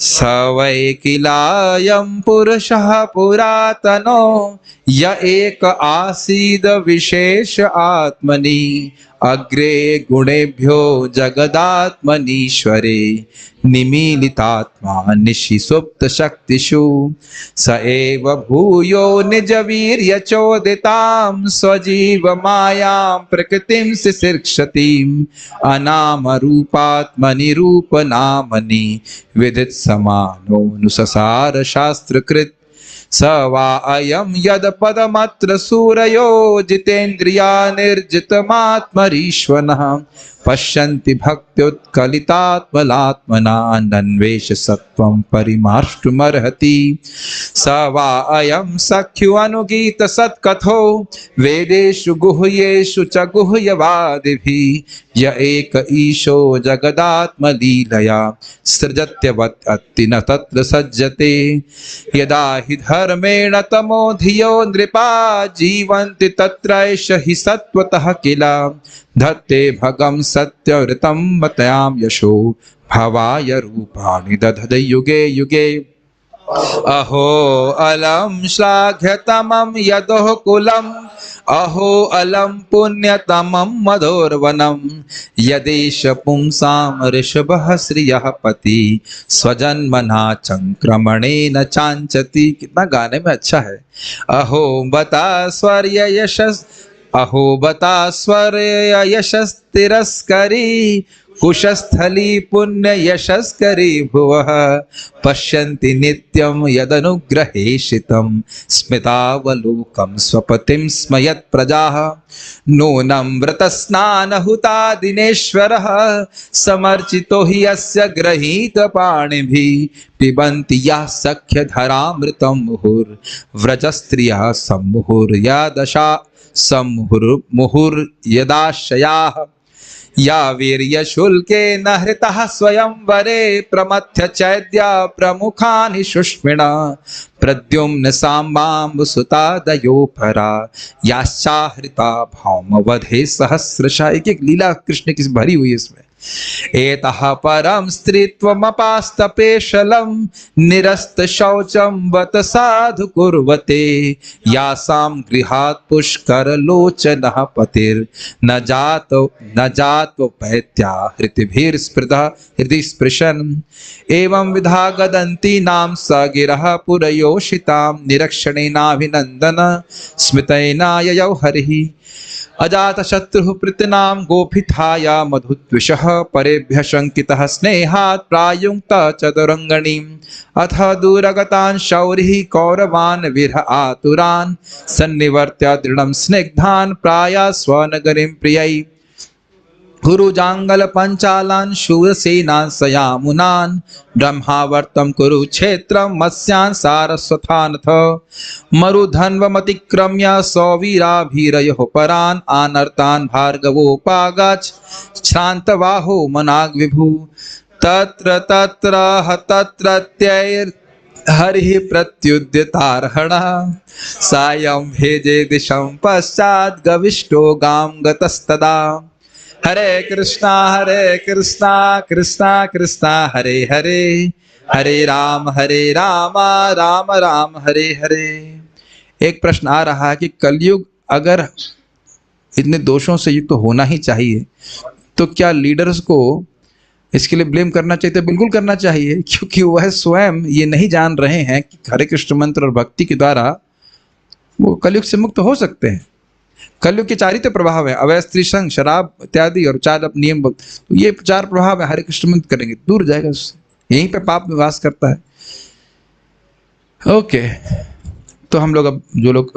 स वै किलायं पुरुषः पुरातनो य एक आसीद विशेष आत्मनि अग्रे गुणेभ्यो जगदात्मनीश्वरे निमीलितात्मा निशि सुप्त शक्तिषु स एव भूयो निज वीर्य चोदितां स्वजीव मायां प्रकृतिं सिशिर्क्षतीम् अनाम रूपात्मनि रूप नामनि विदित समानोऽनुससार शास्त्रकृत् स वा अयं यद पदमत्र सूरयो जितेन्द्रिया निर्जितमात्मरीश्वनः पश्यन्ति भक्त्युत्कलितात्मलात्मना नन्वेष सत्वं परिमार्ष्टुमर्हति स वा अयं सख्युअनुगीत सत्कथो वेदेषु गुह्येषु च गुह्यवादिभिः य एक ईशो जगदात्मलीलया सृजत्यवत् अत्ति न तत्र सज्जते यदा हि धर्मेण तमो धियो नृपा जीवन्ति तत्रैष हि सत्वतः किल धत्ते भगं सत्यव्रतं मतयां यशो भवाय रूपाणि दधद युगे युगे अहो अलम श्लाघ्यतमं यदोः कुलम् अहो अलम पुण्यतमं मधोर्वनं यदेश पुंसां ऋषभः श्रियः पति स्वजन्मना चंक्रमणेन चांचति। कितना गाने में अच्छा है। अहो बता स्वर्य यशस् अहो बता स्वर्य यशस् तिरस्करी कुशस्थली पुण्य यशस्करी भुवः पश्यन्ति नित्यं यदनुग्रहेशितं स्मितावलोकं स्वपतिं स्मयत् प्रजाः नूनं व्रतस्नानहुता दिनेश्वरः समर्चितो हि यस्य गृहीतपाणिभिः पिबन्ति यः सख्यधरामृतं मुहुर्व्रजस्त्रियः सम्मुहुर्यदशा सम्मुहुर्यदाशयाः या वीर्यशुल्केन हृतः स्वयंवरे प्रमथ्य चैद्या प्रमुखानि शुष्मिणा प्रद्युम्न साम्बाम्बुसुतादयो परा याश्चाहृता भौमवधे सहस्रशः। एक लीला कृष्ण की भरी हुई इसमें। एतः परं स्त्रीत्वमपास्तपेशलं निरस्त शौचं बत साधु कुर्वते यासां गृहात् पुष्करलोचनः पतिर्न जातो पैत्या हृतिभिर्स्पृतः हृदि स्पृशन् एवं विधा गदन्ति नाम स गिरः पुरयोषितां निरक्षणेनाभिनन्दन स्मितैनाययौ हरिः अजात शत्रु प्रीतनाम गोभिथाया मधुद्विषः परेभ्य शंकितः स्नेहात् प्रायुक्त चतुरंगणीम् अथ दूरगतान् शौरिः कौरवान् वीर आतुरान् सन्निवर्त्य दृढं स्निग्धान् प्राया स्वनगरीं प्रियै गुरुजांगल पंचालान् शूरसेनान् सयामुनान् ब्रह्मावर्तं कुरुक्षेत्रं मत्स्यान् सारस्वथानथ मरुधन्वमतिक्रम्य सौवीराभिरयोः परान् आनर्तान् भार्गवोपागच्छ श्रान्तबाहो मनाग्विभु तत्र तत्र तत्रत्यैर् हरिः प्रत्युद्यतार्हणः सायं भेजे दिशं पश्चात् गविष्टो गां गतस्तदा हरे कृष्णा कृष्णा कृष्णा हरे हरे हरे राम राम राम हरे हरे। एक प्रश्न आ रहा है कि कलयुग अगर इतने दोषों से युक्त तो होना ही चाहिए, तो क्या लीडर्स को इसके लिए ब्लेम करना चाहिए? तो बिल्कुल करना चाहिए, क्योंकि वह स्वयं ये नहीं जान रहे हैं कि हरे कृष्ण मंत्र और भक्ति के द्वारा वो कलयुग से मुक्त हो सकते हैं। कलयुग के 4 ही तो प्रभाव है, अवैध स्त्री संग, शराब इत्यादि, और 4 नियम। तो ये 4 प्रभाव है, हरे कृष्ण मंत्र करेंगे दूर जाएगा उससे, यहीं पे पाप में वास करता है। ओके, तो हम लोग अब जो लोग